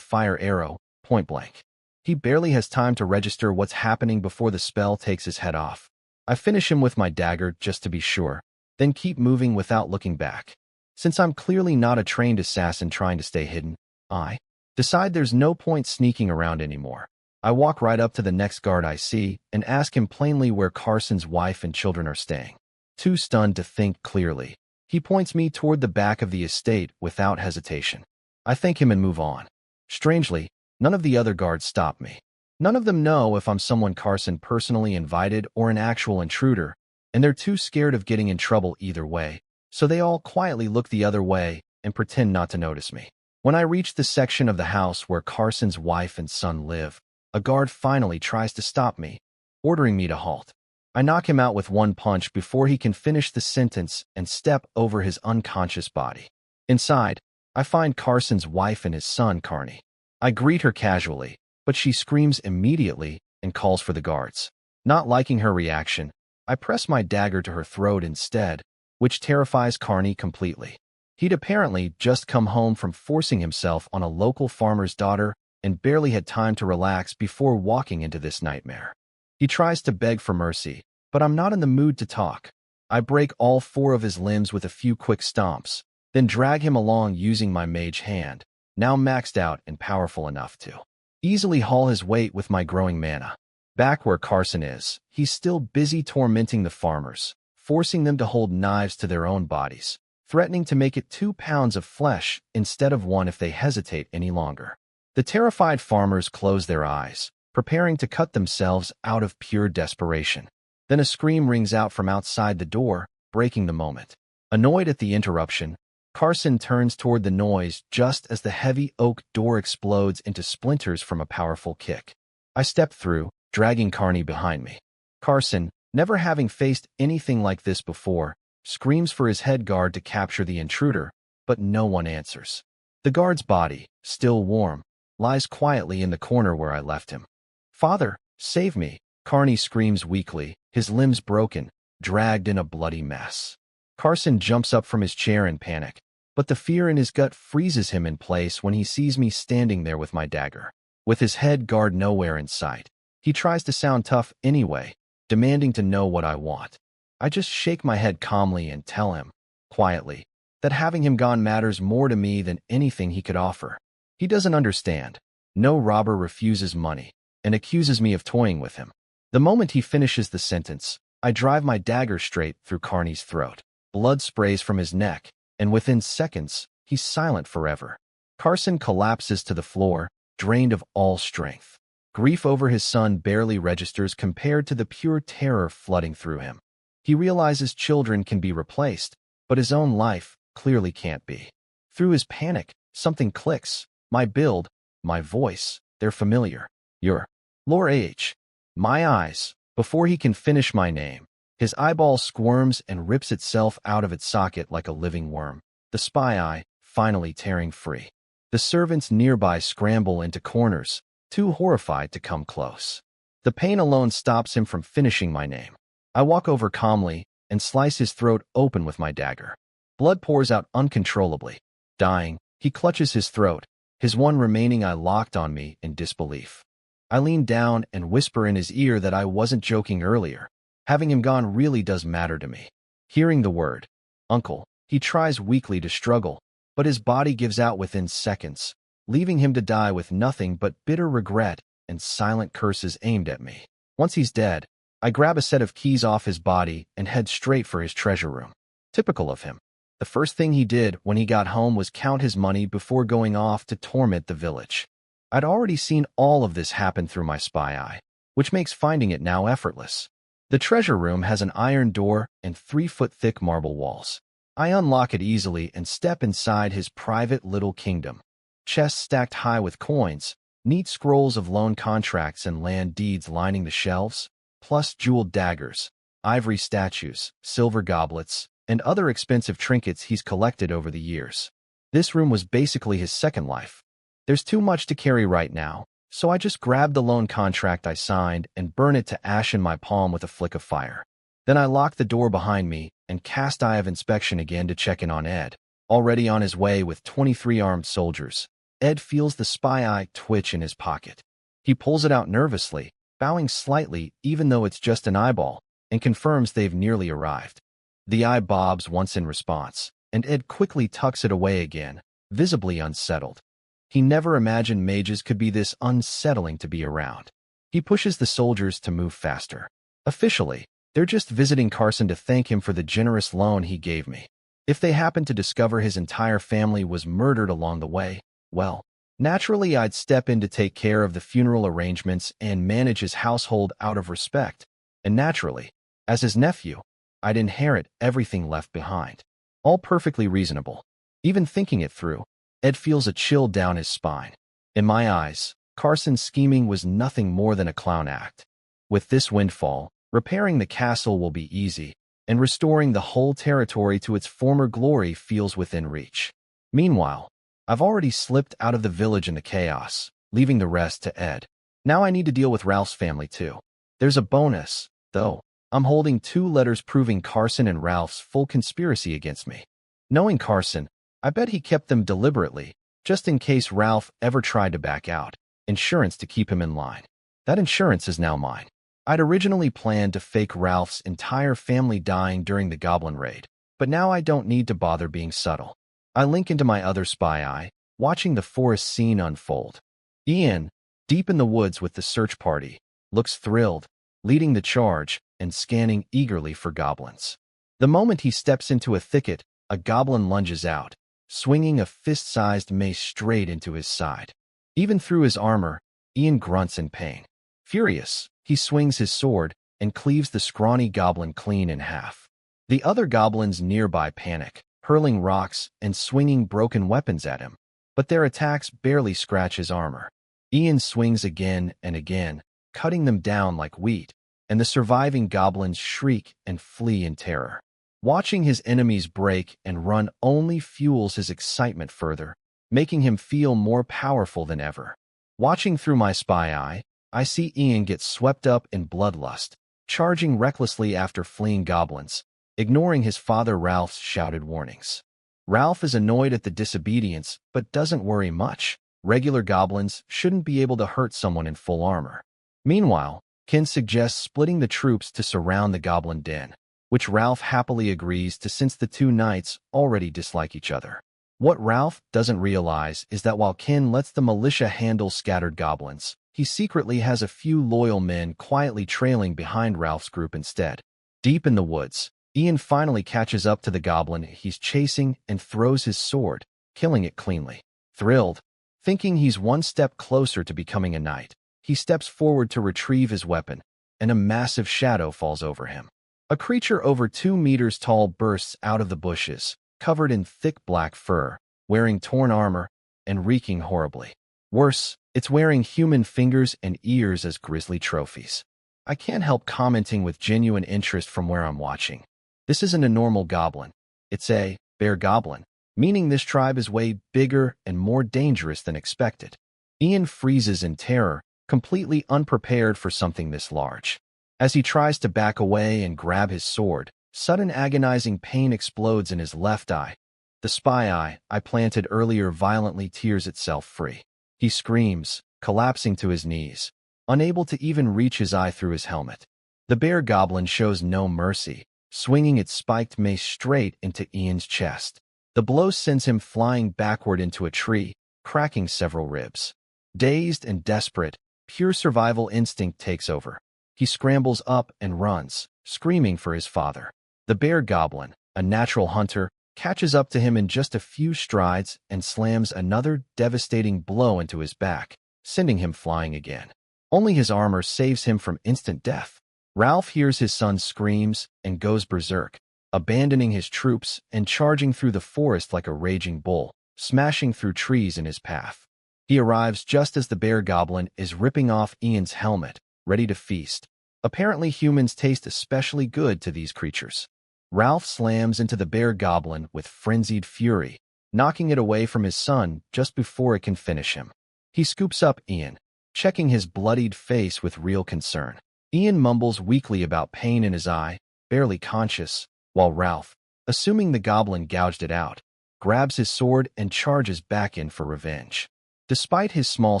fire arrow, point blank. He barely has time to register what's happening before the spell takes his head off. I finish him with my dagger just to be sure, then keep moving without looking back. Since I'm clearly not a trained assassin trying to stay hidden, I decide there's no point sneaking around anymore. I walk right up to the next guard I see and ask him plainly where Carson's wife and children are staying. Too stunned to think clearly, he points me toward the back of the estate without hesitation. I thank him and move on. Strangely, none of the other guards stop me. None of them know if I'm someone Carson personally invited or an actual intruder, and they're too scared of getting in trouble either way, so they all quietly look the other way and pretend not to notice me. When I reach the section of the house where Carson's wife and son live, a guard finally tries to stop me, ordering me to halt. I knock him out with one punch before he can finish the sentence and step over his unconscious body. Inside, I find Carson's wife and his son, Carney. I greet her casually, but she screams immediately and calls for the guards. Not liking her reaction, I press my dagger to her throat instead, which terrifies Carney completely. He'd apparently just come home from forcing himself on a local farmer's daughter and barely had time to relax before walking into this nightmare. He tries to beg for mercy, but I'm not in the mood to talk. I break all 4 of his limbs with a few quick stomps, then drag him along using my mage hand, now maxed out and powerful enough to easily haul his weight with my growing mana. Back where Carson is, he's still busy tormenting the farmers, forcing them to hold knives to their own bodies, threatening to make it 2 pounds of flesh instead of 1 if they hesitate any longer. The terrified farmers close their eyes, preparing to cut themselves out of pure desperation. Then a scream rings out from outside the door, breaking the moment. Annoyed at the interruption, Carson turns toward the noise just as the heavy oak door explodes into splinters from a powerful kick. I step through, dragging Carney behind me. Carson, never having faced anything like this before, screams for his head guard to capture the intruder, but no one answers. The guard's body, still warm, lies quietly in the corner where I left him. "Father, save me!" Carney screams weakly, his limbs broken, dragged in a bloody mess. Carson jumps up from his chair in panic, but the fear in his gut freezes him in place when he sees me standing there with my dagger. With his head guard nowhere in sight, he tries to sound tough anyway, demanding to know what I want. I just shake my head calmly and tell him, quietly, that having him gone matters more to me than anything he could offer. He doesn't understand. No robber refuses money and accuses me of toying with him. The moment he finishes the sentence, I drive my dagger straight through Carney's throat. Blood sprays from his neck, and within seconds, he's silent forever. Carson collapses to the floor, drained of all strength. Grief over his son barely registers compared to the pure terror flooding through him. He realizes children can be replaced, but his own life clearly can't be. Through his panic, something clicks. My build, my voice, they're familiar. You're Lore H. My eyes. Before he can finish my name, his eyeball squirms and rips itself out of its socket like a living worm, the spy eye finally tearing free. The servants nearby scramble into corners, too horrified to come close. The pain alone stops him from finishing my name. I walk over calmly and slice his throat open with my dagger. Blood pours out uncontrollably. Dying, he clutches his throat, his one remaining eye locked on me in disbelief. I lean down and whisper in his ear that I wasn't joking earlier. Having him gone really does matter to me. Hearing the word, "Uncle," he tries weakly to struggle, but his body gives out within seconds, leaving him to die with nothing but bitter regret and silent curses aimed at me. Once he's dead, I grab a set of keys off his body and head straight for his treasure room. Typical of him. The first thing he did when he got home was count his money before going off to torment the village. I'd already seen all of this happen through my spy eye, which makes finding it now effortless. The treasure room has an iron door and 3-foot-thick marble walls. I unlock it easily and step inside his private little kingdom. Chests stacked high with coins, neat scrolls of loan contracts and land deeds lining the shelves, plus jeweled daggers, ivory statues, silver goblets, and other expensive trinkets he's collected over the years. This room was basically his second life. There's too much to carry right now, so I just grabbed the loan contract I signed and burn it to ash in my palm with a flick of fire. Then I locked the door behind me and cast eye of inspection again to check in on Ed. Already on his way with 23 armed soldiers, Ed feels the spy eye twitch in his pocket. He pulls it out nervously, bowing slightly even though it's just an eyeball, and confirms they've nearly arrived. The eye bobs once in response, and Ed quickly tucks it away again, visibly unsettled. He never imagined mages could be this unsettling to be around. He pushes the soldiers to move faster. Officially, they're just visiting Carson to thank him for the generous loan he gave me. If they happen to discover his entire family was murdered along the way, well, naturally I'd step in to take care of the funeral arrangements and manage his household out of respect. And naturally, as his nephew, I'd inherit everything left behind. All perfectly reasonable. Even thinking it through, Ed feels a chill down his spine. In my eyes, Carson's scheming was nothing more than a clown act. With this windfall, repairing the castle will be easy, and restoring the whole territory to its former glory feels within reach. Meanwhile, I've already slipped out of the village in the chaos, leaving the rest to Ed. Now I need to deal with Ralph's family too. There's a bonus, though. I'm holding 2 letters proving Carson and Ralph's full conspiracy against me. Knowing Carson, I bet he kept them deliberately, just in case Ralph ever tried to back out. Insurance to keep him in line. That insurance is now mine. I'd originally planned to fake Ralph's entire family dying during the goblin raid, but now I don't need to bother being subtle. I link into my other spy eye, watching the forest scene unfold. Ian, deep in the woods with the search party, looks thrilled, leading the charge and scanning eagerly for goblins. The moment he steps into a thicket, a goblin lunges out, swinging a fist-sized mace straight into his side. Even through his armor, Ian grunts in pain. Furious, he swings his sword and cleaves the scrawny goblin clean in half. The other goblins nearby panic, hurling rocks and swinging broken weapons at him, but their attacks barely scratch his armor. Ian swings again and again, cutting them down like wheat, and the surviving goblins shriek and flee in terror. Watching his enemies break and run only fuels his excitement further, making him feel more powerful than ever. Watching through my spy eye, I see Ian get swept up in bloodlust, charging recklessly after fleeing goblins, ignoring his father Ralph's shouted warnings. Ralph is annoyed at the disobedience, but doesn't worry much. Regular goblins shouldn't be able to hurt someone in full armor. Meanwhile, Ken suggests splitting the troops to surround the goblin den, which Ralph happily agrees to since the 2 knights already dislike each other. What Ralph doesn't realize is that while Ken lets the militia handle scattered goblins, he secretly has a few loyal men quietly trailing behind Ralph's group instead. Deep in the woods, Ian finally catches up to the goblin he's chasing and throws his sword, killing it cleanly. Thrilled, thinking he's one step closer to becoming a knight, he steps forward to retrieve his weapon, and a massive shadow falls over him. A creature over 2 meters tall bursts out of the bushes, covered in thick black fur, wearing torn armor, and reeking horribly. Worse, it's wearing human fingers and ears as grisly trophies. I can't help commenting with genuine interest from where I'm watching. This isn't a normal goblin. It's a bear goblin, meaning this tribe is way bigger and more dangerous than expected. Ian freezes in terror, completely unprepared for something this large. As he tries to back away and grab his sword, sudden agonizing pain explodes in his left eye. The spy eye I planted earlier violently tears itself free. He screams, collapsing to his knees, unable to even reach his eye through his helmet. The bear goblin shows no mercy, swinging its spiked mace straight into Ian's chest. The blow sends him flying backward into a tree, cracking several ribs. Dazed and desperate, pure survival instinct takes over. He scrambles up and runs, screaming for his father. The bear goblin, a natural hunter, catches up to him in just a few strides and slams another devastating blow into his back, sending him flying again. Only his armor saves him from instant death. Ralph hears his son's screams and goes berserk, abandoning his troops and charging through the forest like a raging bull, smashing through trees in his path. He arrives just as the bear goblin is ripping off Ian's helmet, ready to feast. Apparently humans taste especially good to these creatures. Ralph slams into the bear goblin with frenzied fury, knocking it away from his son just before it can finish him. He scoops up Ian, checking his bloodied face with real concern. Ian mumbles weakly about pain in his eye, barely conscious, while Ralph, assuming the goblin gouged it out, grabs his sword and charges back in for revenge. Despite his small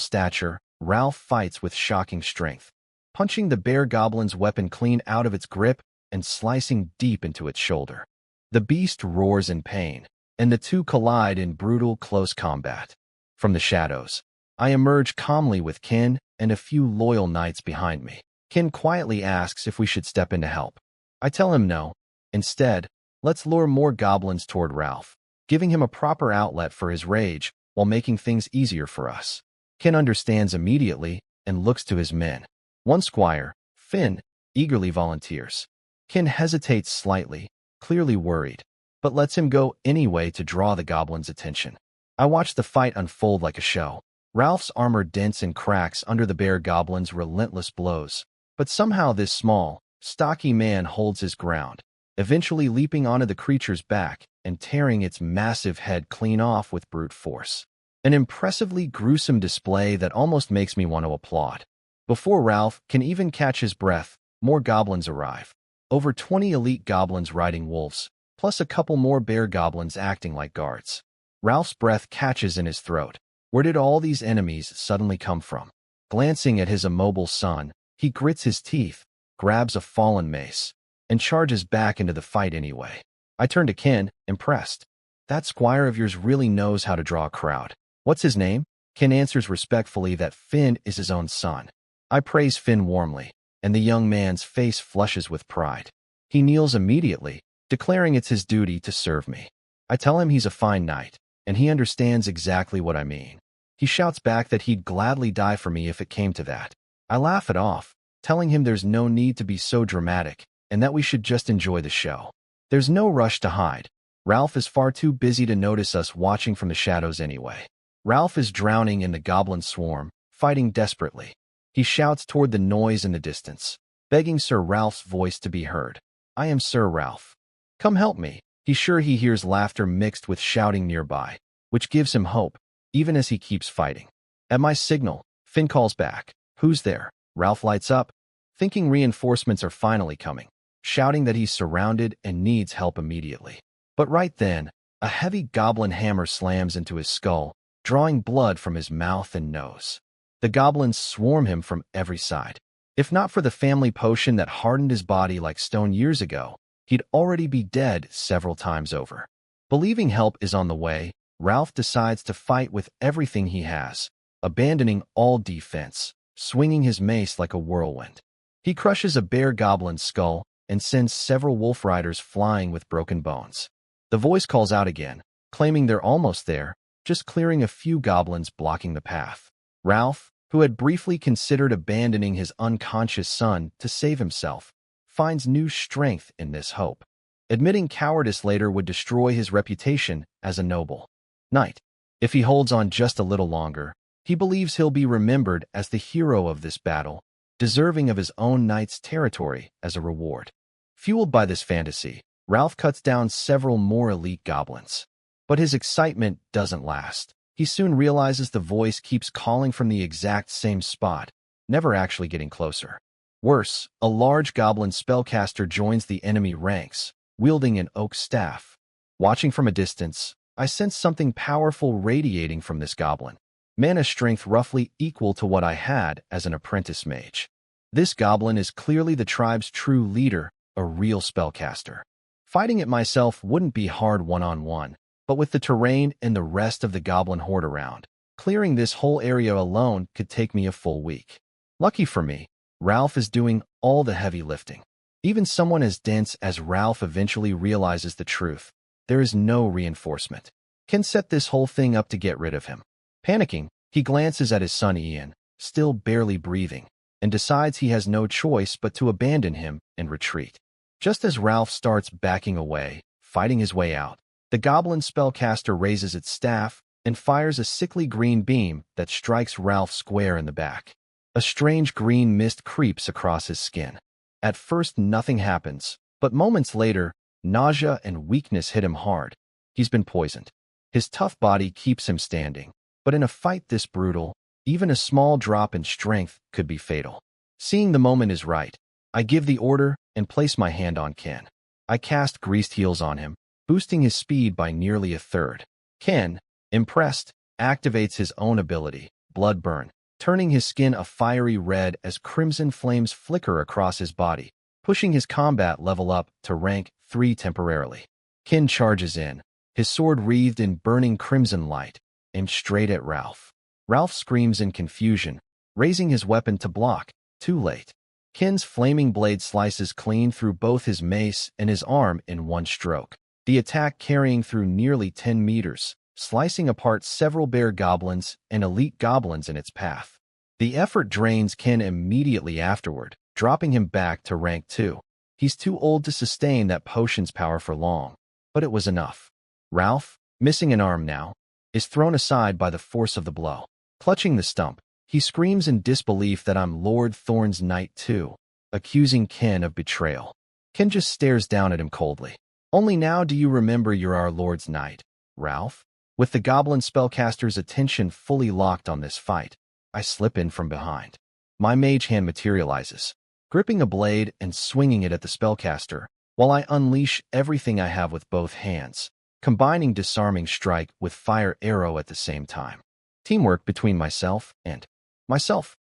stature, Ralph fights with shocking strength, punching the bear goblin's weapon clean out of its grip and slicing deep into its shoulder. The beast roars in pain, and the two collide in brutal close combat. From the shadows, I emerge calmly with Ken and a few loyal knights behind me. Ken quietly asks if we should step in to help. I tell him no. Instead, let's lure more goblins toward Ralph, giving him a proper outlet for his rage while making things easier for us. Ken understands immediately and looks to his men. One squire, Finn, eagerly volunteers. Ken hesitates slightly, clearly worried, but lets him go anyway to draw the goblin's attention. I watch the fight unfold like a show. Ralph's armor dents and cracks under the bear goblin's relentless blows, but somehow this small, stocky man holds his ground, eventually leaping onto the creature's back and tearing its massive head clean off with brute force. An impressively gruesome display that almost makes me want to applaud. Before Ralph can even catch his breath, more goblins arrive. Over 20 elite goblins riding wolves, plus a couple more bear goblins acting like guards. Ralph's breath catches in his throat. Where did all these enemies suddenly come from? Glancing at his immobile son, he grits his teeth, grabs a fallen mace, and charges back into the fight anyway. I turn to Ken, impressed. That squire of yours really knows how to draw a crowd. What's his name? Ken answers respectfully that Finn is his own son. I praise Finn warmly, and the young man's face flushes with pride. He kneels immediately, declaring it's his duty to serve me. I tell him he's a fine knight, and he understands exactly what I mean. He shouts back that he'd gladly die for me if it came to that. I laugh it off, telling him there's no need to be so dramatic, and that we should just enjoy the show. There's no rush to hide. Ralph is far too busy to notice us watching from the shadows anyway. Ralph is drowning in the goblin swarm, fighting desperately. He shouts toward the noise in the distance, begging Sir Ralph's voice to be heard. I am Sir Ralph. Come help me. He's sure he hears laughter mixed with shouting nearby, which gives him hope, even as he keeps fighting. At my signal, Finn calls back. Who's there? Ralph lights up, thinking reinforcements are finally coming, shouting that he's surrounded and needs help immediately. But right then, a heavy goblin hammer slams into his skull, drawing blood from his mouth and nose. The goblins swarm him from every side. If not for the family potion that hardened his body like stone years ago, he'd already be dead several times over. Believing help is on the way, Ralph decides to fight with everything he has, abandoning all defense, swinging his mace like a whirlwind. He crushes a bear goblin's skull and sends several wolf riders flying with broken bones. The voice calls out again, claiming they're almost there, just clearing a few goblins blocking the path. Ralph, who had briefly considered abandoning his unconscious son to save himself, finds new strength in this hope. Admitting cowardice later would destroy his reputation as a noble knight. If he holds on just a little longer, he believes he'll be remembered as the hero of this battle, deserving of his own knight's territory as a reward. Fueled by this fantasy, Ralph cuts down several more elite goblins. But his excitement doesn't last. He soon realizes the voice keeps calling from the exact same spot, never actually getting closer. Worse, a large goblin spellcaster joins the enemy ranks, wielding an oak staff. Watching from a distance, I sense something powerful radiating from this goblin. Mana strength roughly equal to what I had as an apprentice mage. This goblin is clearly the tribe's true leader, a real spellcaster. Fighting it myself wouldn't be hard one-on-one, but with the terrain and the rest of the goblin horde around, clearing this whole area alone could take me a full week. Lucky for me, Ralph is doing all the heavy lifting. Even someone as dense as Ralph eventually realizes the truth. There is no reinforcement. Can set this whole thing up to get rid of him. Panicking, he glances at his son Ian, still barely breathing, and decides he has no choice but to abandon him and retreat. Just as Ralph starts backing away, fighting his way out, the goblin spellcaster raises its staff and fires a sickly green beam that strikes Ralph square in the back. A strange green mist creeps across his skin. At first, nothing happens, but moments later, nausea and weakness hit him hard. He's been poisoned. His tough body keeps him standing, but in a fight this brutal, even a small drop in strength could be fatal. Seeing the moment is right, I give the order and place my hand on Ken. I cast Greased Heels on him, boosting his speed by nearly a third. Ken, impressed, activates his own ability, Blood Burn, turning his skin a fiery red as crimson flames flicker across his body, pushing his combat level up to rank 3 temporarily. Ken charges in, his sword wreathed in burning crimson light, aimed straight at Ralph. Ralph screams in confusion, raising his weapon to block. Too late. Ken's flaming blade slices clean through both his mace and his arm in one stroke, the attack carrying through nearly 10 meters, slicing apart several bear goblins and elite goblins in its path. The effort drains Ken immediately afterward, dropping him back to rank 2. He's too old to sustain that potion's power for long, but it was enough. Ralph, missing an arm now, is thrown aside by the force of the blow. Clutching the stump, he screams in disbelief that I'm Lord Thorn's knight too, accusing Ken of betrayal. Ken just stares down at him coldly. Only now do you remember you're our Lord's knight, Ralph? With the goblin spellcaster's attention fully locked on this fight, I slip in from behind. My mage hand materializes, gripping a blade and swinging it at the spellcaster, while I unleash everything I have with both hands, combining Disarming Strike with Fire Arrow at the same time. Teamwork between myself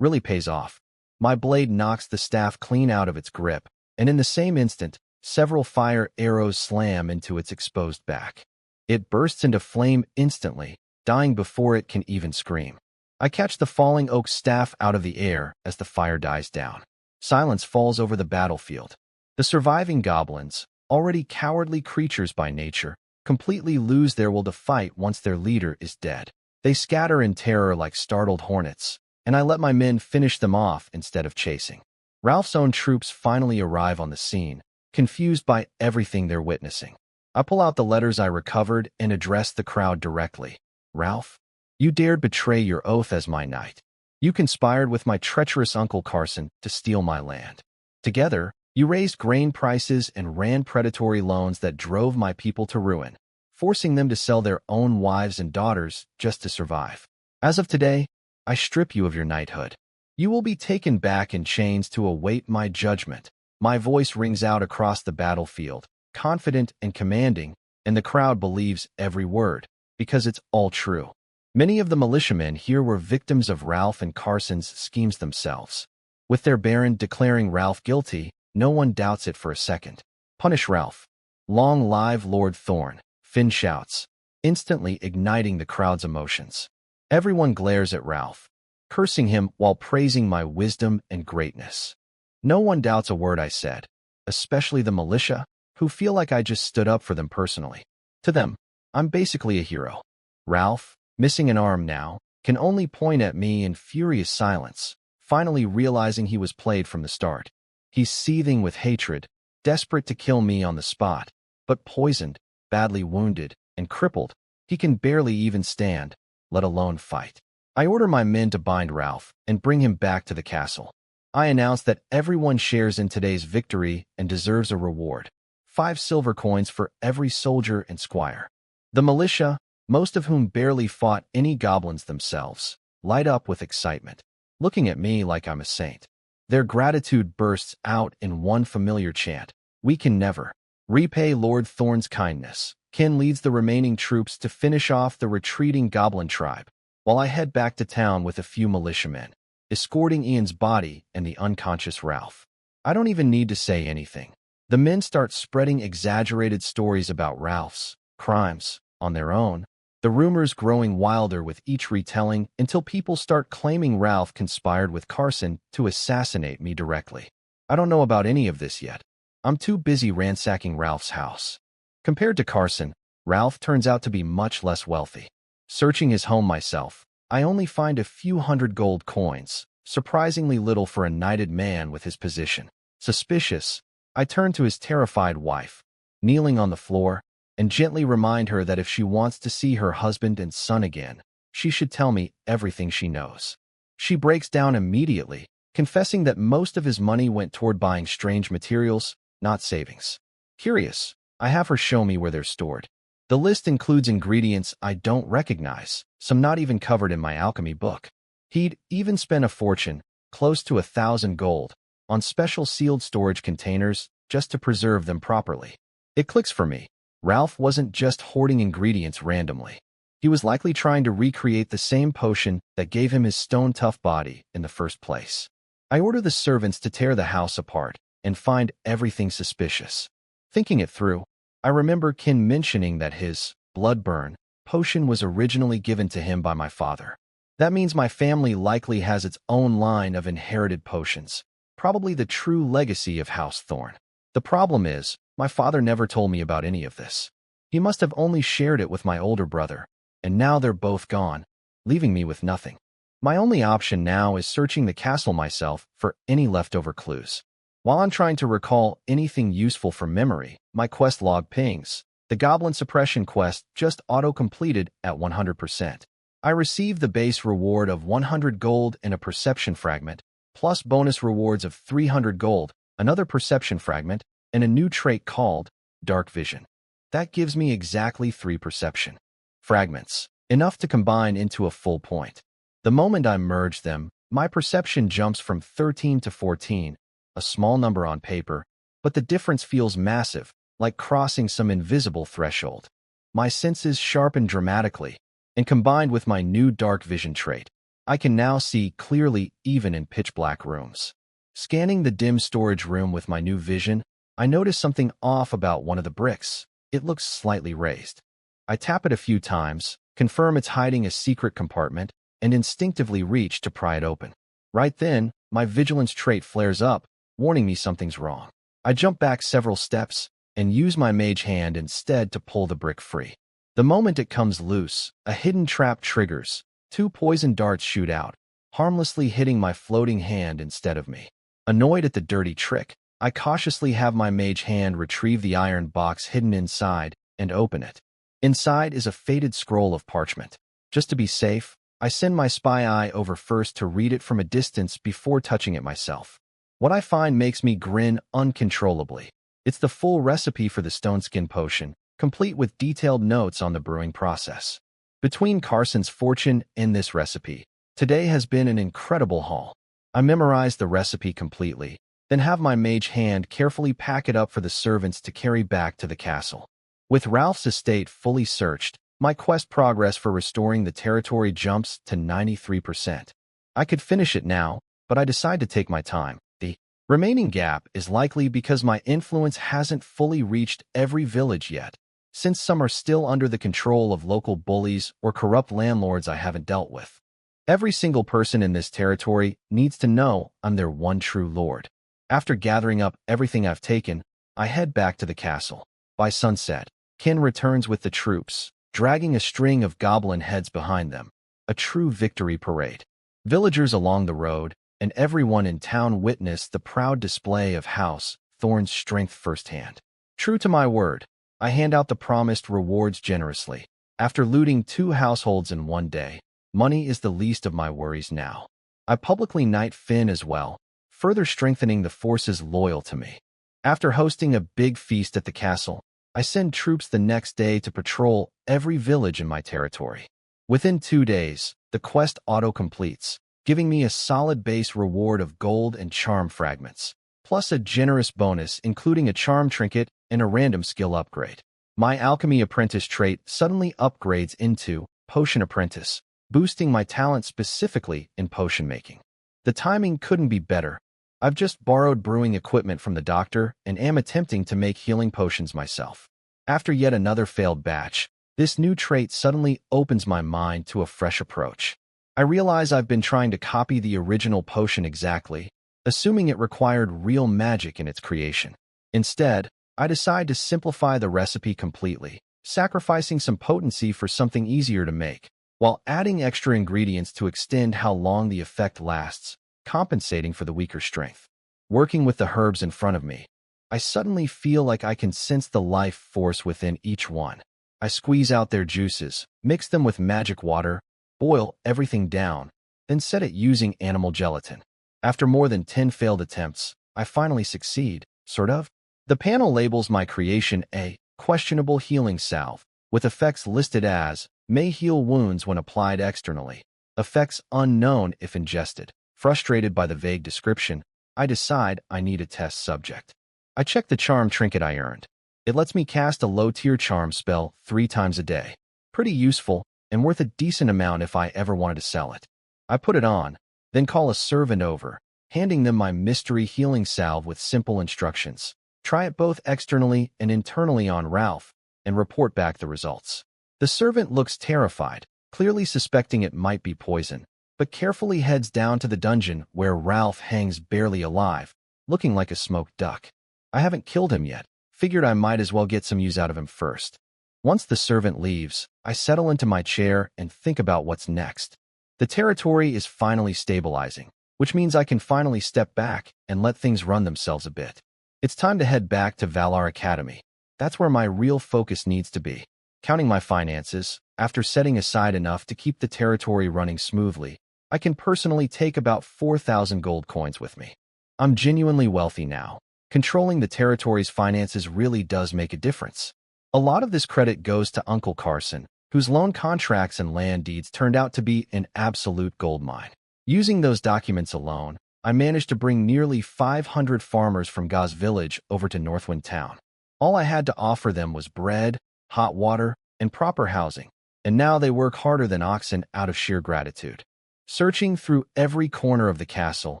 really pays off. My blade knocks the staff clean out of its grip, and in the same instant, several fire arrows slam into its exposed back. It bursts into flame instantly, dying before it can even scream. I catch the falling oak staff out of the air as the fire dies down. Silence falls over the battlefield. The surviving goblins, already cowardly creatures by nature, completely lose their will to fight once their leader is dead. They scatter in terror like startled hornets, and I let my men finish them off instead of chasing. Ralph's own troops finally arrive on the scene, confused by everything they're witnessing. I pull out the letters I recovered and address the crowd directly. Ralph, you dared betray your oath as my knight. You conspired with my treacherous Uncle Carson to steal my land. Together, you raised grain prices and ran predatory loans that drove my people to ruin, forcing them to sell their own wives and daughters just to survive. As of today, I strip you of your knighthood. You will be taken back in chains to await my judgment. My voice rings out across the battlefield, confident and commanding, and the crowd believes every word, because it's all true. Many of the militiamen here were victims of Ralph and Carson's schemes themselves. With their baron declaring Ralph guilty, no one doubts it for a second. Punish Ralph. Long live Lord Thorn, Finn shouts, instantly igniting the crowd's emotions. Everyone glares at Ralph, cursing him while praising my wisdom and greatness. No one doubts a word I said, especially the militia, who feel like I just stood up for them personally. To them, I'm basically a hero. Ralph, missing an arm now, can only point at me in furious silence, finally realizing he was played from the start. He's seething with hatred, desperate to kill me on the spot, but poisoned, badly wounded, and crippled, he can barely even stand, let alone fight. I order my men to bind Ralph and bring him back to the castle. I announce that everyone shares in today's victory and deserves a reward. 5 silver coins for every soldier and squire. The militia, most of whom barely fought any goblins themselves, light up with excitement, looking at me like I'm a saint. Their gratitude bursts out in one familiar chant. We can never repay Lord Thorn's kindness. Ken leads the remaining troops to finish off the retreating goblin tribe, while I head back to town with a few militiamen, escorting Ian's body and the unconscious Ralph. I don't even need to say anything. The men start spreading exaggerated stories about Ralph's crimes on their own, the rumors growing wilder with each retelling until people start claiming Ralph conspired with Carson to assassinate me directly. I don't know about any of this yet. I'm too busy ransacking Ralph's house. Compared to Carson, Ralph turns out to be much less wealthy. Searching his home myself, I only find a few hundred gold coins, surprisingly little for a knighted man with his position. Suspicious, I turn to his terrified wife, kneeling on the floor, and gently remind her that if she wants to see her husband and son again, she should tell me everything she knows. She breaks down immediately, confessing that most of his money went toward buying strange materials, not savings. Curious, I have her show me where they're stored. The list includes ingredients I don't recognize, some not even covered in my alchemy book. He'd even spent a fortune, close to 1,000 gold, on special sealed storage containers just to preserve them properly. It clicks for me. Ralph wasn't just hoarding ingredients randomly. He was likely trying to recreate the same potion that gave him his stone-tough body in the first place. I order the servants to tear the house apart and find everything suspicious. Thinking it through, I remember Kin mentioning that his blood burn potion was originally given to him by my father. That means my family likely has its own line of inherited potions, probably the true legacy of House Thorn. The problem is, my father never told me about any of this. He must have only shared it with my older brother, and now they're both gone, leaving me with nothing. My only option now is searching the castle myself for any leftover clues. While I'm trying to recall anything useful from memory, my quest log pings. The Goblin Suppression quest just auto-completed at 100%. I received the base reward of 100 gold and a perception fragment, plus bonus rewards of 300 gold, another perception fragment, and a new trait called Dark Vision. That gives me exactly 3 perception fragments, enough to combine into a full point. The moment I merge them, my perception jumps from 13 to 14, a small number on paper, but the difference feels massive, like crossing some invisible threshold. My senses sharpen dramatically, and combined with my new dark vision trait, I can now see clearly even in pitch-black rooms. Scanning the dim storage room with my new vision, I notice something off about one of the bricks. It looks slightly raised. I tap it a few times, confirm it's hiding a secret compartment, and instinctively reach to pry it open. Right then, my vigilance trait flares up, warning me something's wrong. I jump back several steps and use my mage hand instead to pull the brick free. The moment it comes loose, a hidden trap triggers. 2 poison darts shoot out, harmlessly hitting my floating hand instead of me. Annoyed at the dirty trick, I cautiously have my mage hand retrieve the iron box hidden inside and open it. Inside is a faded scroll of parchment. Just to be safe, I send my spy eye over first to read it from a distance before touching it myself. What I find makes me grin uncontrollably. It's the full recipe for the stone skin potion, complete with detailed notes on the brewing process. Between Carson's fortune and this recipe, today has been an incredible haul. I memorized the recipe completely, then have my mage hand carefully pack it up for the servants to carry back to the castle. With Ralph's estate fully searched, my quest progress for restoring the territory jumps to 93%. I could finish it now, but I decide to take my time. The remaining gap is likely because my influence hasn't fully reached every village yet, since some are still under the control of local bullies or corrupt landlords I haven't dealt with. Every single person in this territory needs to know I'm their one true lord. After gathering up everything I've taken, I head back to the castle. By sunset, Kin returns with the troops, dragging a string of goblin heads behind them. A true victory parade. Villagers along the road and everyone in town witnessed the proud display of House Thorn's strength firsthand. True to my word, I hand out the promised rewards generously. After looting 2 households in one day, money is the least of my worries now. I publicly knight Finn as well, further strengthening the forces loyal to me. After hosting a big feast at the castle, I send troops the next day to patrol every village in my territory. Within 2 days, the quest auto-completes, giving me a solid base reward of gold and charm fragments, plus a generous bonus including a charm trinket and a random skill upgrade. My alchemy apprentice trait suddenly upgrades into potion apprentice, boosting my talent specifically in potion making. The timing couldn't be better. I've just borrowed brewing equipment from the doctor and am attempting to make healing potions myself. After yet another failed batch, this new trait suddenly opens my mind to a fresh approach. I realize I've been trying to copy the original potion exactly, assuming it required real magic in its creation. Instead, I decide to simplify the recipe completely, sacrificing some potency for something easier to make, while adding extra ingredients to extend how long the effect lasts, compensating for the weaker strength. Working with the herbs in front of me, I suddenly feel like I can sense the life force within each one. I squeeze out their juices, mix them with magic water, boil everything down, then set it using animal gelatin. After more than 10 failed attempts, I finally succeed, sort of. The panel labels my creation a questionable healing salve, with effects listed as may heal wounds when applied externally. Effects unknown if ingested. Frustrated by the vague description, I decide I need a test subject. I check the charm trinket I earned. It lets me cast a low-tier charm spell 3 times a day. Pretty useful, and worth a decent amount if I ever wanted to sell it. I put it on, then call a servant over, handing them my mystery healing salve with simple instructions. Try it both externally and internally on Ralph, and report back the results. The servant looks terrified, clearly suspecting it might be poison, but carefully heads down to the dungeon where Ralph hangs barely alive, looking like a smoked duck. I haven't killed him yet, figured I might as well get some use out of him first. Once the servant leaves, I settle into my chair and think about what's next. The territory is finally stabilizing, which means I can finally step back and let things run themselves a bit. It's time to head back to Valar Academy. That's where my real focus needs to be. Counting my finances, after setting aside enough to keep the territory running smoothly, I can personally take about 4,000 gold coins with me. I'm genuinely wealthy now. Controlling the territory's finances really does make a difference. A lot of this credit goes to Uncle Carson, whose loan contracts and land deeds turned out to be an absolute goldmine. Using those documents alone, I managed to bring nearly 500 farmers from Gaz village over to Northwind Town. All I had to offer them was bread, hot water, and proper housing, and now they work harder than oxen out of sheer gratitude. Searching through every corner of the castle,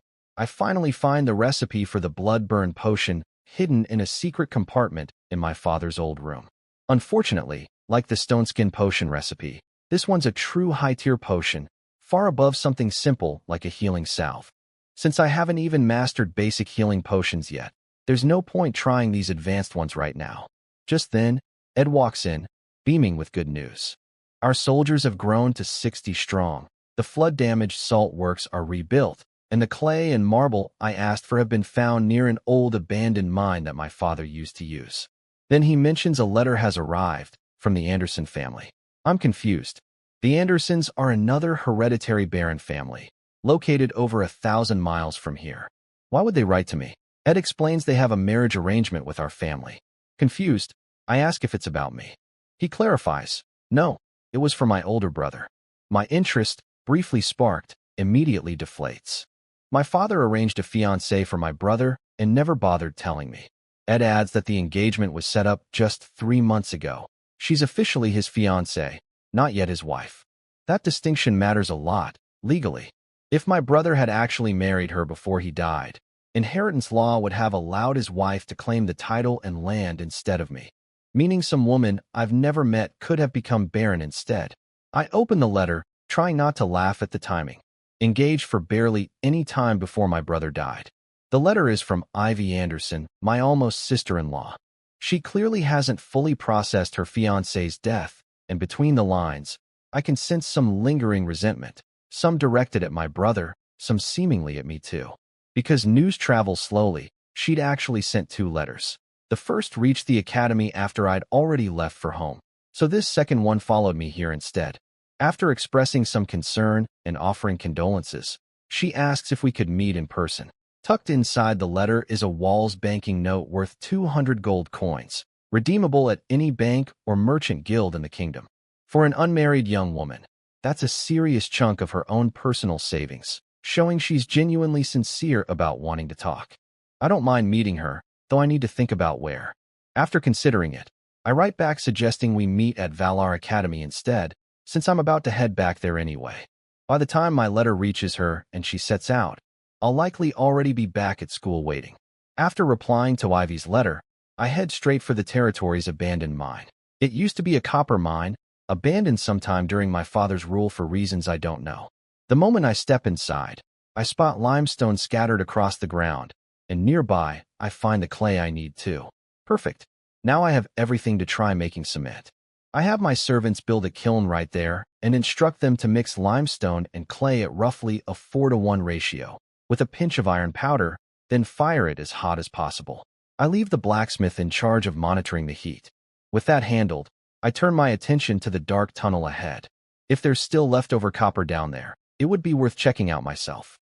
I finally find the recipe for the blood-burn potion hidden in a secret compartment in my father's old room. Unfortunately, like the stoneskin potion recipe, this one's a true high-tier potion, far above something simple like a healing salve. Since I haven't even mastered basic healing potions yet, there's no point trying these advanced ones right now. Just then, Ed walks in, beaming with good news. Our soldiers have grown to 60 strong. The flood-damaged salt works are rebuilt, and the clay and marble I asked for have been found near an old abandoned mine that my father used to use. Then he mentions a letter has arrived from the Anderson family. I'm confused. The Andersons are another hereditary baron family, located over 1,000 miles from here. Why would they write to me? Ed explains they have a marriage arrangement with our family. Confused, I ask if it's about me. He clarifies, no, it was for my older brother. My interest, briefly sparked, immediately deflates. My father arranged a fiancée for my brother and never bothered telling me. Ed adds that the engagement was set up just 3 months ago. She's officially his fiancée, not yet his wife. That distinction matters a lot, legally. If my brother had actually married her before he died, inheritance law would have allowed his wife to claim the title and land instead of me, meaning some woman I've never met could have become baron instead. I open the letter, trying not to laugh at the timing. Engaged for barely any time before my brother died. The letter is from Ivy Anderson, my almost sister-in-law. She clearly hasn't fully processed her fiancé's death, and between the lines, I can sense some lingering resentment, some directed at my brother, some seemingly at me too. Because news travels slowly, she'd actually sent 2 letters. The first reached the academy after I'd already left for home, so this second one followed me here instead. After expressing some concern and offering condolences, she asks if we could meet in person. Tucked inside the letter is a Walls banking note worth 200 gold coins, redeemable at any bank or merchant guild in the kingdom. For an unmarried young woman, that's a serious chunk of her own personal savings, showing she's genuinely sincere about wanting to talk. I don't mind meeting her, though I need to think about where. After considering it, I write back suggesting we meet at Valar Academy instead, since I'm about to head back there anyway. By the time my letter reaches her and she sets out, I'll likely already be back at school waiting. After replying to Ivy's letter, I head straight for the territory's abandoned mine. It used to be a copper mine, abandoned sometime during my father's rule for reasons I don't know. The moment I step inside, I spot limestone scattered across the ground, and nearby, I find the clay I need too. Perfect. Now I have everything to try making cement. I have my servants build a kiln right there and instruct them to mix limestone and clay at roughly a 4-to-1 ratio, with a pinch of iron powder, then fire it as hot as possible. I leave the blacksmith in charge of monitoring the heat. With that handled, I turn my attention to the dark tunnel ahead. If there's still leftover copper down there, it would be worth checking out myself.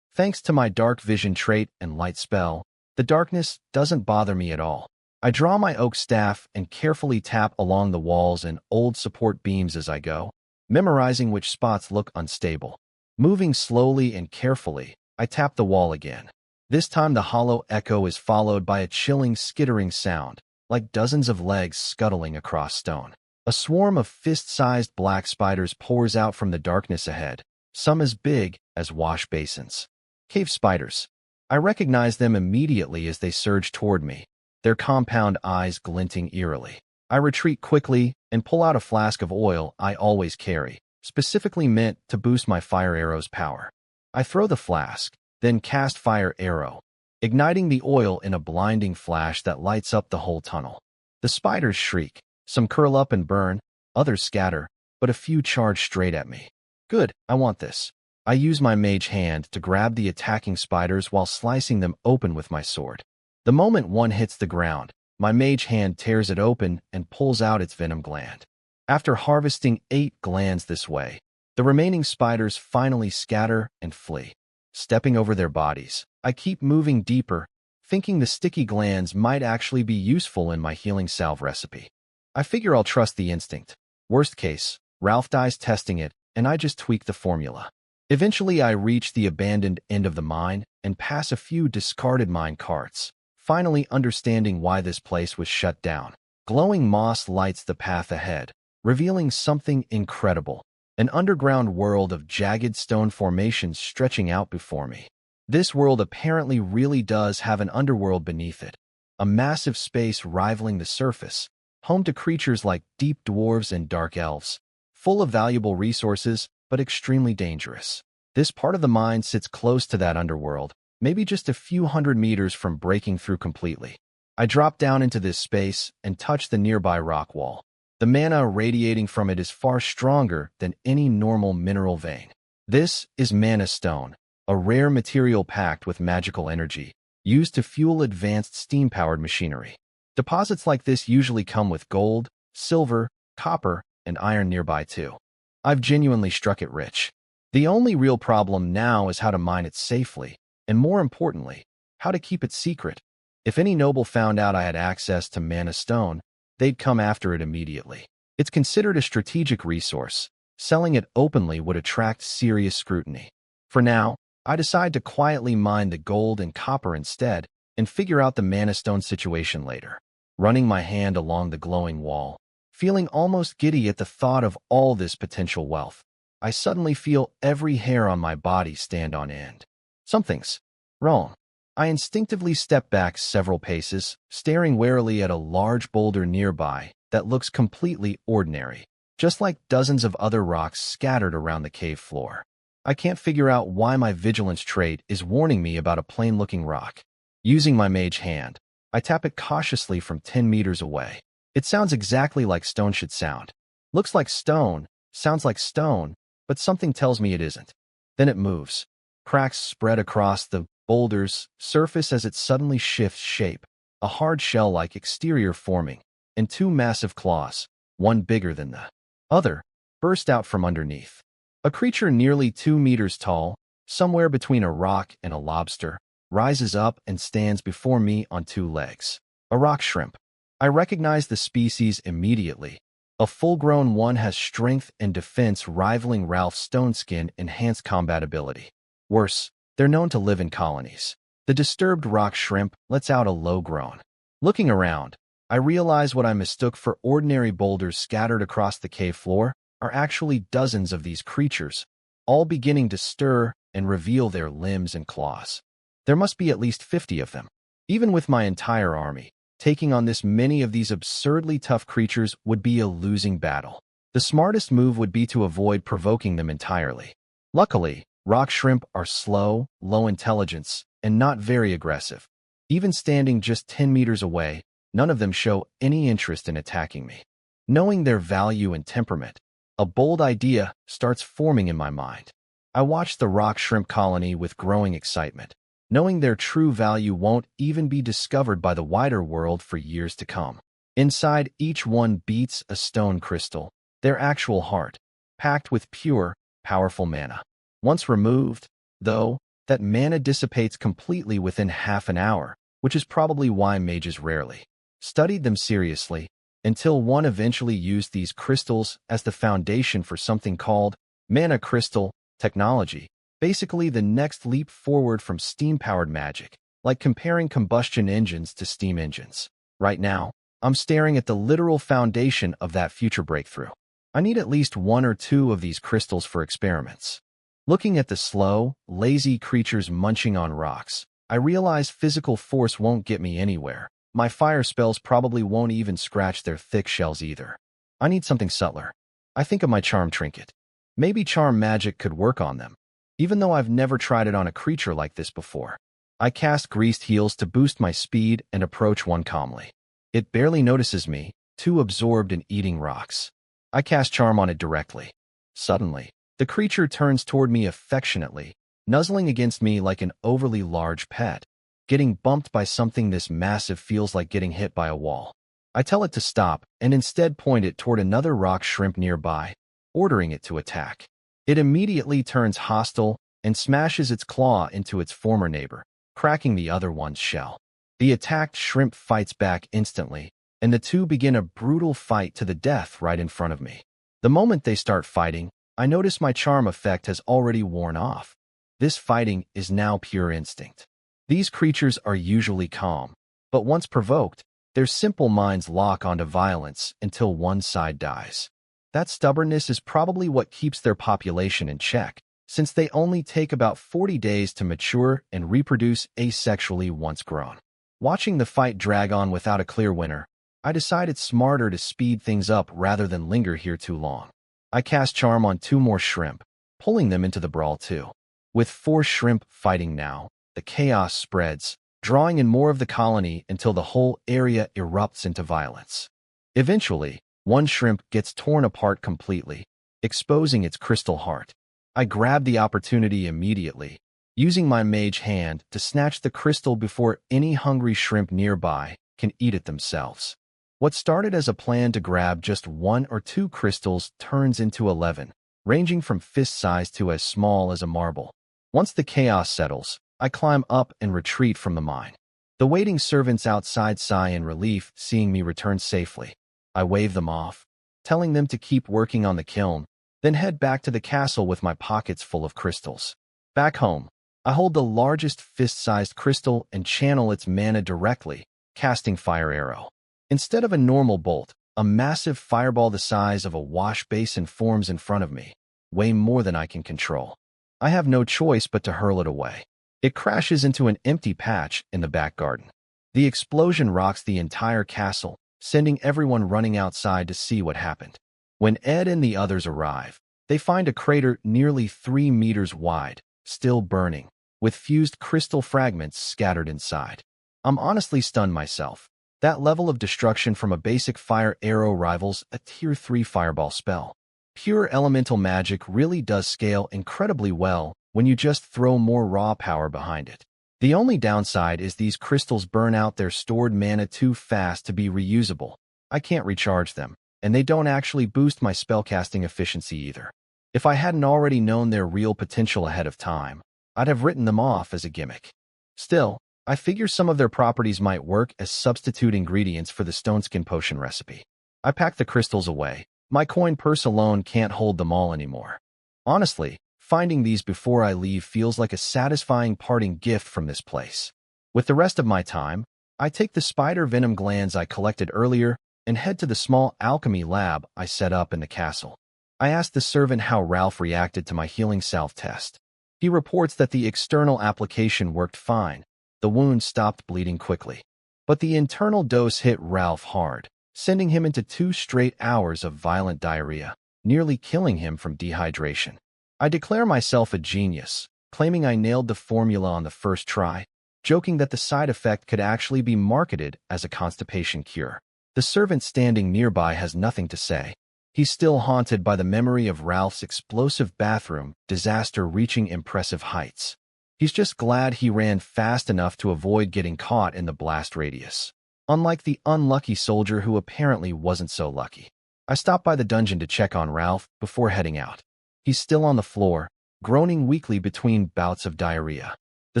Thanks to my dark vision trait and light spell, the darkness doesn't bother me at all. I draw my oak staff and carefully tap along the walls and old support beams as I go, memorizing which spots look unstable. Moving slowly and carefully, I tap the wall again. This time the hollow echo is followed by a chilling, skittering sound, like dozens of legs scuttling across stone. A swarm of fist-sized black spiders pours out from the darkness ahead, some as big as wash basins. Cave spiders. I recognize them immediately as they surge toward me, their compound eyes glinting eerily. I retreat quickly and pull out a flask of oil I always carry, specifically meant to boost my fire arrow's power. I throw the flask, then cast fire arrow, igniting the oil in a blinding flash that lights up the whole tunnel. The spiders shriek. Some curl up and burn, others scatter, but a few charge straight at me. Good, I want this. I use my mage hand to grab the attacking spiders while slicing them open with my sword. The moment one hits the ground, my mage hand tears it open and pulls out its venom gland. After harvesting 8 glands this way, the remaining spiders finally scatter and flee. Stepping over their bodies, I keep moving deeper, thinking the sticky glands might actually be useful in my healing salve recipe. I figure I'll trust the instinct. Worst case, Ralph dies testing it, and I just tweak the formula. Eventually, I reach the abandoned end of the mine and pass a few discarded mine carts, finally understanding why this place was shut down. Glowing moss lights the path ahead, revealing something incredible, an underground world of jagged stone formations stretching out before me. This world apparently really does have an underworld beneath it, a massive space rivaling the surface, home to creatures like deep dwarves and dark elves, full of valuable resources, but extremely dangerous. This part of the mine sits close to that underworld, maybe just a few hundred meters from breaking through completely. I drop down into this space and touch the nearby rock wall. The mana radiating from it is far stronger than any normal mineral vein. This is mana stone, a rare material packed with magical energy, used to fuel advanced steam-powered machinery. Deposits like this usually come with gold, silver, copper, and iron nearby too. I've genuinely struck it rich. The only real problem now is how to mine it safely, and more importantly, how to keep it secret. If any noble found out I had access to mana stone, they'd come after it immediately. It's considered a strategic resource. Selling it openly would attract serious scrutiny. For now, I decide to quietly mine the gold and copper instead, and figure out the mana stone situation later. Running my hand along the glowing wall, feeling almost giddy at the thought of all this potential wealth, I suddenly feel every hair on my body stand on end. Something's wrong. I instinctively step back several paces, staring warily at a large boulder nearby that looks completely ordinary, just like dozens of other rocks scattered around the cave floor. I can't figure out why my vigilance trait is warning me about a plain-looking rock. Using my mage hand, I tap it cautiously from 10 meters away. It sounds exactly like stone should sound. Looks like stone, sounds like stone, but something tells me it isn't. Then it moves. Cracks spread across the boulder's surface as it suddenly shifts shape, a hard shell-like exterior forming, and 2 massive claws, one bigger than the other, burst out from underneath. A creature nearly 2 meters tall, somewhere between a rock and a lobster, rises up and stands before me on 2 legs. A rock shrimp. I recognize the species immediately. A full-grown one has strength and defense rivaling Ralph's stone skin enhanced combat ability. Worse, they're known to live in colonies. The disturbed rock shrimp lets out a low groan. Looking around, I realize what I mistook for ordinary boulders scattered across the cave floor are actually dozens of these creatures, all beginning to stir and reveal their limbs and claws. There must be at least 50 of them. Even with my entire army, taking on this many of these absurdly tough creatures would be a losing battle. The smartest move would be to avoid provoking them entirely. Luckily, rock shrimp are slow, low intelligence, and not very aggressive. Even standing just 10 meters away, none of them show any interest in attacking me. Knowing their value and temperament, a bold idea starts forming in my mind. I watch the rock shrimp colony with growing excitement, knowing their true value won't even be discovered by the wider world for years to come. Inside each one beats a stone crystal, their actual heart, packed with pure, powerful mana. Once removed, though, that mana dissipates completely within half an hour, which is probably why mages rarely studied them seriously, until one eventually used these crystals as the foundation for something called mana crystal technology, basically the next leap forward from steam-powered magic, like comparing combustion engines to steam engines. Right now, I'm staring at the literal foundation of that future breakthrough. I need at least one or two of these crystals for experiments. Looking at the slow, lazy creatures munching on rocks, I realize physical force won't get me anywhere. My fire spells probably won't even scratch their thick shells either. I need something subtler. I think of my charm trinket. Maybe charm magic could work on them, even though I've never tried it on a creature like this before. I cast Greased Heels to boost my speed and approach one calmly. It barely notices me, too absorbed in eating rocks. I cast Charm on it directly. Suddenly, the creature turns toward me affectionately, nuzzling against me like an overly large pet. Getting bumped by something this massive feels like getting hit by a wall. I tell it to stop and instead point it toward another rock shrimp nearby, ordering it to attack. It immediately turns hostile and smashes its claw into its former neighbor, cracking the other one's shell. The attacked shrimp fights back instantly, and the two begin a brutal fight to the death right in front of me. The moment they start fighting, I notice my charm effect has already worn off. This fighting is now pure instinct. These creatures are usually calm, but once provoked, their simple minds lock onto violence until one side dies. That stubbornness is probably what keeps their population in check, since they only take about 40 days to mature and reproduce asexually once grown. Watching the fight drag on without a clear winner, I decide it's smarter to speed things up rather than linger here too long. I cast Charm on 2 more shrimp, pulling them into the brawl too. With 4 shrimp fighting now, the chaos spreads, drawing in more of the colony until the whole area erupts into violence. Eventually, one shrimp gets torn apart completely, exposing its crystal heart. I grab the opportunity immediately, using my mage hand to snatch the crystal before any hungry shrimp nearby can eat it themselves. What started as a plan to grab just 1 or 2 crystals turns into 11, ranging from fist size to as small as a marble. Once the chaos settles, I climb up and retreat from the mine. The waiting servants outside sigh in relief seeing me return safely. I wave them off, telling them to keep working on the kiln, then head back to the castle with my pockets full of crystals. Back home, I hold the largest fist-sized crystal and channel its mana directly, casting Fire Arrow. Instead of a normal bolt, a massive fireball the size of a wash basin forms in front of me, way more than I can control. I have no choice but to hurl it away. It crashes into an empty patch in the back garden. The explosion rocks the entire castle, sending everyone running outside to see what happened. When Ed and the others arrive, they find a crater nearly 3 meters wide, still burning, with fused crystal fragments scattered inside. I'm honestly stunned myself. That level of destruction from a basic fire arrow rivals a tier 3 fireball spell. Pure elemental magic really does scale incredibly well when you just throw more raw power behind it. The only downside is these crystals burn out their stored mana too fast to be reusable. I can't recharge them, and they don't actually boost my spellcasting efficiency either. If I hadn't already known their real potential ahead of time, I'd have written them off as a gimmick. Still, I figure some of their properties might work as substitute ingredients for the Stoneskin potion recipe. I pack the crystals away. My coin purse alone can't hold them all anymore. Honestly, finding these before I leave feels like a satisfying parting gift from this place. With the rest of my time, I take the spider venom glands I collected earlier and head to the small alchemy lab I set up in the castle. I asked the servant how Ralph reacted to my healing salve test. He reports that the external application worked fine. The wound stopped bleeding quickly. But the internal dose hit Ralph hard, sending him into 2 straight hours of violent diarrhea, nearly killing him from dehydration. I declare myself a genius, claiming I nailed the formula on the first try, joking that the side effect could actually be marketed as a constipation cure. The servant standing nearby has nothing to say. He's still haunted by the memory of Ralph's explosive bathroom disaster reaching impressive heights. He's just glad he ran fast enough to avoid getting caught in the blast radius. Unlike the unlucky soldier who apparently wasn't so lucky. I stop by the dungeon to check on Ralph before heading out. He's still on the floor, groaning weakly between bouts of diarrhea. The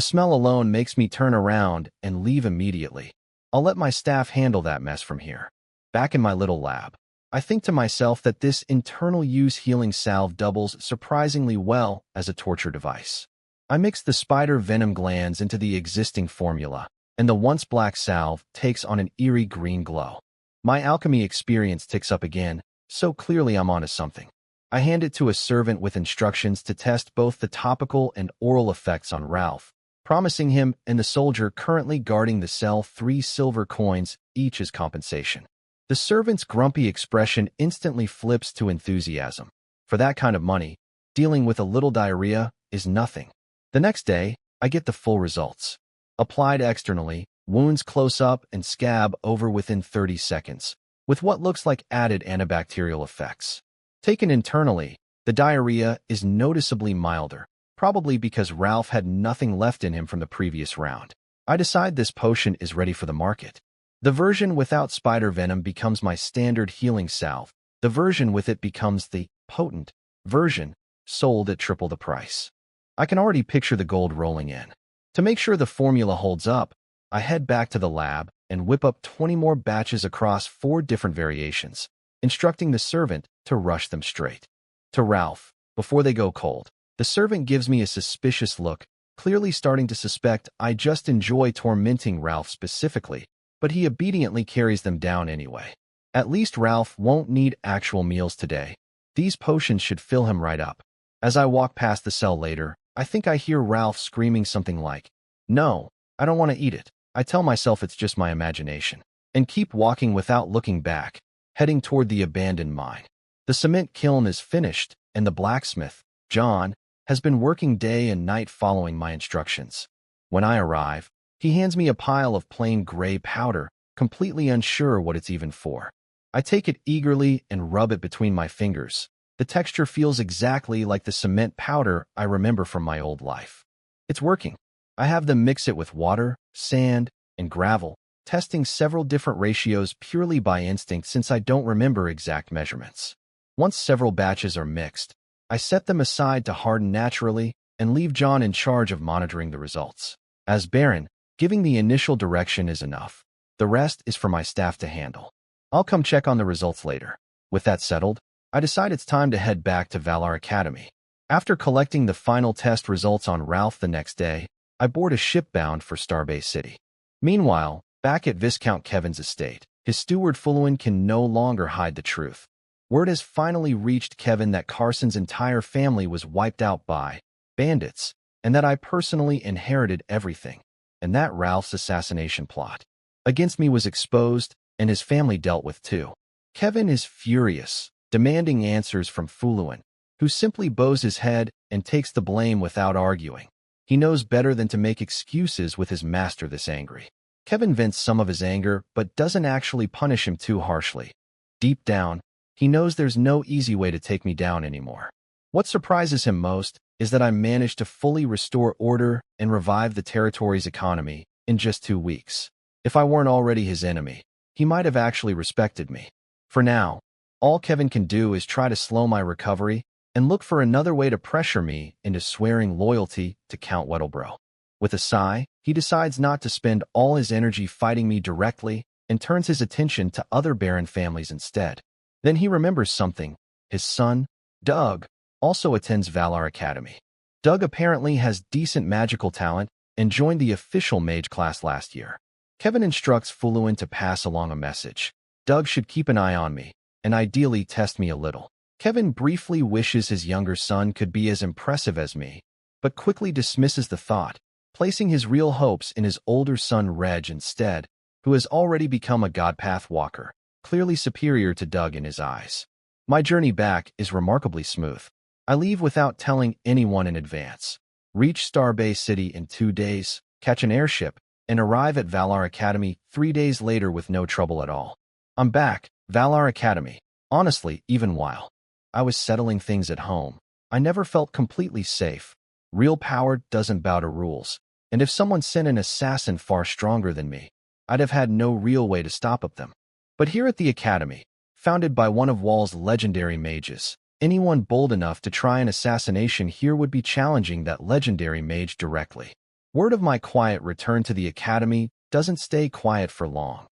smell alone makes me turn around and leave immediately. I'll let my staff handle that mess from here. Back in my little lab, I think to myself that this internal use healing salve doubles surprisingly well as a torture device. I mix the spider venom glands into the existing formula, and the once black salve takes on an eerie green glow. My alchemy experience ticks up again, so clearly I'm onto something. I hand it to a servant with instructions to test both the topical and oral effects on Ralph, promising him and the soldier currently guarding the cell 3 silver coins each as compensation. The servant's grumpy expression instantly flips to enthusiasm. For that kind of money, dealing with a little diarrhea is nothing. The next day, I get the full results. Applied externally, wounds close up and scab over within 30 seconds, with what looks like added antibacterial effects. Taken internally, the diarrhea is noticeably milder, probably because Ralph had nothing left in him from the previous round. I decide this potion is ready for the market. The version without spider venom becomes my standard healing salve. The version with it becomes the potent version, sold at triple the price. I can already picture the gold rolling in. To make sure the formula holds up, I head back to the lab and whip up 20 more batches across 4 different variations, instructing the servant to rush them straight to Ralph before they go cold. The servant gives me a suspicious look, clearly starting to suspect I just enjoy tormenting Ralph specifically, but he obediently carries them down anyway. At least Ralph won't need actual meals today. These potions should fill him right up. As I walk past the cell later, I think I hear Ralph screaming something like, "No, I don't want to eat it." I tell myself it's just my imagination, and keep walking without looking back, heading toward the abandoned mine. The cement kiln is finished, and the blacksmith, John, has been working day and night following my instructions. When I arrive, he hands me a pile of plain gray powder, completely unsure what it's even for. I take it eagerly and rub it between my fingers. The texture feels exactly like the cement powder I remember from my old life. It's working. I have them mix it with water, sand, and gravel, testing several different ratios purely by instinct since I don't remember exact measurements. Once several batches are mixed, I set them aside to harden naturally and leave John in charge of monitoring the results. As Baron, giving the initial direction is enough. The rest is for my staff to handle. I'll come check on the results later. With that settled, I decide it's time to head back to Valar Academy. After collecting the final test results on Ralph the next day, I board a ship bound for Starbase City. Meanwhile, back at Viscount Kevin's estate, his steward Fulwin can no longer hide the truth. Word has finally reached Kevin that Carson's entire family was wiped out by bandits, and that I personally inherited everything, and that Ralph's assassination plot against me was exposed and his family dealt with too. Kevin is furious, demanding answers from Fulwin, who simply bows his head and takes the blame without arguing. He knows better than to make excuses with his master this angry. Kevin vents some of his anger but doesn't actually punish him too harshly. Deep down, he knows there's no easy way to take me down anymore. What surprises him most is that I managed to fully restore order and revive the territory's economy in just 2 weeks. If I weren't already his enemy, he might have actually respected me. For now, all Kevin can do is try to slow my recovery and look for another way to pressure me into swearing loyalty to Count Weddlebrough. With a sigh, he decides not to spend all his energy fighting me directly and turns his attention to other Baron families instead. Then he remembers something. His son, Doug, also attends Valar Academy. Doug apparently has decent magical talent and joined the official mage class last year. Kevin instructs Fulwin to pass along a message. Doug should keep an eye on me, and ideally test me a little. Kevin briefly wishes his younger son could be as impressive as me, but quickly dismisses the thought, placing his real hopes in his older son Reg instead, who has already become a Godpath walker, clearly superior to Doug in his eyes. My journey back is remarkably smooth. I leave without telling anyone in advance, reach Starbase City in 2 days, catch an airship, and arrive at Valar Academy 3 days later with no trouble at all. I'm back, Valar Academy. Honestly, even while I was settling things at home, I never felt completely safe. Real power doesn't bow to rules, and if someone sent an assassin far stronger than me, I'd have had no real way to stop them. But here at the Academy, founded by one of Wall's legendary mages, Anyone bold enough to try an assassination here would be challenging that legendary mage directly. Word of my quiet return to the academy doesn't stay quiet for long.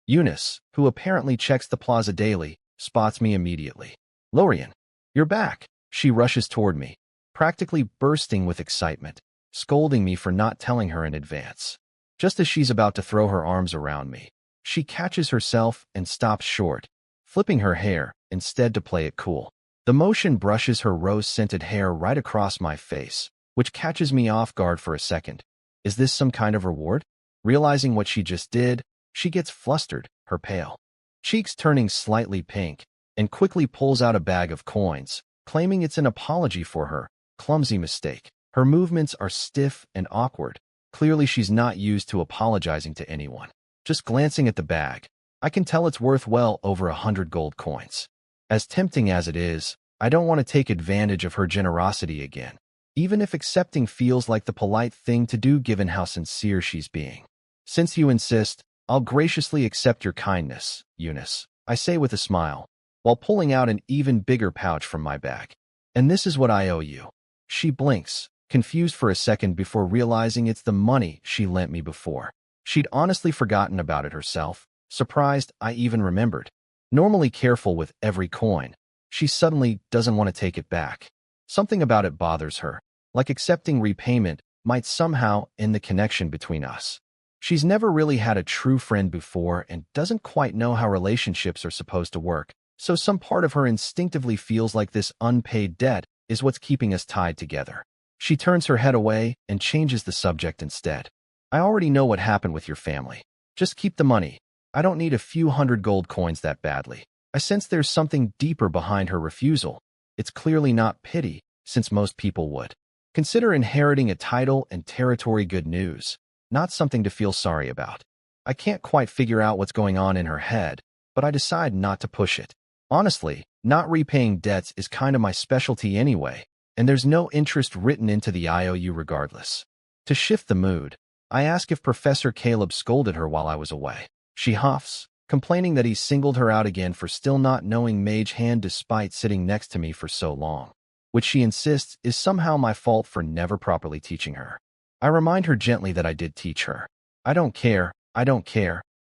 Eunice, who apparently checks the plaza daily, spots me immediately. Lorian, you're back. She rushes toward me, practically bursting with excitement, scolding me for not telling her in advance. Just as she's about to throw her arms around me, she catches herself and stops short, flipping her hair instead to play it cool. The motion brushes her rose-scented hair right across my face, which catches me off guard for a second. Is this some kind of reward? Realizing what she just did, she gets flustered, her pale cheeks turning slightly pink, and quickly pulls out a bag of coins, claiming it's an apology for her clumsy mistake. Her movements are stiff and awkward. Clearly she's not used to apologizing to anyone. Just glancing at the bag, I can tell it's worth well over 100 gold coins. As tempting as it is, I don't want to take advantage of her generosity again, even if accepting feels like the polite thing to do given how sincere she's being. Since you insist, I'll graciously accept your kindness, Eunice, I say with a smile, while pulling out an even bigger pouch from my bag. And this is what I owe you. She blinks, confused for a second before realizing it's the money she lent me before. She'd honestly forgotten about it herself, surprised I even remembered. Normally careful with every coin, she suddenly doesn't want to take it back. Something about it bothers her, like accepting repayment might somehow end the connection between us. She's never really had a true friend before and doesn't quite know how relationships are supposed to work, so some part of her instinctively feels like this unpaid debt is what's keeping us tied together. She turns her head away and changes the subject instead. I already know what happened with your family. Just keep the money. I don't need a few hundred gold coins that badly. I sense there's something deeper behind her refusal. It's clearly not pity, since most people would consider inheriting a title and territory good news, not something to feel sorry about. I can't quite figure out what's going on in her head, but I decide not to push it. Honestly, not repaying debts is kind of my specialty anyway, and there's no interest written into the IOU regardless. To shift the mood, I ask if Professor Caleb scolded her while I was away. She huffs, complaining that he singled her out again for still not knowing Mage Hand despite sitting next to me for so long, which she insists is somehow my fault for never properly teaching her. I remind her gently that I did teach her. I don't care.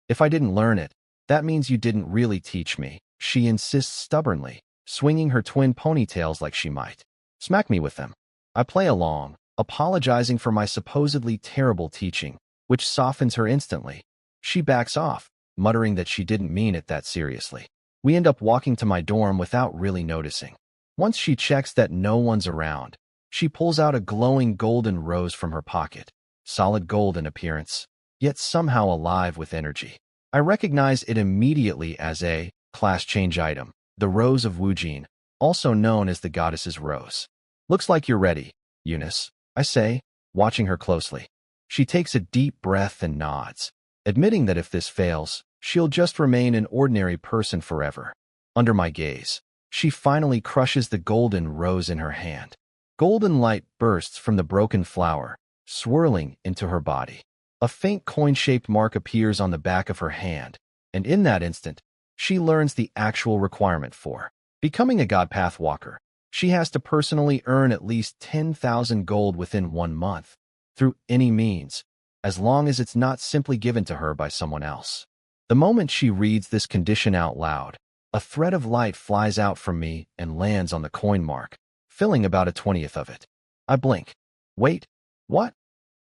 If I didn't learn it, that means you didn't really teach me, she insists stubbornly, swinging her twin ponytails like she might smack me with them. I play along, apologizing for my supposedly terrible teaching, which softens her instantly. She backs off, muttering that she didn't mean it that seriously. We end up walking to my dorm without really noticing. Once she checks that no one's around, she pulls out a glowing golden rose from her pocket, solid gold in appearance, yet somehow alive with energy. I recognize it immediately as a class change item, the Rose of Wujin, also known as the Goddess's Rose. Looks like you're ready, Eunice, I say, watching her closely. She takes a deep breath and nods, admitting that if this fails, she'll just remain an ordinary person forever. Under my gaze, she finally crushes the golden rose in her hand. Golden light bursts from the broken flower, swirling into her body. A faint coin-shaped mark appears on the back of her hand, and in that instant, she learns the actual requirement for becoming a God Path Walker. She has to personally earn at least 10,000 gold within 1 month, through any means, as long as it's not simply given to her by someone else. The moment she reads this condition out loud, a thread of light flies out from me and lands on the coin mark, filling about a 20th of it. I blink. Wait, what?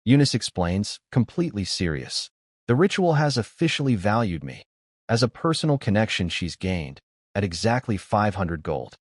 Eunice explains, completely serious. The ritual has officially valued me, as a personal connection she's gained, at exactly 500 gold.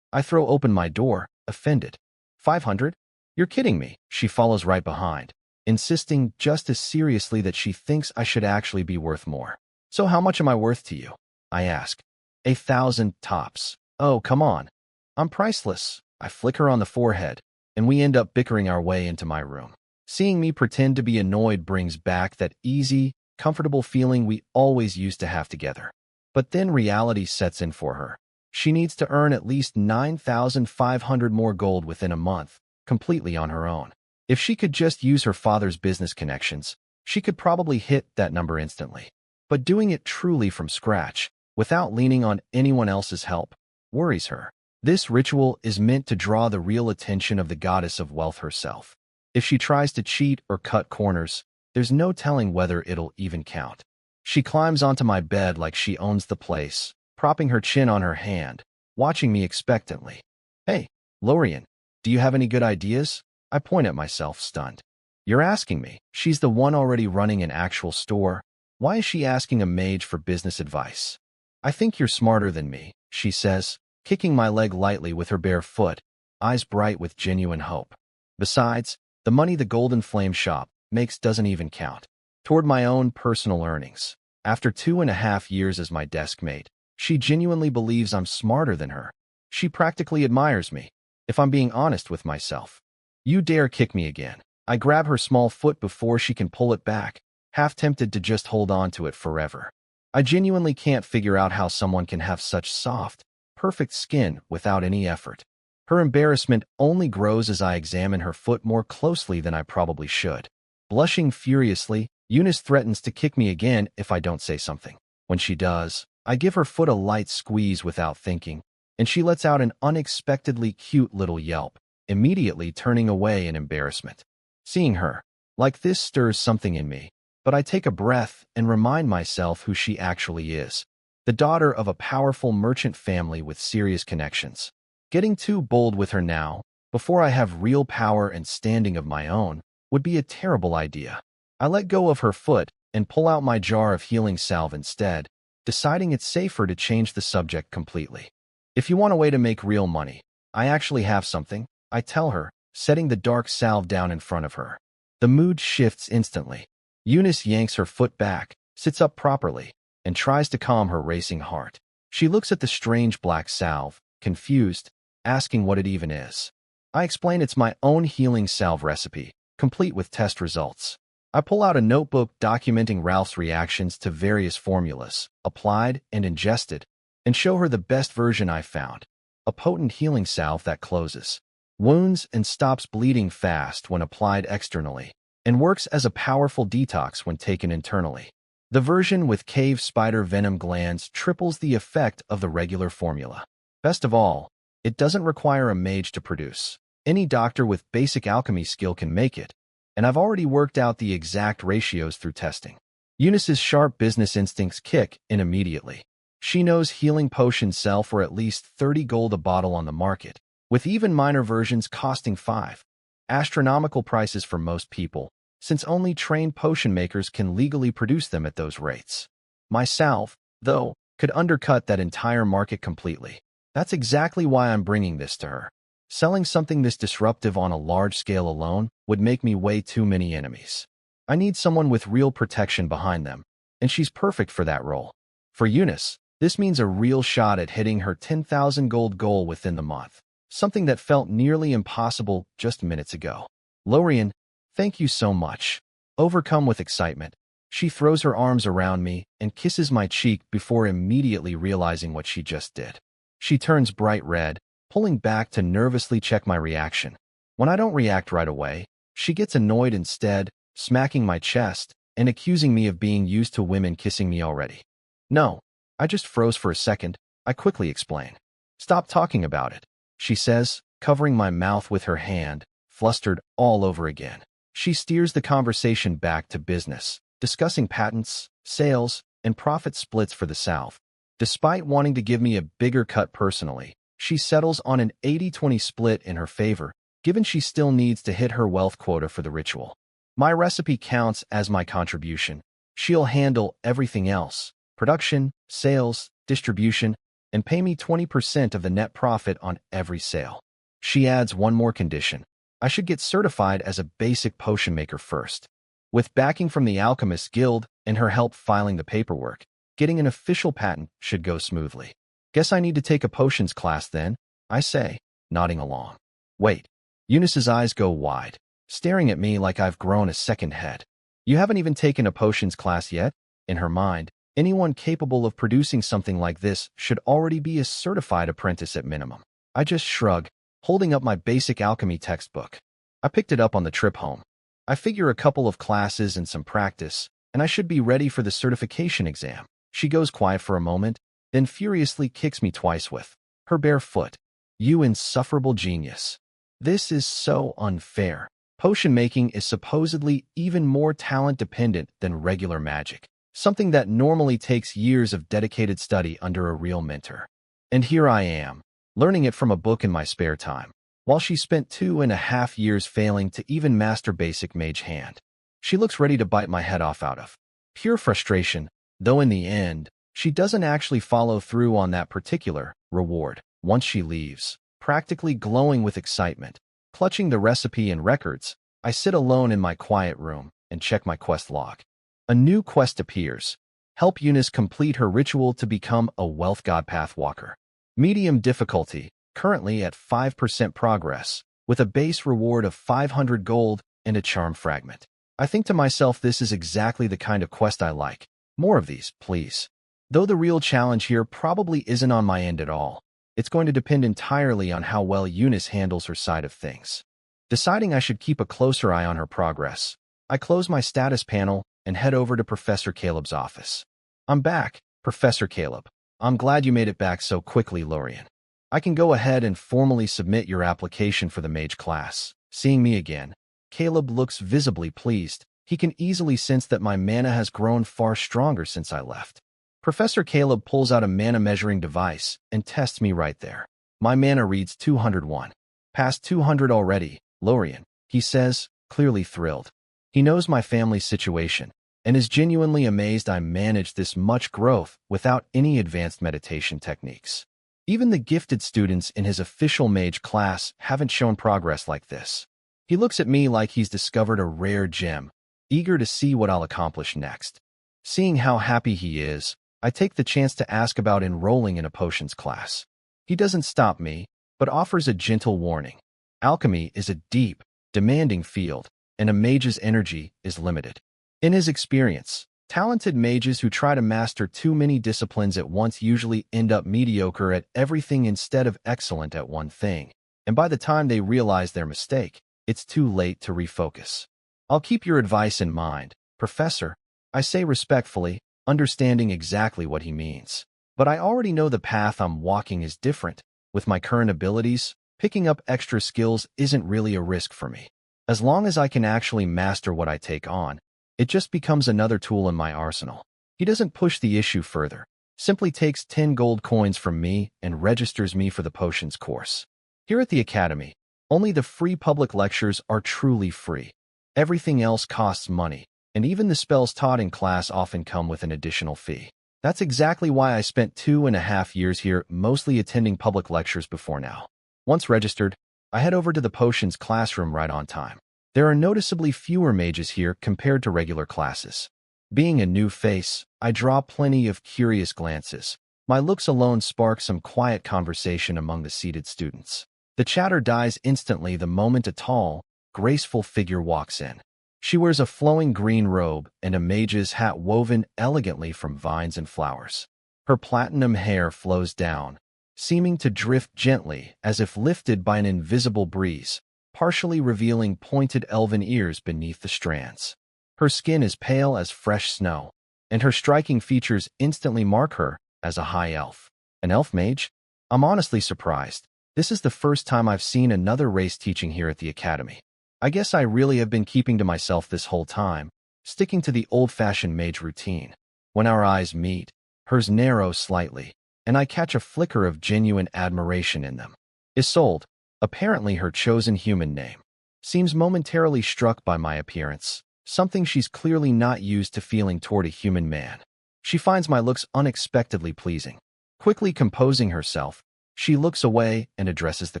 I throw open my door, offended. 500? You're kidding me. She follows right behind, insisting just as seriously that she thinks I should actually be worth more. So how much am I worth to you? I ask. 1,000 tops. Oh, come on. I'm priceless. I flick her on the forehead, and we end up bickering our way into my room. Seeing me pretend to be annoyed brings back that easy, comfortable feeling we always used to have together. But then reality sets in for her. She needs to earn at least 9,500 more gold within a month, completely on her own. If she could just use her father's business connections, she could probably hit that number instantly. But doing it truly from scratch, without leaning on anyone else's help, worries her. This ritual is meant to draw the real attention of the goddess of wealth herself. If she tries to cheat or cut corners, there's no telling whether it'll even count. She climbs onto my bed like she owns the place, propping her chin on her hand, watching me expectantly. Hey, Lorian, do you have any good ideas? I point at myself, stunned. You're asking me. She's the one already running an actual store. Why is she asking a mage for business advice? I think you're smarter than me, she says, kicking my leg lightly with her bare foot, eyes bright with genuine hope. Besides, the money the Golden Flame shop makes doesn't even count toward my own personal earnings. After 2.5 years as my desk mate, she genuinely believes I'm smarter than her. She practically admires me, if I'm being honest with myself. You dare kick me again. I grab her small foot before she can pull it back, half tempted to just hold on to it forever. I genuinely can't figure out how someone can have such soft, perfect skin without any effort. Her embarrassment only grows as I examine her foot more closely than I probably should. Blushing furiously, Eunice threatens to kick me again if I don't say something. When she does, I give her foot a light squeeze without thinking, and she lets out an unexpectedly cute little yelp, immediately turning away in embarrassment. Seeing her like this stirs something in me, but I take a breath and remind myself who she actually is. The daughter of a powerful merchant family with serious connections. Getting too bold with her now, before I have real power and standing of my own, would be a terrible idea. I let go of her foot and pull out my jar of healing salve instead, deciding it's safer to change the subject completely. If you want a way to make real money, I actually have something, I tell her, setting the dark salve down in front of her. The mood shifts instantly. Eunice yanks her foot back, sits up properly, and tries to calm her racing heart. She looks at the strange black salve, confused, asking what it even is. I explain it's my own healing salve recipe, complete with test results. I pull out a notebook documenting Ralph's reactions to various formulas, applied and ingested, and show her the best version I found. A potent healing salve that closes wounds and stops bleeding fast when applied externally, and works as a powerful detox when taken internally. The version with cave spider venom glands triples the effect of the regular formula. Best of all, it doesn't require a mage to produce. Any doctor with basic alchemy skill can make it, and I've already worked out the exact ratios through testing. Eunice's sharp business instincts kick in immediately. She knows healing potions sell for at least 30 gold a bottle on the market, with even minor versions costing 5. Astronomical prices for most people, since only trained potion makers can legally produce them at those rates. My salve, though, could undercut that entire market completely. That's exactly why I'm bringing this to her. Selling something this disruptive on a large scale alone would make me way too many enemies. I need someone with real protection behind them, and she's perfect for that role. For Eunice, this means a real shot at hitting her 10,000 gold goal within the month, something that felt nearly impossible just minutes ago. Lorian, thank you so much. Overcome with excitement, she throws her arms around me and kisses my cheek before immediately realizing what she just did. She turns bright red, pulling back to nervously check my reaction. When I don't react right away, she gets annoyed instead, smacking my chest and accusing me of being used to women kissing me already. No, I just froze for a second, I quickly explain. Stop talking about it, she says, covering my mouth with her hand, flustered all over again. She steers the conversation back to business, discussing patents, sales, and profit splits for the South. Despite wanting to give me a bigger cut personally, she settles on an 80-20 split in her favor, given she still needs to hit her wealth quota for the ritual. My recipe counts as my contribution. She'll handle everything else: production, sales, distribution, and pay me 20% of the net profit on every sale. She adds one more condition. I should get certified as a basic potion maker first. With backing from the Alchemists Guild and her help filing the paperwork, getting an official patent should go smoothly. Guess I need to take a potions class then, I say, nodding along. Wait. Eunice's eyes go wide, staring at me like I've grown a second head. You haven't even taken a potions class yet? In her mind, anyone capable of producing something like this should already be a certified apprentice at minimum. I just shrug, holding up my basic alchemy textbook. I picked it up on the trip home. I figure a couple of classes and some practice, and I should be ready for the certification exam. She goes quiet for a moment, then furiously kicks me twice with her bare foot. You insufferable genius. This is so unfair. Potion making is supposedly even more talent-dependent than regular magic, something that normally takes years of dedicated study under a real mentor. And here I am, learning it from a book in my spare time, while she spent 2.5 years failing to even master basic mage hand. She looks ready to bite my head off out of pure frustration, though in the end, she doesn't actually follow through on that particular reward. Once she leaves, practically glowing with excitement, clutching the recipe and records, I sit alone in my quiet room and check my quest log. A new quest appears. Help Eunice complete her ritual to become a wealth god pathwalker. Medium difficulty, currently at 5% progress, with a base reward of 500 gold and a charm fragment. I think to myself, this is exactly the kind of quest I like. More of these, please. Though the real challenge here probably isn't on my end at all. It's going to depend entirely on how well Eunice handles her side of things. Deciding I should keep a closer eye on her progress, I close my status panel and head over to Professor Caleb's office. I'm back, Professor Caleb. I'm glad you made it back so quickly, Lorian. I can go ahead and formally submit your application for the mage class. Seeing me again, Caleb looks visibly pleased. He can easily sense that my mana has grown far stronger since I left. Professor Caleb pulls out a mana measuring device and tests me right there. My mana reads 201. Past 200 already, Lorian, he says, clearly thrilled. He knows my family's situation and is genuinely amazed I managed this much growth without any advanced meditation techniques. Even the gifted students in his official mage class haven't shown progress like this. He looks at me like he's discovered a rare gem, eager to see what I'll accomplish next. Seeing how happy he is, I take the chance to ask about enrolling in a potions class. He doesn't stop me, but offers a gentle warning. Alchemy is a deep, demanding field, and a mage's energy is limited. In his experience, talented mages who try to master too many disciplines at once usually end up mediocre at everything instead of excellent at one thing, and by the time they realize their mistake, it's too late to refocus. I'll keep your advice in mind, Professor, I say respectfully, understanding exactly what he means. But I already know the path I'm walking is different. With my current abilities, picking up extra skills isn't really a risk for me. As long as I can actually master what I take on, it just becomes another tool in my arsenal. He doesn't push the issue further, simply takes 10 gold coins from me and registers me for the potions course. Here at the Academy, only the free public lectures are truly free. Everything else costs money, and even the spells taught in class often come with an additional fee. That's exactly why I spent 2.5 years here, mostly attending public lectures before now. Once registered, I head over to the potions classroom right on time. There are noticeably fewer mages here compared to regular classes. Being a new face, I draw plenty of curious glances. My looks alone spark some quiet conversation among the seated students. The chatter dies instantly the moment a tall, graceful figure walks in. She wears a flowing green robe and a mage's hat woven elegantly from vines and flowers. Her platinum hair flows down, seeming to drift gently as if lifted by an invisible breeze, partially revealing pointed elven ears beneath the strands. Her skin is pale as fresh snow, and her striking features instantly mark her as a high elf. An elf mage? I'm honestly surprised. This is the first time I've seen another race teaching here at the Academy. I guess I really have been keeping to myself this whole time, sticking to the old-fashioned mage routine. When our eyes meet, hers narrow slightly, and I catch a flicker of genuine admiration in them. Isolde, apparently her chosen human name, seems momentarily struck by my appearance, something she's clearly not used to feeling toward a human man. She finds my looks unexpectedly pleasing. Quickly composing herself, she looks away and addresses the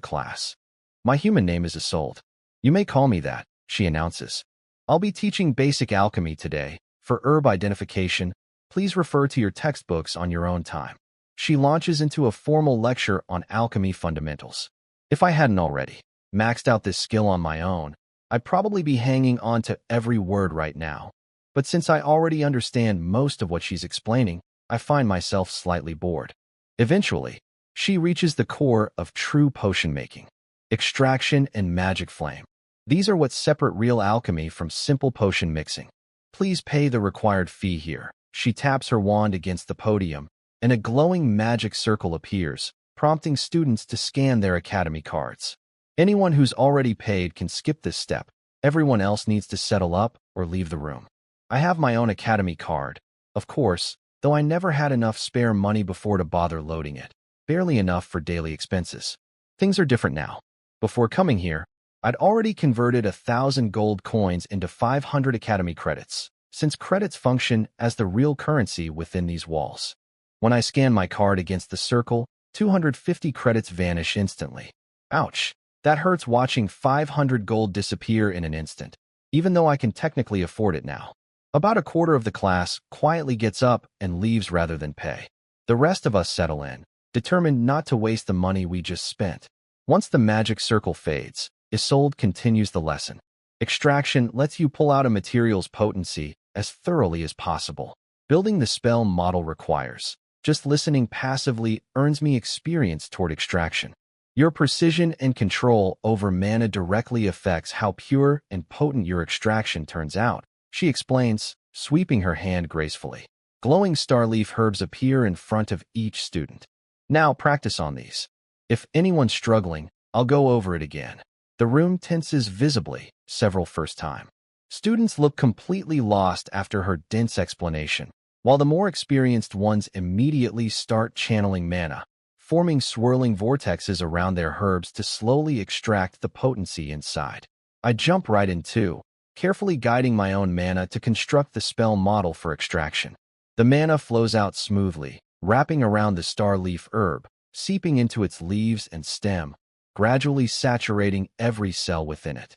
class. My human name is Isolde. You may call me that, she announces. I'll be teaching basic alchemy today. For herb identification, please refer to your textbooks on your own time. She launches into a formal lecture on alchemy fundamentals. If I hadn't already maxed out this skill on my own, I'd probably be hanging on to every word right now. But since I already understand most of what she's explaining, I find myself slightly bored. Eventually, she reaches the core of true potion making: extraction and magic flame. These are what separate real alchemy from simple potion mixing. Please pay the required fee here. She taps her wand against the podium, and a glowing magic circle appears, prompting students to scan their academy cards. Anyone who's already paid can skip this step. Everyone else needs to settle up or leave the room. I have my own academy card, of course, though I never had enough spare money before to bother loading it. Barely enough for daily expenses. Things are different now. Before coming here, I'd already converted 1,000 gold coins into 500 academy credits, since credits function as the real currency within these walls. When I scan my card against the circle, 250 credits vanish instantly. Ouch! That hurts watching 500 gold disappear in an instant, even though I can technically afford it now. About a quarter of the class quietly gets up and leaves rather than pay. The rest of us settle in, determined not to waste the money we just spent. Once the magic circle fades, Isolde continues the lesson. Extraction lets you pull out a material's potency as thoroughly as possible. Building the spell model requires. Just listening passively earns me experience toward extraction. Your precision and control over mana directly affects how pure and potent your extraction turns out, she explains, sweeping her hand gracefully. Glowing starleaf herbs appear in front of each student. Now practice on these. If anyone's struggling, I'll go over it again. The room tenses visibly, several first time. Students look completely lost after her dense explanation, while the more experienced ones immediately start channeling mana, forming swirling vortexes around their herbs to slowly extract the potency inside. I jump right in too, carefully guiding my own mana to construct the spell model for extraction. The mana flows out smoothly, wrapping around the starleaf herb, seeping into its leaves and stem, gradually saturating every cell within it.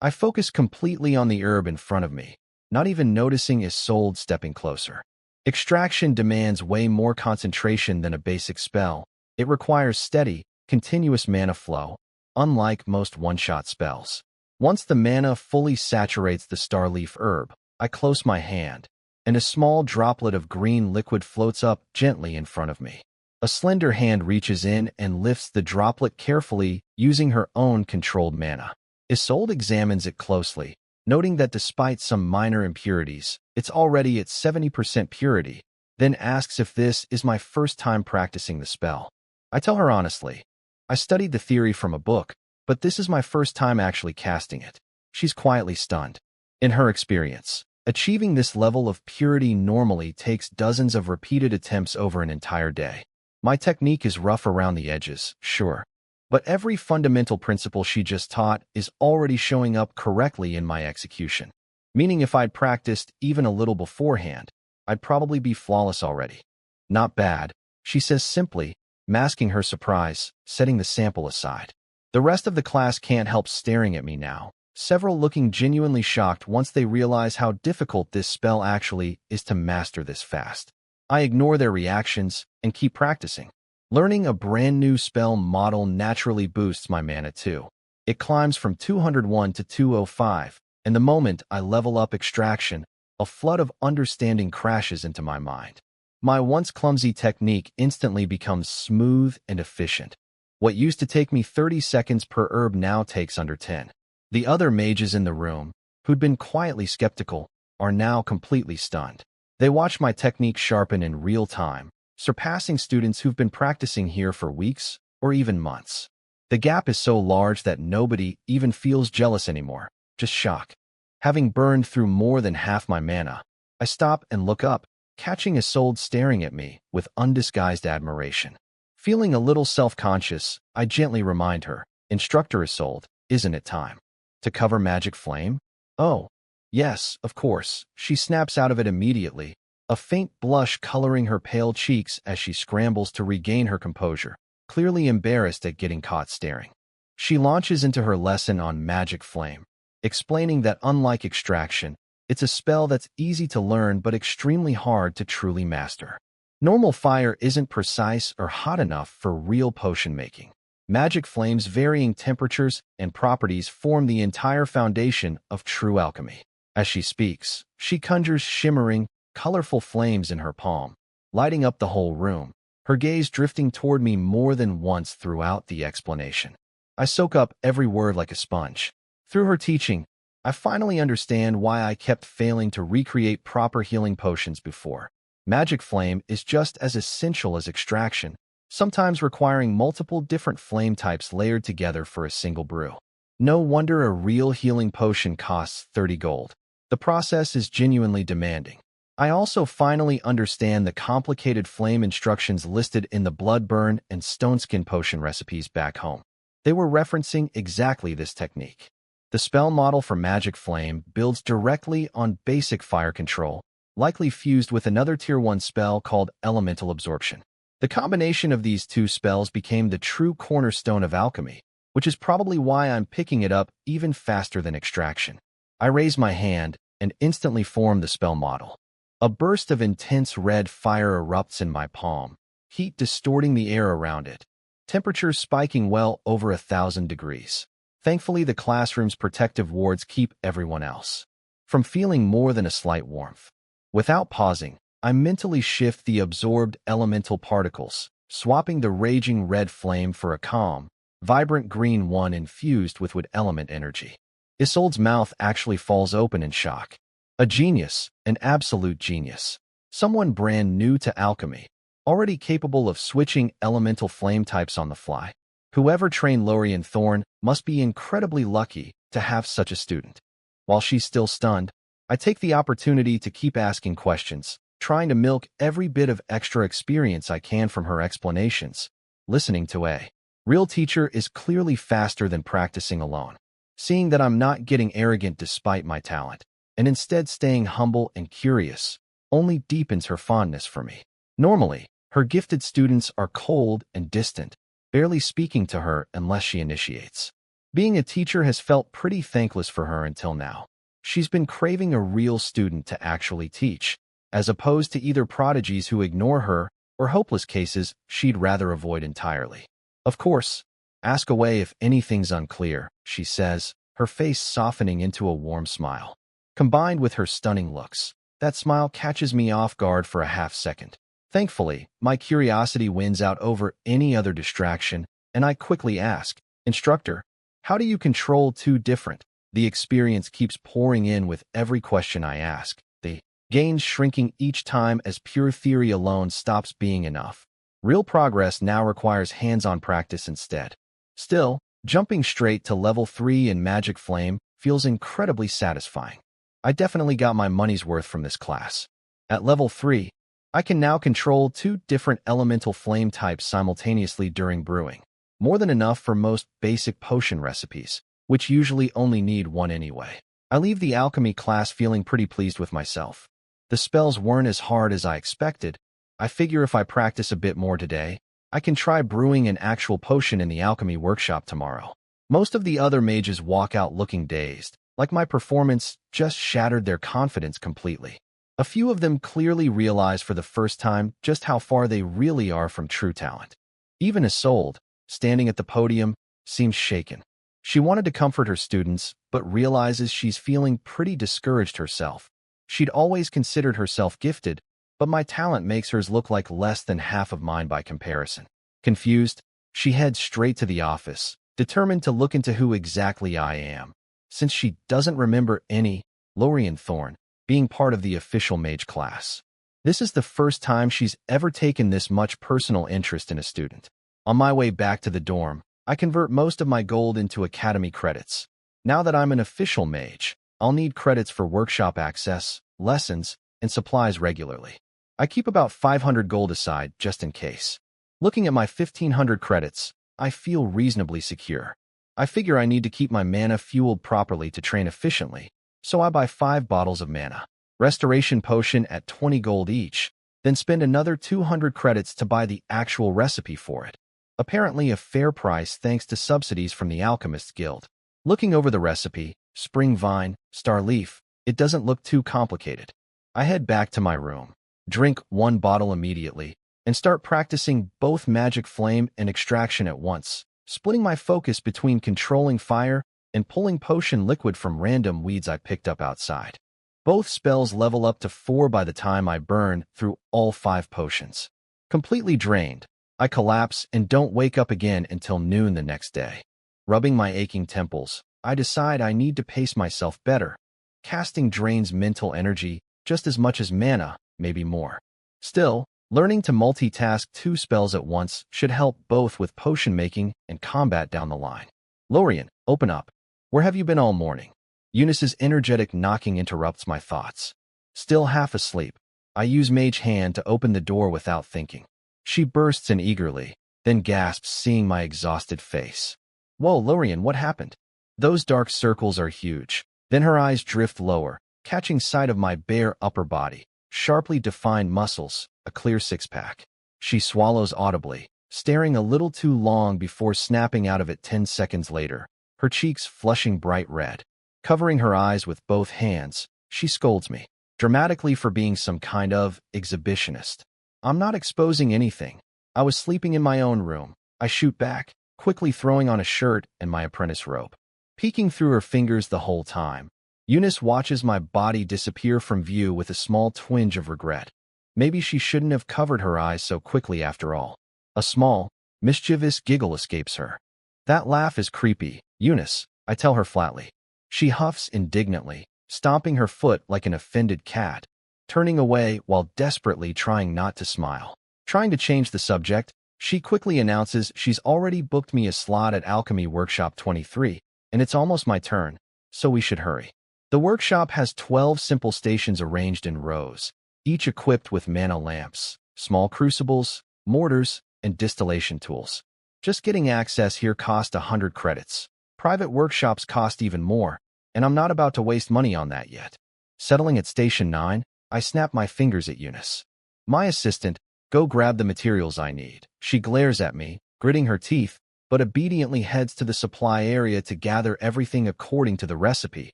I focus completely on the herb in front of me, not even noticing Isolde stepping closer. Extraction demands way more concentration than a basic spell. It requires steady, continuous mana flow, unlike most one-shot spells. Once the mana fully saturates the starleaf herb, I close my hand, and a small droplet of green liquid floats up gently in front of me. A slender hand reaches in and lifts the droplet carefully using her own controlled mana. Isolde examines it closely, noting that despite some minor impurities, it's already at 70% purity, then asks if this is my first time practicing the spell. I tell her honestly, I studied the theory from a book, but this is my first time actually casting it. She's quietly stunned. In her experience, achieving this level of purity normally takes dozens of repeated attempts over an entire day. My technique is rough around the edges, sure, but every fundamental principle she just taught is already showing up correctly in my execution. Meaning if I'd practiced even a little beforehand, I'd probably be flawless already. Not bad, she says simply, masking her surprise, setting the sample aside. The rest of the class can't help staring at me now, several looking genuinely shocked once they realize how difficult this spell actually is to master this fast. I ignore their reactions and keep practicing. Learning a brand new spell model naturally boosts my mana too. It climbs from 201 to 205, and the moment I level up extraction, a flood of understanding crashes into my mind. My once clumsy technique instantly becomes smooth and efficient. What used to take me 30 seconds per herb now takes under 10. The other mages in the room, who'd been quietly skeptical, are now completely stunned. They watch my technique sharpen in real time, surpassing students who've been practicing here for weeks or even months. The gap is so large that nobody even feels jealous anymore, just shock. Having burned through more than half my mana, I stop and look up, catching Isolde staring at me with undisguised admiration. Feeling a little self-conscious, I gently remind her, "Instructor Isolde, isn't it time to cover magic flame?" "Oh, yes, of course." She snaps out of it immediately, a faint blush coloring her pale cheeks as she scrambles to regain her composure, clearly embarrassed at getting caught staring. She launches into her lesson on magic flame, explaining that unlike extraction, it's a spell that's easy to learn but extremely hard to truly master. Normal fire isn't precise or hot enough for real potion making. Magic flame's varying temperatures and properties form the entire foundation of true alchemy. As she speaks, she conjures shimmering, colorful flames in her palm, lighting up the whole room, her gaze drifting toward me more than once throughout the explanation. I soak up every word like a sponge. Through her teaching, I finally understand why I kept failing to recreate proper healing potions before. Magic flame is just as essential as extraction, sometimes requiring multiple different flame types layered together for a single brew. No wonder a real healing potion costs 30 gold. The process is genuinely demanding. I also finally understand the complicated flame instructions listed in the Bloodburn and Stoneskin potion recipes back home. They were referencing exactly this technique. The spell model for Magic Flame builds directly on basic fire control, likely fused with another Tier 1 spell called Elemental Absorption. The combination of these two spells became the true cornerstone of alchemy, which is probably why I'm picking it up even faster than Extraction. I raise my hand and instantly form the spell model. A burst of intense red fire erupts in my palm, heat distorting the air around it, temperatures spiking well over 1,000 degrees. Thankfully, the classroom's protective wards keep everyone else from feeling more than a slight warmth. Without pausing, I mentally shift the absorbed elemental particles, swapping the raging red flame for a calm, vibrant green one infused with wood element energy. Isolde's mouth actually falls open in shock. A genius, an absolute genius. Someone brand new to alchemy, already capable of switching elemental flame types on the fly. Whoever trained Lorien Thorn must be incredibly lucky to have such a student. While she's still stunned, I take the opportunity to keep asking questions, trying to milk every bit of extra experience I can from her explanations. Listening to a real teacher is clearly faster than practicing alone. Seeing that I'm not getting arrogant despite my talent, and instead staying humble and curious, only deepens her fondness for me. Normally, her gifted students are cold and distant, barely speaking to her unless she initiates. Being a teacher has felt pretty thankless for her until now. She's been craving a real student to actually teach, as opposed to either prodigies who ignore her or hopeless cases she'd rather avoid entirely. Of course, ask away if anything's unclear, she says, her face softening into a warm smile. Combined with her stunning looks, that smile catches me off guard for a half second. Thankfully, my curiosity wins out over any other distraction, and I quickly ask, "Instructor, how do you control two different?" The experience keeps pouring in with every question I ask, the gains shrinking each time as pure theory alone stops being enough. Real progress now requires hands-on practice instead. Still, jumping straight to level 3 in Magic Flame feels incredibly satisfying. I definitely got my money's worth from this class. At level 3, I can now control two different elemental flame types simultaneously during brewing, more than enough for most basic potion recipes, which usually only need one anyway. I leave the alchemy class feeling pretty pleased with myself. The spells weren't as hard as I expected. I figure if I practice a bit more today, I can try brewing an actual potion in the alchemy workshop tomorrow. Most of the other mages walk out looking dazed, like my performance just shattered their confidence completely. A few of them clearly realize for the first time just how far they really are from true talent. Even Isolde, standing at the podium, seems shaken. She wanted to comfort her students, but realizes she's feeling pretty discouraged herself. She'd always considered herself gifted, but my talent makes hers look like less than half of mine by comparison. Confused, she heads straight to the office, determined to look into who exactly I am, since she doesn't remember any Lorien Thorn being part of the official mage class. This is the first time she's ever taken this much personal interest in a student. On my way back to the dorm, I convert most of my gold into academy credits. Now that I'm an official mage, I'll need credits for workshop access, lessons, and supplies regularly. I keep about 500 gold aside just in case. Looking at my 1,500 credits, I feel reasonably secure. I figure I need to keep my mana fueled properly to train efficiently, so I buy 5 bottles of mana restoration potion at 20 gold each, then spend another 200 credits to buy the actual recipe for it. Apparently a fair price thanks to subsidies from the Alchemists Guild. Looking over the recipe, Spring Vine, Star Leaf, it doesn't look too complicated. I head back to my room, drink 1 bottle immediately, and start practicing both Magic Flame and Extraction at once, splitting my focus between controlling fire and pulling potion liquid from random weeds I picked up outside. Both spells level up to 4 by the time I burn through all 5 potions. Completely drained, I collapse and don't wake up again until noon the next day. Rubbing my aching temples, I decide I need to pace myself better. Casting drains mental energy just as much as mana, maybe more. Still, Learning to multitask 2 spells at once should help both with potion making and combat down the line. Lorien, open up. Where have you been all morning? Eunice's energetic knocking interrupts my thoughts. Still half asleep, I use Mage Hand to open the door without thinking. She bursts in eagerly, then gasps seeing my exhausted face. Whoa, Lorien, what happened? Those dark circles are huge. Then her eyes drift lower, catching sight of my bare upper body, sharply defined muscles, a clear six-pack. She swallows audibly, staring a little too long before snapping out of it 10 seconds later, her cheeks flushing bright red. Covering her eyes with both hands, she scolds me, dramatically for being some kind of exhibitionist. I'm not exposing anything. I was sleeping in my own room. I shoot back, quickly throwing on a shirt and my apprentice robe. Peeking through her fingers the whole time, Eunice watches my body disappear from view with a small twinge of regret. Maybe she shouldn't have covered her eyes so quickly after all. A small, mischievous giggle escapes her. That laugh is creepy, Eunice, I tell her flatly. She huffs indignantly, stomping her foot like an offended cat, turning away while desperately trying not to smile. Trying to change the subject, she quickly announces she's already booked me a slot at Alchemy Workshop 23, and it's almost my turn, so we should hurry. The workshop has 12 simple stations arranged in rows, each equipped with mana lamps, small crucibles, mortars, and distillation tools. Just getting access here cost 100 credits. Private workshops cost even more, and I'm not about to waste money on that yet. Settling at Station 9, I snap my fingers at Eunice. My assistant, go grab the materials I need. She glares at me, gritting her teeth, but obediently heads to the supply area to gather everything according to the recipe,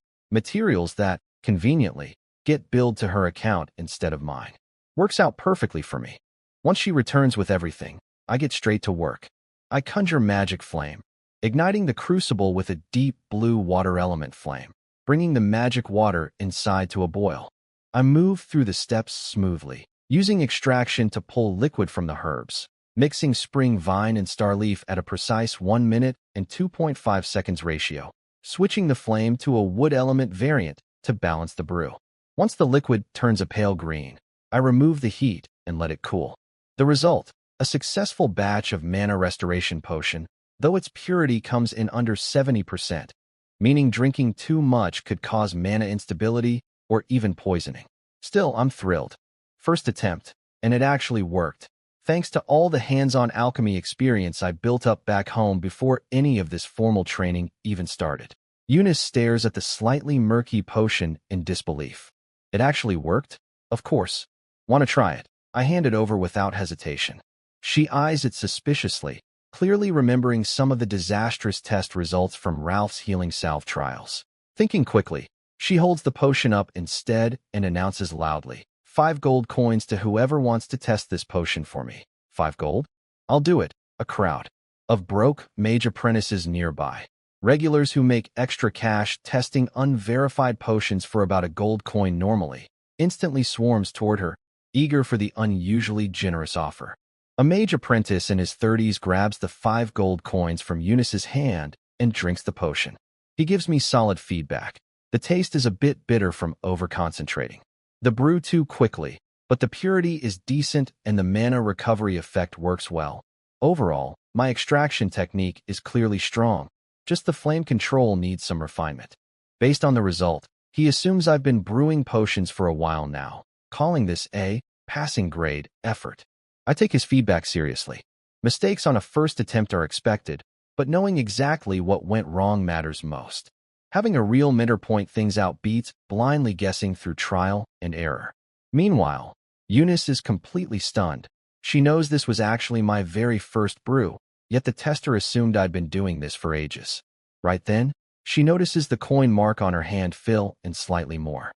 materials that, conveniently, get billed to her account instead of mine. Works out perfectly for me. Once she returns with everything, I get straight to work. I conjure magic flame, igniting the crucible with a deep blue water element flame, bringing the magic water inside to a boil. I move through the steps smoothly, using extraction to pull liquid from the herbs, mixing spring vine and starleaf at a precise 1 minute and 2.5 seconds ratio, switching the flame to a wood element variant to balance the brew. Once the liquid turns a pale green, I remove the heat and let it cool. The result, a successful batch of mana restoration potion, though its purity comes in under 70%, meaning drinking too much could cause mana instability or even poisoning. Still, I'm thrilled. First attempt, and it actually worked, thanks to all the hands-on alchemy experience I built up back home before any of this formal training even started. Eunice stares at the slightly murky potion in disbelief. It actually worked? Of course. Want to try it? I hand it over without hesitation. She eyes it suspiciously, clearly remembering some of the disastrous test results from Ralph's healing salve trials. Thinking quickly, she holds the potion up instead and announces loudly, 5 gold coins to whoever wants to test this potion for me. 5 gold? I'll do it. A crowd of broke mage apprentices nearby. Regulars who make extra cash testing unverified potions for about a gold coin normally, instantly swarms toward her, eager for the unusually generous offer. A mage apprentice in his 30s grabs the 5 gold coins from Eunice's hand and drinks the potion. He gives me solid feedback. The taste is a bit bitter from overconcentrating. The brew too quickly, but the purity is decent and the mana recovery effect works well. Overall, my extraction technique is clearly strong, just the flame control needs some refinement. Based on the result, he assumes I've been brewing potions for a while now, calling this a passing grade effort. I take his feedback seriously. Mistakes on a first attempt are expected, but knowing exactly what went wrong matters most. Having a real mentor point things out beats blindly guessing through trial and error. Meanwhile, Eunice is completely stunned. She knows this was actually my very first brew, yet the tester assumed I'd been doing this for ages. Right then, she notices the coin mark on her hand fill and slightly more.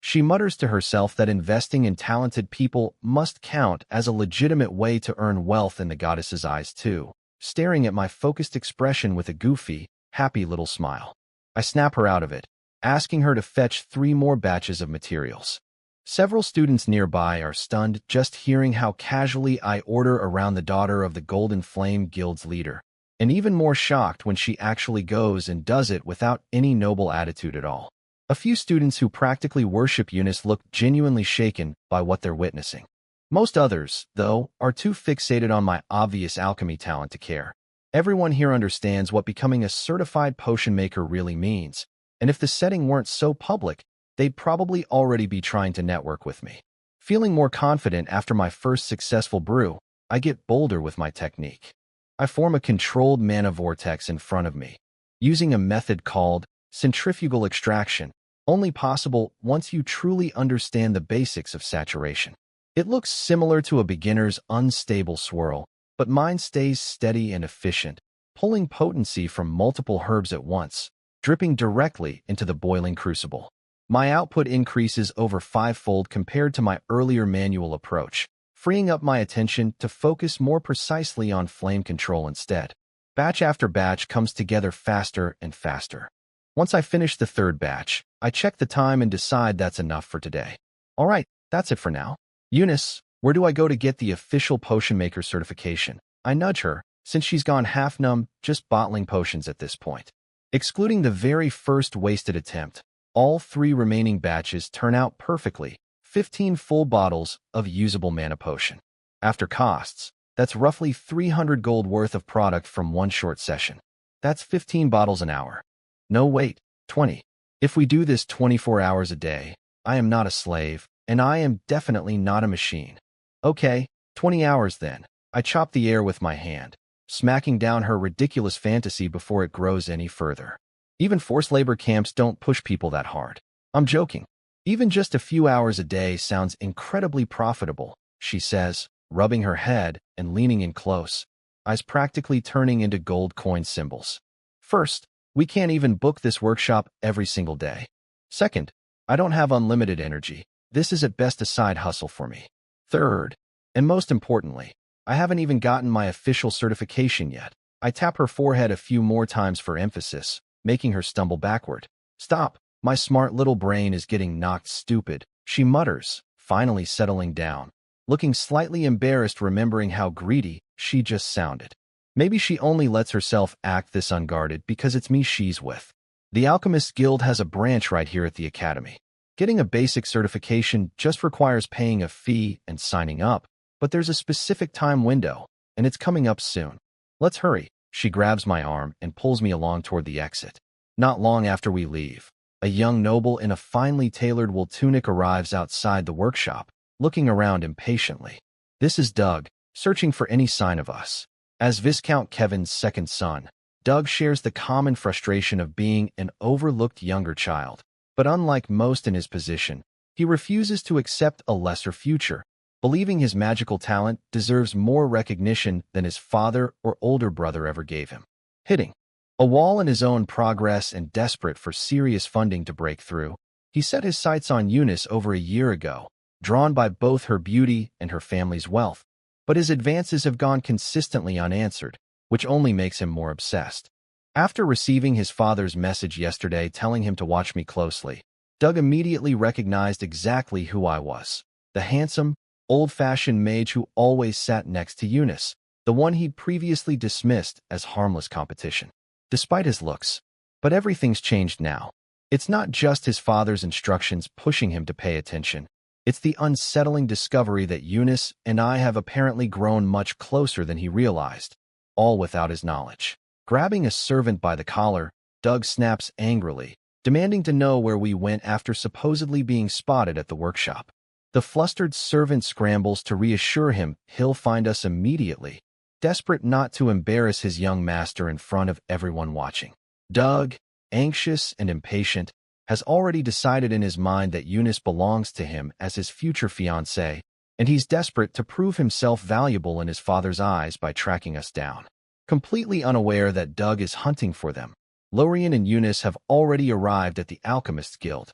She mutters to herself that investing in talented people must count as a legitimate way to earn wealth in the goddess's eyes too, staring at my focused expression with a goofy, happy little smile. I snap her out of it, asking her to fetch 3 more batches of materials. Several students nearby are stunned just hearing how casually I order around the daughter of the Golden Flame Guild's leader, and even more shocked when she actually goes and does it without any noble attitude at all. A few students who practically worship Eunice look genuinely shaken by what they're witnessing. Most others, though, are too fixated on my obvious alchemy talent to care. Everyone here understands what becoming a certified potion maker really means, and if the setting weren't so public, they'd probably already be trying to network with me. Feeling more confident after my first successful brew, I get bolder with my technique. I form a controlled mana vortex in front of me, using a method called centrifugal extraction, only possible once you truly understand the basics of saturation. It looks similar to a beginner's unstable swirl, but mine stays steady and efficient, pulling potency from multiple herbs at once, dripping directly into the boiling crucible. My output increases over fivefold compared to my earlier manual approach, freeing up my attention to focus more precisely on flame control instead. Batch after batch comes together faster and faster. Once I finish the third batch, I check the time and decide that's enough for today. All right, that's it for now. Eunice, where do I go to get the official potion maker certification? I nudge her, since she's gone half numb, just bottling potions at this point. Excluding the very first wasted attempt, all 3 remaining batches turn out perfectly, 15 full bottles of usable mana potion. After costs, that's roughly 300 gold worth of product from one short session. That's 15 bottles an hour. No, wait, 20. If we do this 24 hours a day, I am not a slave, and I am definitely not a machine. Okay, 20 hours then. I chop the air with my hand, smacking down her ridiculous fantasy before it grows any further. Even forced labor camps don't push people that hard. I'm joking. Even just a few hours a day sounds incredibly profitable, she says, rubbing her head and leaning in close, eyes practically turning into gold coin symbols. First, we can't even book this workshop every single day. Second, I don't have unlimited energy. This is at best a side hustle for me. Third, and most importantly, I haven't even gotten my official certification yet. I tap her forehead a few more times for emphasis, making her stumble backward. Stop, my smart little brain is getting knocked stupid, she mutters, finally settling down, looking slightly embarrassed remembering how greedy she just sounded. Maybe she only lets herself act this unguarded because it's me she's with. The Alchemist's Guild has a branch right here at the Academy. Getting a basic certification just requires paying a fee and signing up, but there's a specific time window, and it's coming up soon. Let's hurry. She grabs my arm and pulls me along toward the exit. Not long after we leave, a young noble in a finely tailored wool tunic arrives outside the workshop, looking around impatiently. This is Doug, searching for any sign of us. As Viscount Kevin's second son, Doug shares the common frustration of being an overlooked younger child. But unlike most in his position, he refuses to accept a lesser future, believing his magical talent deserves more recognition than his father or older brother ever gave him. Hitting a wall in his own progress and desperate for serious funding to break through, he set his sights on Eunice over a year ago, drawn by both her beauty and her family's wealth. But his advances have gone consistently unanswered, which only makes him more obsessed. After receiving his father's message yesterday telling him to watch me closely, Doug immediately recognized exactly who I was. The handsome, old-fashioned mage who always sat next to Eunice, the one he'd previously dismissed as harmless competition. Despite his looks. But everything's changed now. It's not just his father's instructions pushing him to pay attention. It's the unsettling discovery that Eunice and I have apparently grown much closer than he realized, all without his knowledge. Grabbing a servant by the collar, Doug snaps angrily, demanding to know where we went after supposedly being spotted at the workshop. The flustered servant scrambles to reassure him he'll find us immediately, desperate not to embarrass his young master in front of everyone watching. Doug, anxious and impatient, has already decided in his mind that Eunice belongs to him as his future fiancée, and he's desperate to prove himself valuable in his father's eyes by tracking us down. Completely unaware that Doug is hunting for them, Lorien and Eunice have already arrived at the Alchemist's Guild.